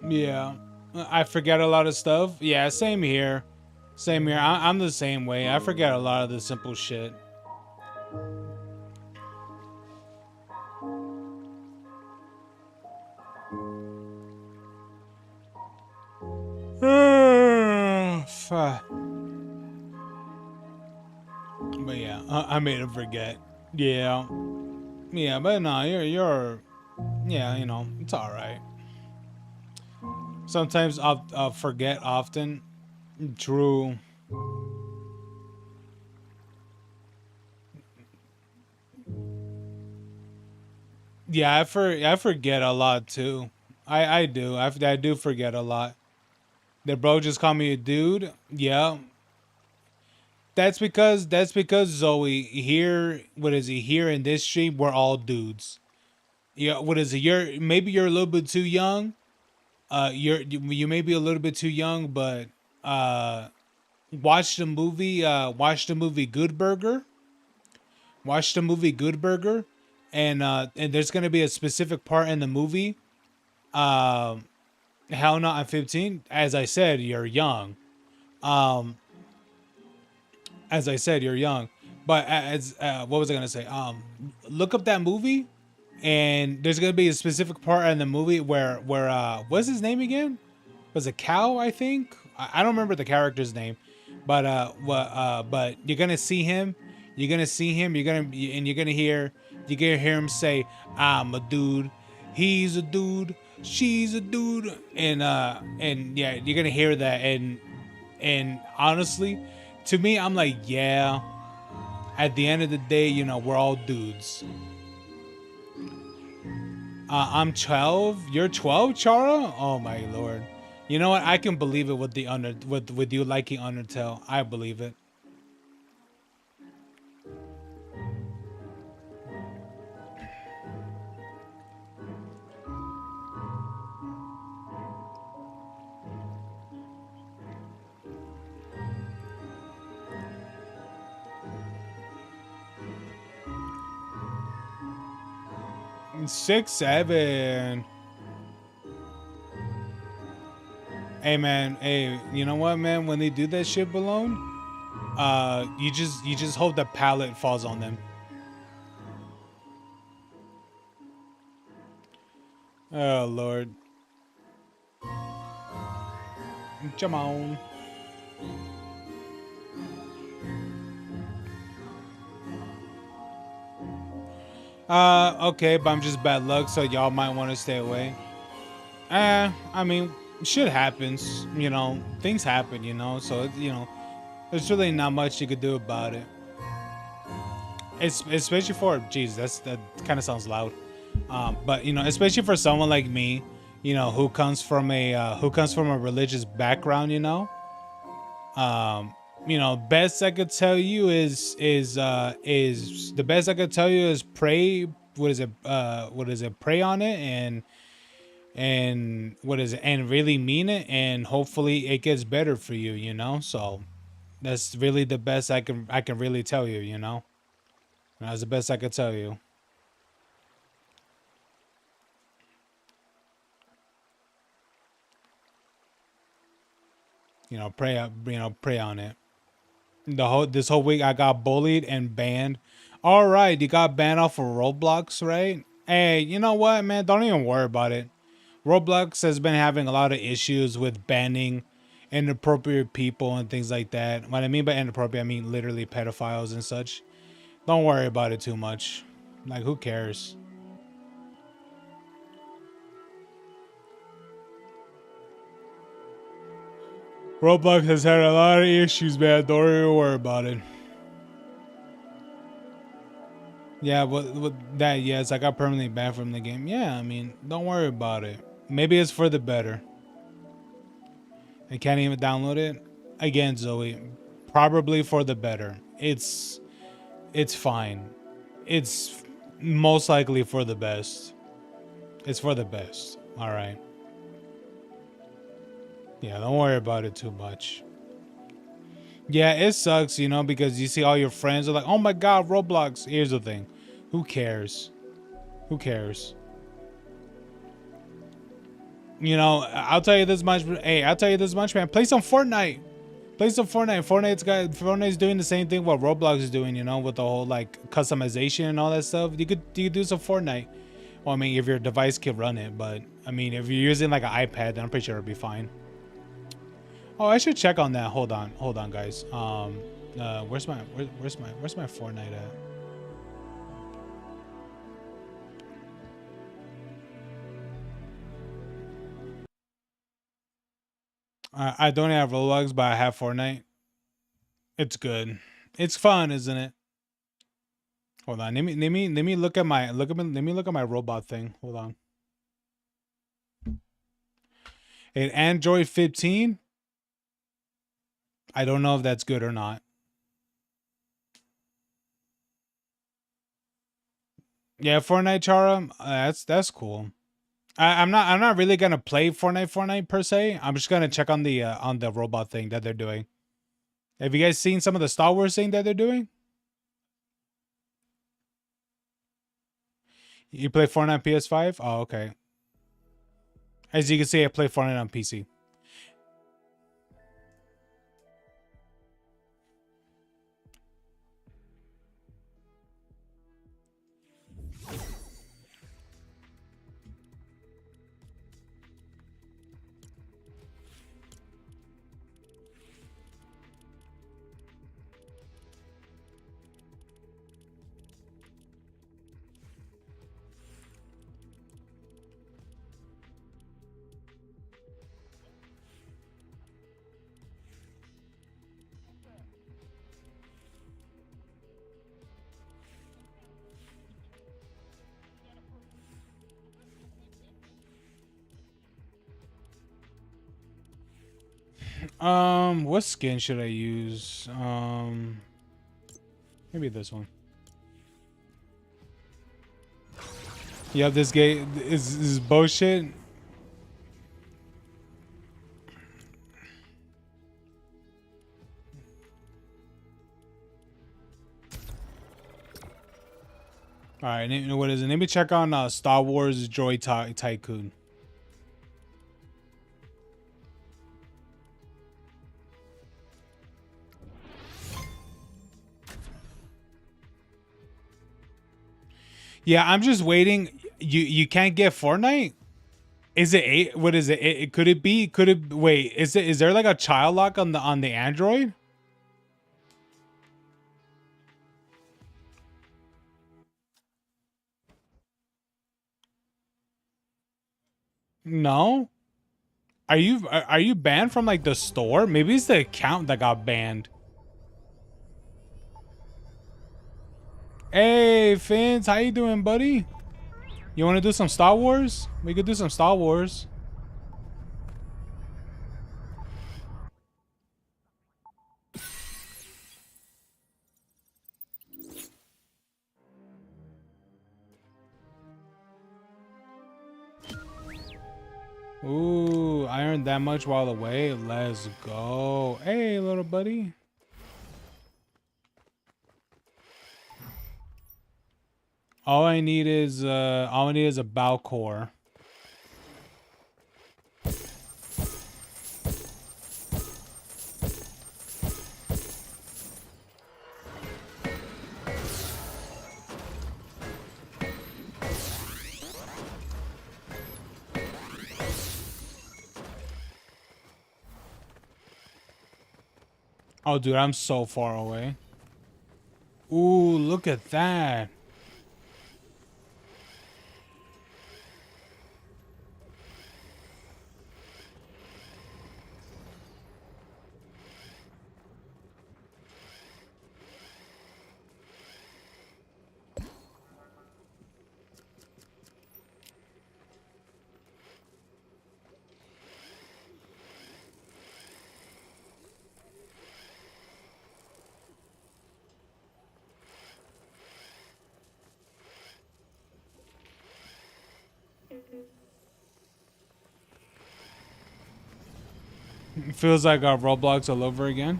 Yeah. I forget a lot of stuff. Yeah, same here. Same here. I'm the same way. I forget a lot of the simple shit. Fuck. But yeah, I made him forget. Yeah. Yeah, but no, you're yeah, you know, it's all right. Sometimes I'll forget often. True. Yeah, I forget a lot too. I do. I do forget a lot. The bro just called me a dude. Yeah. That's because Zoe here, what is he here in this stream, we're all dudes. Yeah, what is it? Maybe you're a little bit too young. You may be a little bit too young, but uh watch the movie Good Burger. Watch the movie Good Burger, and there's gonna be a specific part in the movie. Um, hell no, I'm 15. As I said, you're young. Um, as I said, you're young. But as what was I gonna say? Look up that movie, and there's gonna be a specific part in the movie where what's his name again? Was it Cow? I think I don't remember the character's name, but but you're gonna see him. You're gonna see him. You're gonna hear him say, "I'm a dude. He's a dude. She's a dude." And yeah, you're gonna hear that. And honestly, to me, I'm like, yeah. At the end of the day, you know, we're all dudes. I'm 12. You're 12, Chara? Oh my lord. You know what? I can believe it with with you liking Undertale. I believe it. Six, 7. Hey man, hey, you know what, man? When they do that shit alone, you just hope the pallet falls on them. Oh lord. Come on. Okay, but I'm just bad luck, so y'all might want to stay away. I mean, shit happens, you know, things happen, you know, so, you know, there's really not much you could do about it. It's especially for, jeez, that kind of sounds loud. But you know, especially for someone like me, you know, who comes from a religious background, you know, best I could tell you is the best I could tell you is pray. What is it? Pray on it and what is it? And really mean it, and hopefully it gets better for you. You know, so that's really the best I can really tell you. You know, that's the best I could tell you. You know, pray. You know, pray on it. This whole week I got bullied and banned. All right, you got banned off of Roblox, right? Hey, you know what, man? Don't even worry about it. Roblox has been having a lot of issues with banning inappropriate people and things like that. What I mean by inappropriate, I mean literally pedophiles and such. Don't worry about it too much. Like, who cares? Roblox has had a lot of issues, man. Don't even worry about it. Yeah, with that, yes, I got permanently banned from the game. Yeah, I mean, don't worry about it. Maybe it's for the better. I can't even download it. Again, Zoe, probably for the better. It's fine. It's most likely for the best. It's for the best. All right. Yeah, don't worry about it too much. Yeah, it sucks, you know, because you see all your friends are like, oh my god, Roblox. Here's the thing. Who cares? Who cares? You know, I'll tell you this much. Hey, I'll tell you this much, man. Play some Fortnite. Play some Fortnite. Fortnite's doing the same thing what Roblox is doing, you know, with the whole like customization and all that stuff. You could do some Fortnite. Well, I mean, if your device can run it, but I mean, if you're using like an iPad, then I'm pretty sure it'll be fine. Oh, I should check on that. Hold on, guys. Where's my Fortnite at? I don't have Roblox, but I have Fortnite. It's good. It's fun, isn't it? Hold on. Let me look at my robot thing. Hold on. An Android 15. I don't know if that's good or not. Yeah, Fortnite, Chara. That's cool. I'm not really gonna play Fortnite per se. I'm just gonna check on the robot thing that they're doing. Have you guys seen some of the Star Wars thing that they're doing? You play Fortnite PS5? Oh, okay. As you can see, I play Fortnite on PC. What skin should I use? Maybe this one. Yeah, this game is bullshit. All right, what is it? Let me check on Star Wars Droid Tycoon. Yeah, I'm just waiting. You can't get Fortnite? Is it 8? What is it? Could it be? Wait, is there like a child lock on the Android? No. Are you banned from like the store? Maybe it's the account that got banned. Hey, Fins, how you doing, buddy? You want to do some Star Wars? We could do some Star Wars. Ooh, I earned that much while away. Let's go. Hey, little buddy. All I need is a bow core. Oh, dude, I'm so far away. Ooh, look at that. It feels like our Roblox all over again.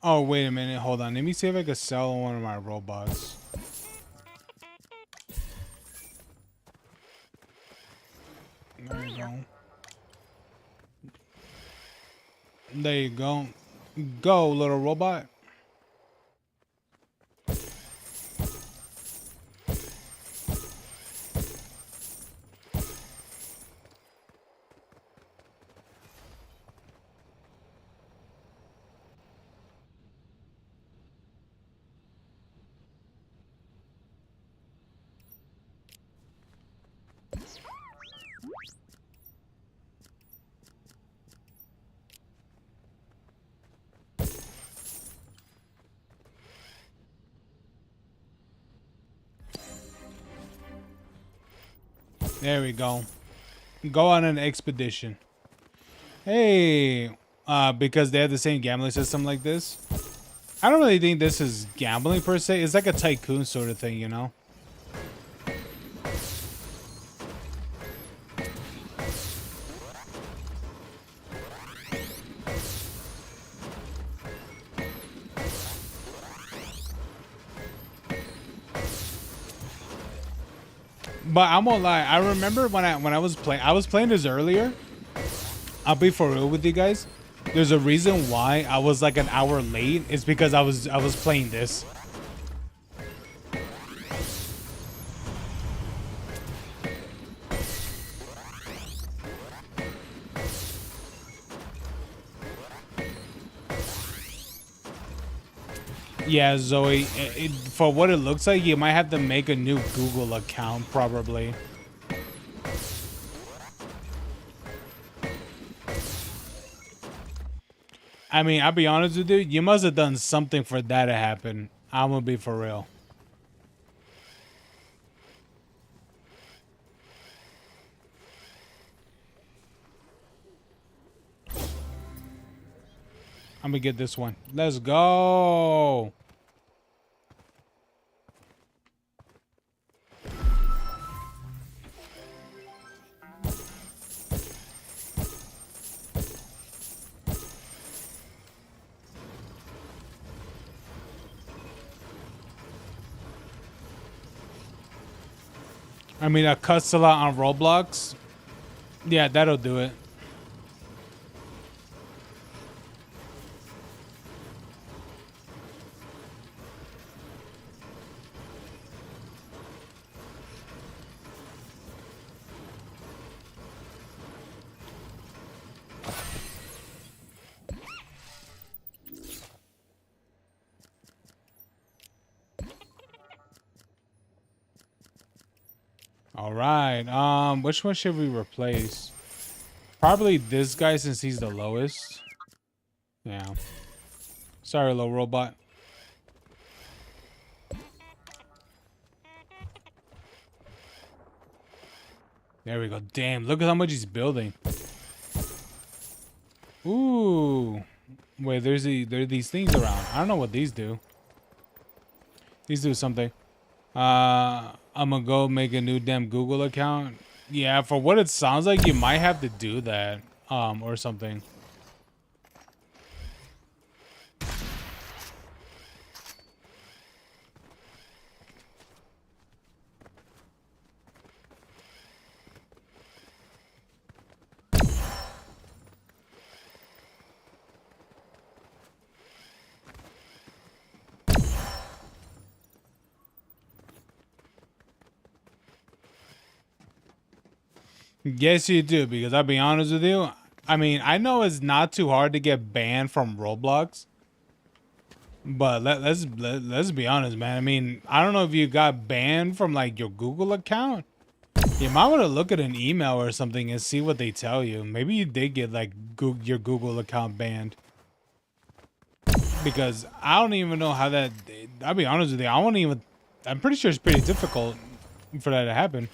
Oh, wait a minute. Hold on. Let me see if I can sell one of my robots. There you go. There you go. Go, little robot. There we go. Go on an expedition. Hey, because they have the same gambling system like this. I don't really think this is gambling per se. It's like a tycoon sort of thing, you know? But I'm gonna lie, I remember when I was playing this earlier. I'll be for real with you guys. There's a reason why I was like an hour late. It's because I was playing this. Yeah, Zoe, for what it looks like, you might have to make a new Google account, probably. I mean, I'll be honest with you, you must have done something for that to happen. I'm gonna be for real. I'm gonna get this one. Let's go. I mean, a cuts a lot on Roblox. Yeah, that'll do it. All right. Which one should we replace? Probably this guy since he's the lowest. Yeah. Sorry, little robot. There we go. Damn, look at how much he's building. Ooh. Wait, there are these things around. I don't know what these do. These do something. I'm gonna go make a new damn Google account. Yeah, for what it sounds like, you might have to do that. or something. Yes, you do, because I'll be honest with you. I mean, I know it's not too hard to get banned from Roblox, but let's be honest, man. I mean, I don't know if you got banned from like your Google account. You might want to look at an email or something and see what they tell you. Maybe you did get like your Google account banned, because I don't even know how that. I'll be honest with you. I won't even. I'm pretty sure it's pretty difficult for that to happen.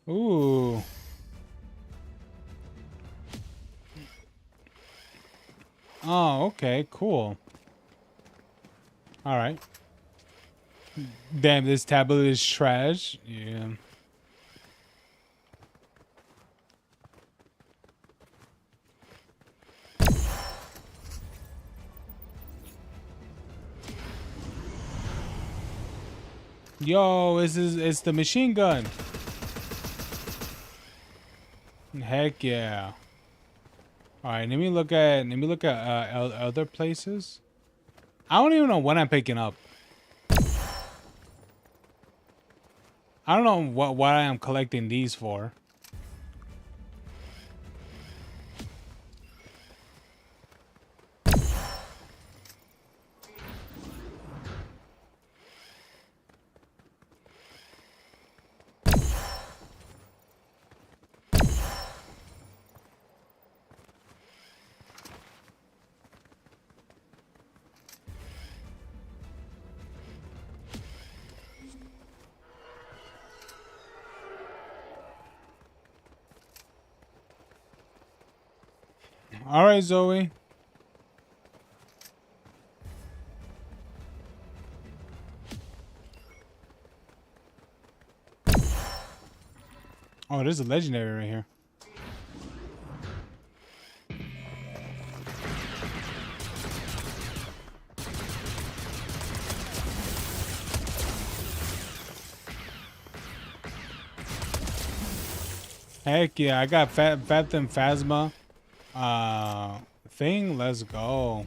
Ooh. Oh, okay, cool. All right. Damn, this tablet is trash. Yeah. Yo, it's the machine gun. Heck yeah. All right, let me look at other places. I don't even know what I'm picking up. I don't know what I am collecting these for. All right, Zoe. Oh, there's a legendary right here. Heck yeah, I got Phantom Phasma thing. Let's go.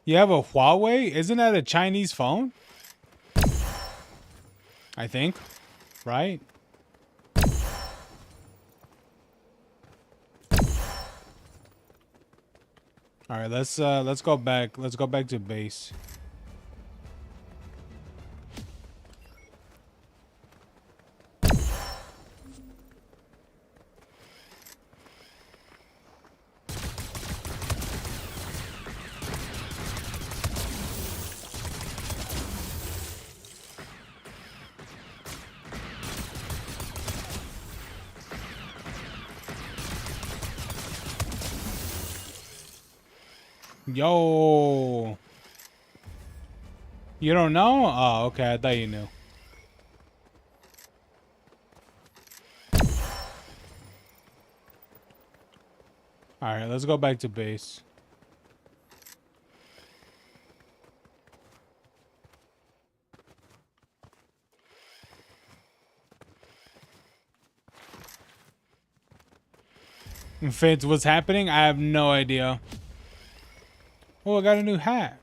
You have a Huawei? Isn't that a Chinese phone? I think, right? All right, let's go back. Let's go back to base. Yo. You don't know? Oh, okay. I thought you knew. All right, let's go back to base. Fitz, what's happening? I have no idea. Oh, I got a new hat.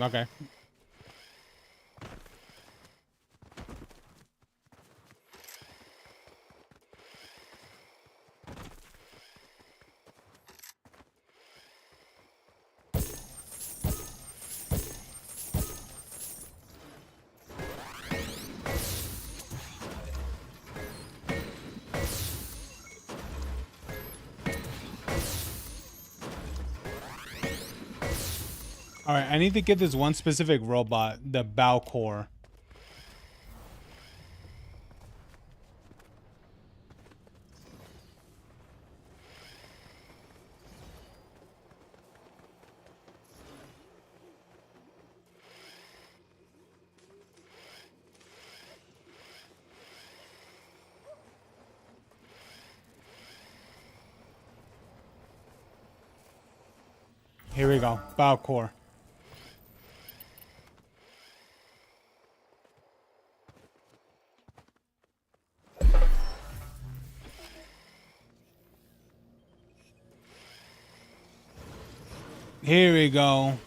Okay. All right, I need to get this one specific robot, the bow core. Here we go, bow core. Here we go.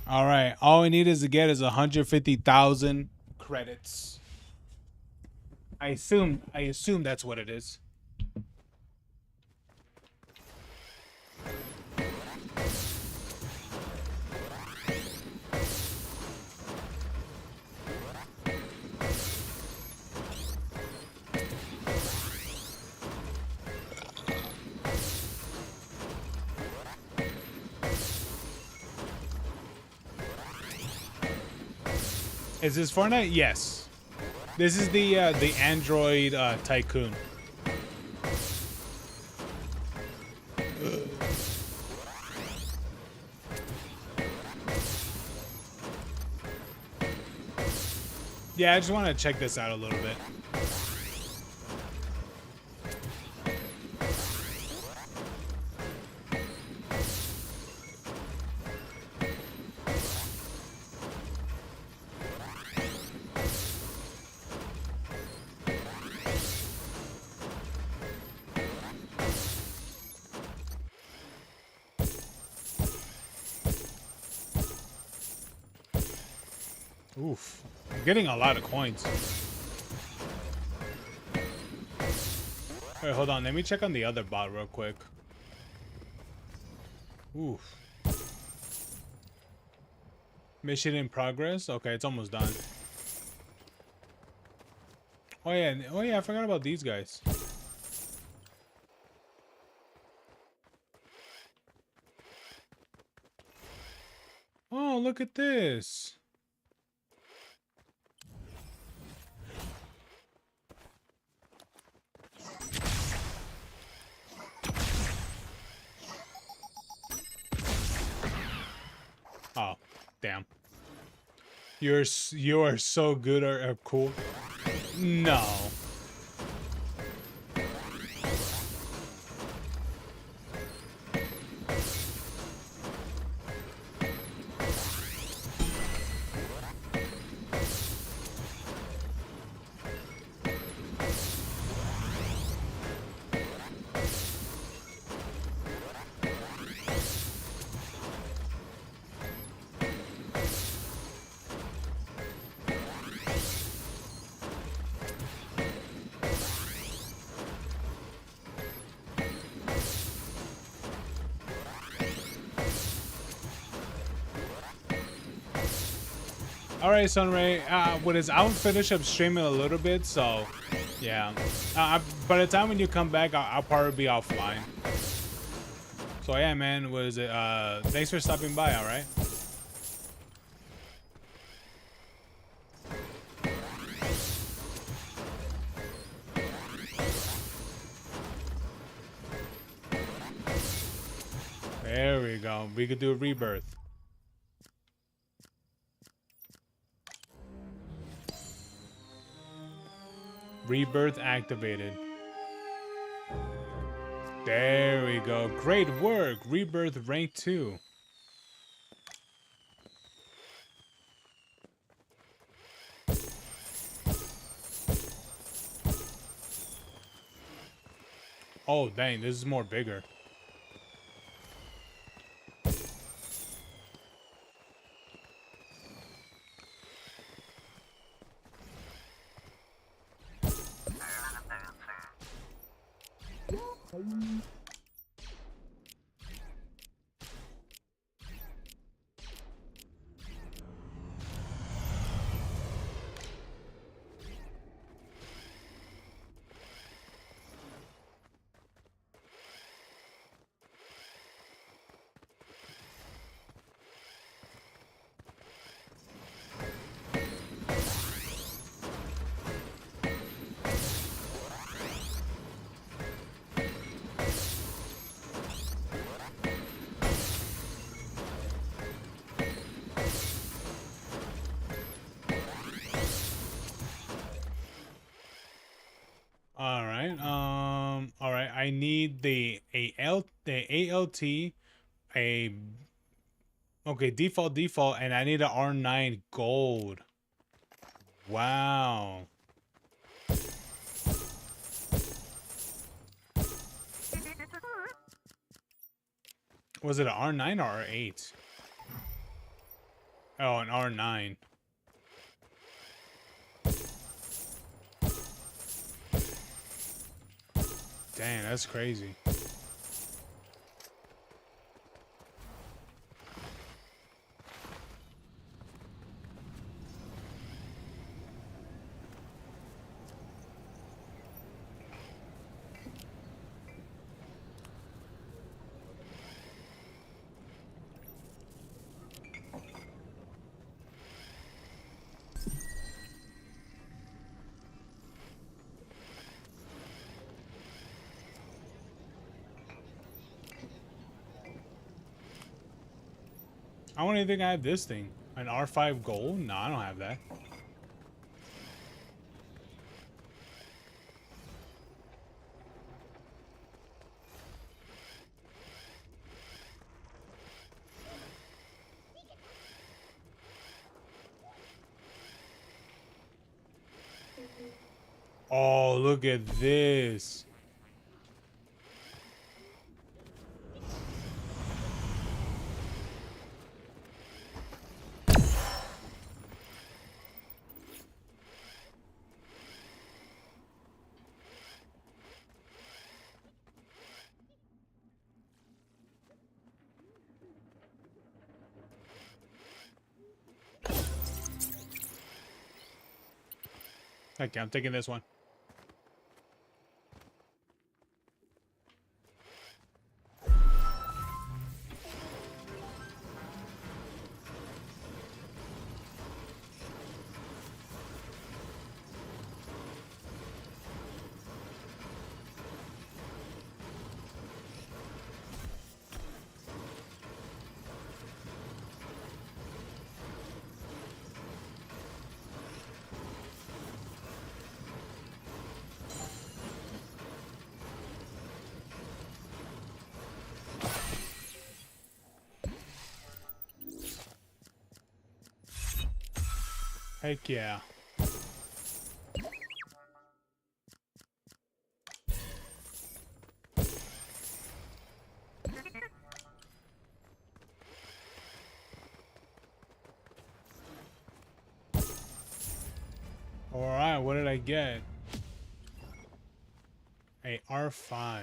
All right, all we need is to get is 150,000 credits. I assume that's what it is. Is this Fortnite? Yes. This is the Android Tycoon. Yeah, I just want to check this out a little bit. Oof. I'm getting a lot of coins. Wait, hold on. Let me check on the other bot real quick. Oof. Mission in progress? Okay, it's almost done. Oh yeah, I forgot about these guys. Oh, look at this. Oh, damn. You are so good or cool. No. Alright, Sunray, I'll finish up streaming a little bit, so yeah. By the time when you come back, I'll probably be offline. So yeah, man, thanks for stopping by, alright? There we go. We could do a rebirth. Rebirth activated. There we go. Great work. Rebirth rank 2. Oh, dang. This is more bigger. All right. I need the ALT, okay, default, and I need an R9 gold. Wow. Was it an R9 or R8? Oh, an R9. Damn, that's crazy. I don't even think I have this thing. An R5 gold? No, I don't have that. Oh, look at this. Okay, I'm taking this one. Heck yeah. Alright, what did I get? A R5.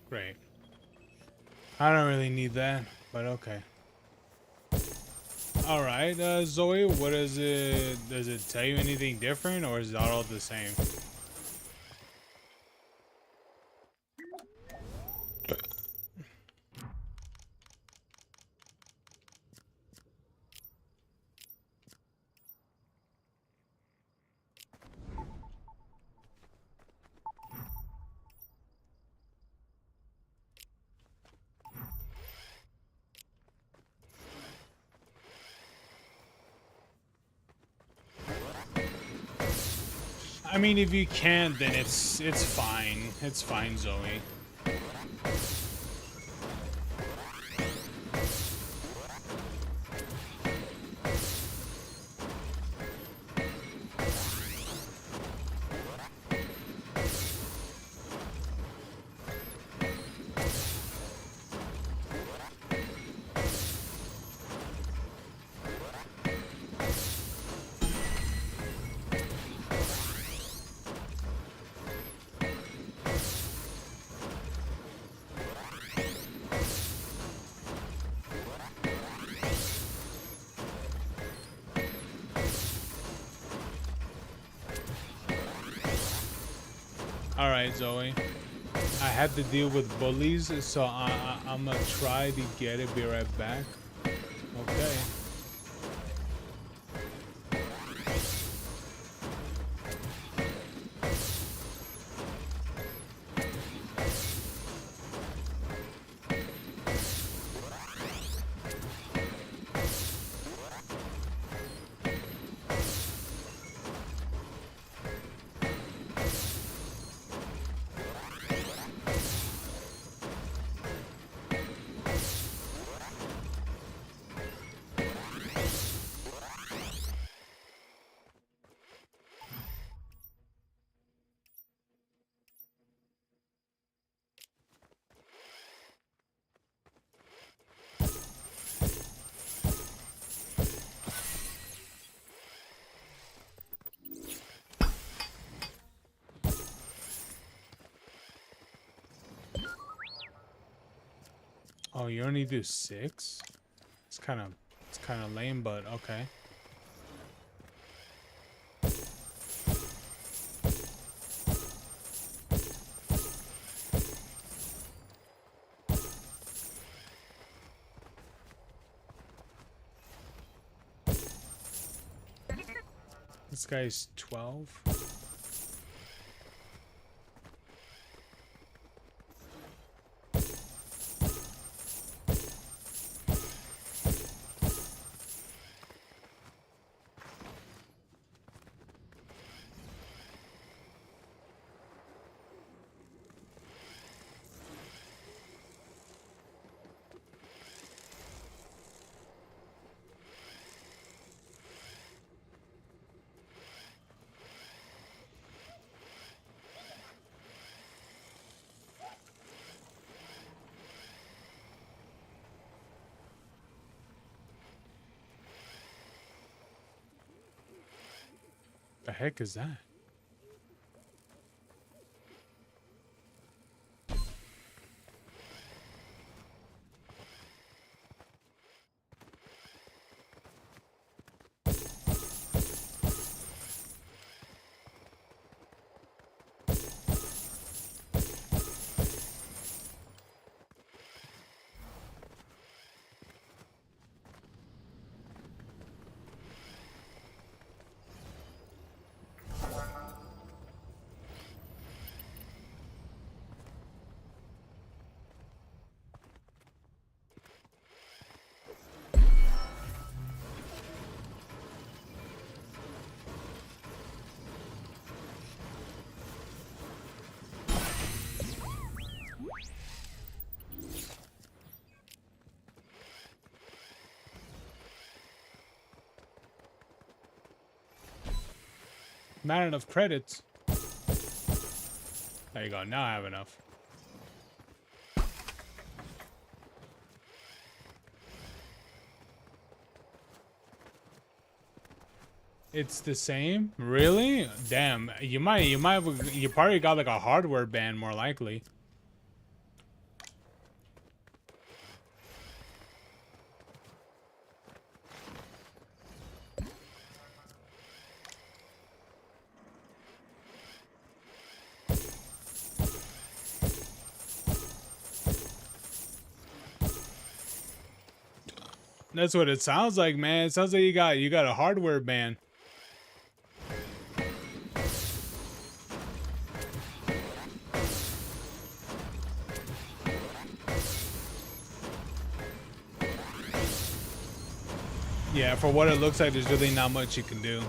Great. I don't really need that, but okay. Alright, Zoe, what is it? Does it tell you anything different, or is it all the same? I mean, if you can't, then it's fine. It's fine, Zoe. All right, Zoe. I had to deal with bullies, so I'm gonna try to get it. Be right back. Okay. Oh, you only do 6? It's kind of lame, but okay. This guy's 12. The heck is that? Not enough credits. There you go. Now I have enough. It's the same? Really? Damn. You probably got like a hardware ban more likely. That's what it sounds like, man. It sounds like you got a hardware ban. Yeah, for what it looks like, there's really not much you can do.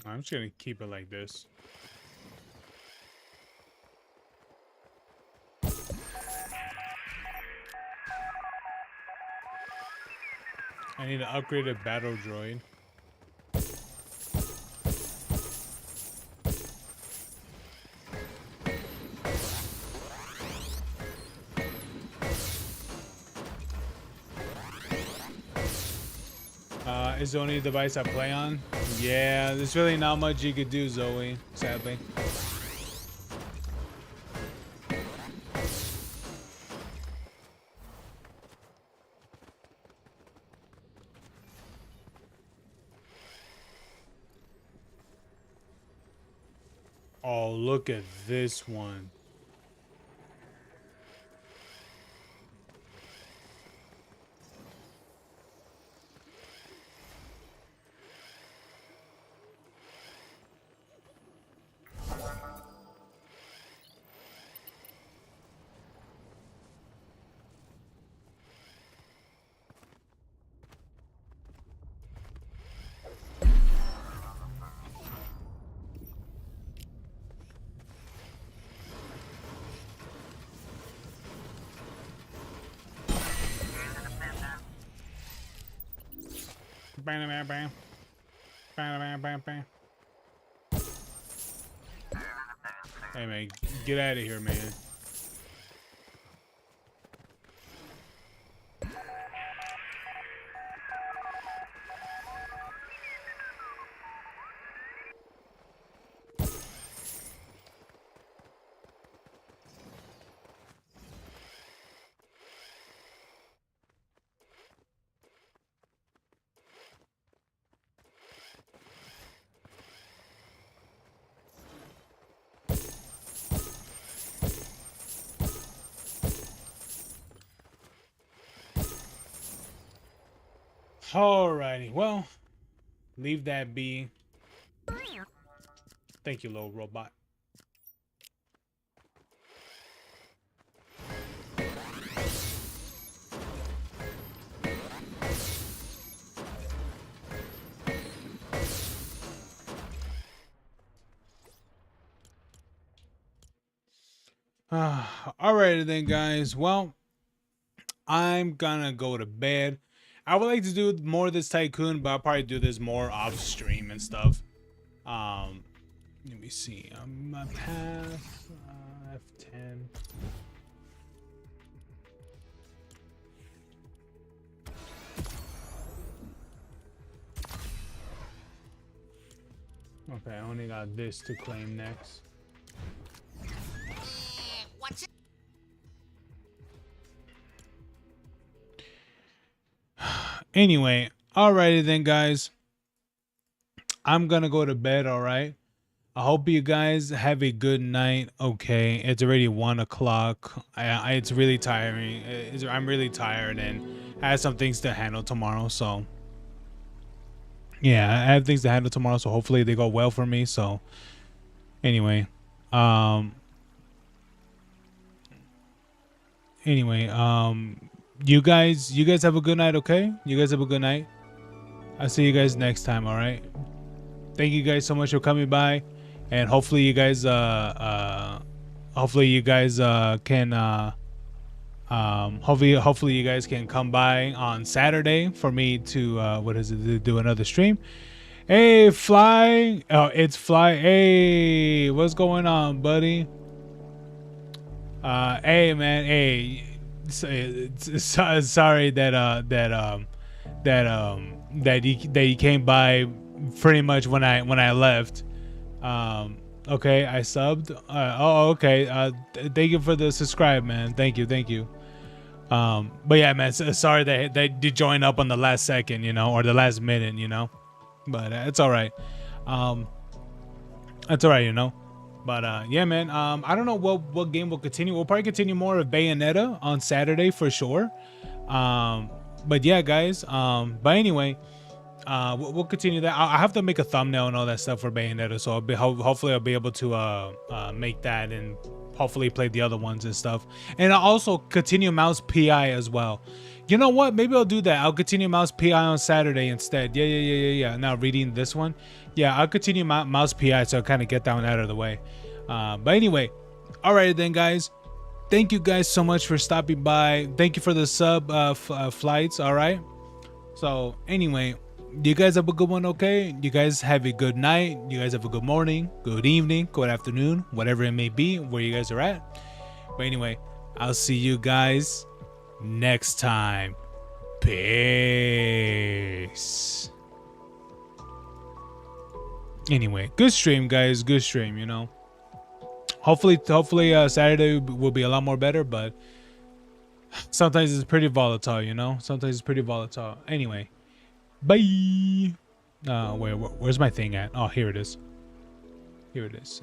I'm just gonna keep it like this. I need an upgraded battle droid. Is the only device I play on? Yeah, there's really not much you could do, Zoe, sadly. Oh, look at this one. Bam, bam, bam. Bam, bam, bam, bam. Hey, man, get out of here, man. Alrighty, well, leave that be. Thank you, little robot. Alrighty then, guys. Well, I'm gonna go to bed. I would like to do more of this Tycoon, but I'll probably do this more off stream and stuff. Let me see. My path, F10. Okay, I only got this to claim next. What's it? Anyway, alrighty then, guys. I'm gonna go to bed, alright? I hope you guys have a good night. Okay, it's already 1 o'clock. It's really tiring. I'm really tired and I have some things to handle tomorrow, so yeah, I have things to handle tomorrow, so hopefully they go well for me. So anyway, you guys have a good night. Okay, you guys have a good night. I'll see you guys next time. All right, thank you guys so much for coming by, and hopefully you guys can hopefully you guys can come by on Saturday for me to do another stream. Hey, Fly. Oh, it's Fly. Hey, what's going on, buddy? Hey, man. Hey, sorry that he came by pretty much when I left. Okay, I subbed. Okay. Thank you for the subscribe, man. Thank you. But yeah, man. Sorry that they did join up on the last second, or the last minute, But it's all right. That's all right, But yeah, man. I don't know what game we'll continue. We'll probably continue more of Bayonetta on Saturday for sure. But yeah, guys. But anyway, we'll continue that. I have to make a thumbnail and all that stuff for Bayonetta, so hopefully I'll be able to make that and hopefully play the other ones and stuff. And I'll also continue Mouse PI as well. You know what? Maybe I'll do that. I'll continue Mouse PI on Saturday instead. Yeah. Now reading this one. Yeah, I'll continue Mouse PI so I kind of get that one out of the way. But anyway, all right then, guys. Thank you guys so much for stopping by. Thank you for the sub flights. All right. So anyway, you guys have a good one, okay? You guys have a good night. You guys have a good morning, good evening, good afternoon, whatever it may be, where you guys are at. But anyway, I'll see you guys next time. Peace. Anyway, good stream, guys. Good stream, you know. Hopefully Saturday will be a lot more better, but sometimes it's pretty volatile, you know. Sometimes it's pretty volatile. Anyway, bye. Where's my thing at? Oh, here it is. Here it is.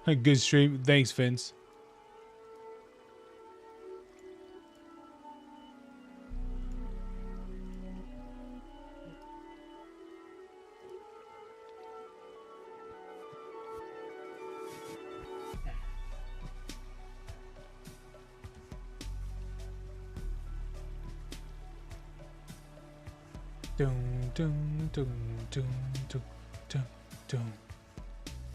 Good stream. Thanks, Vince. Dum dum dum dum dum dum dum.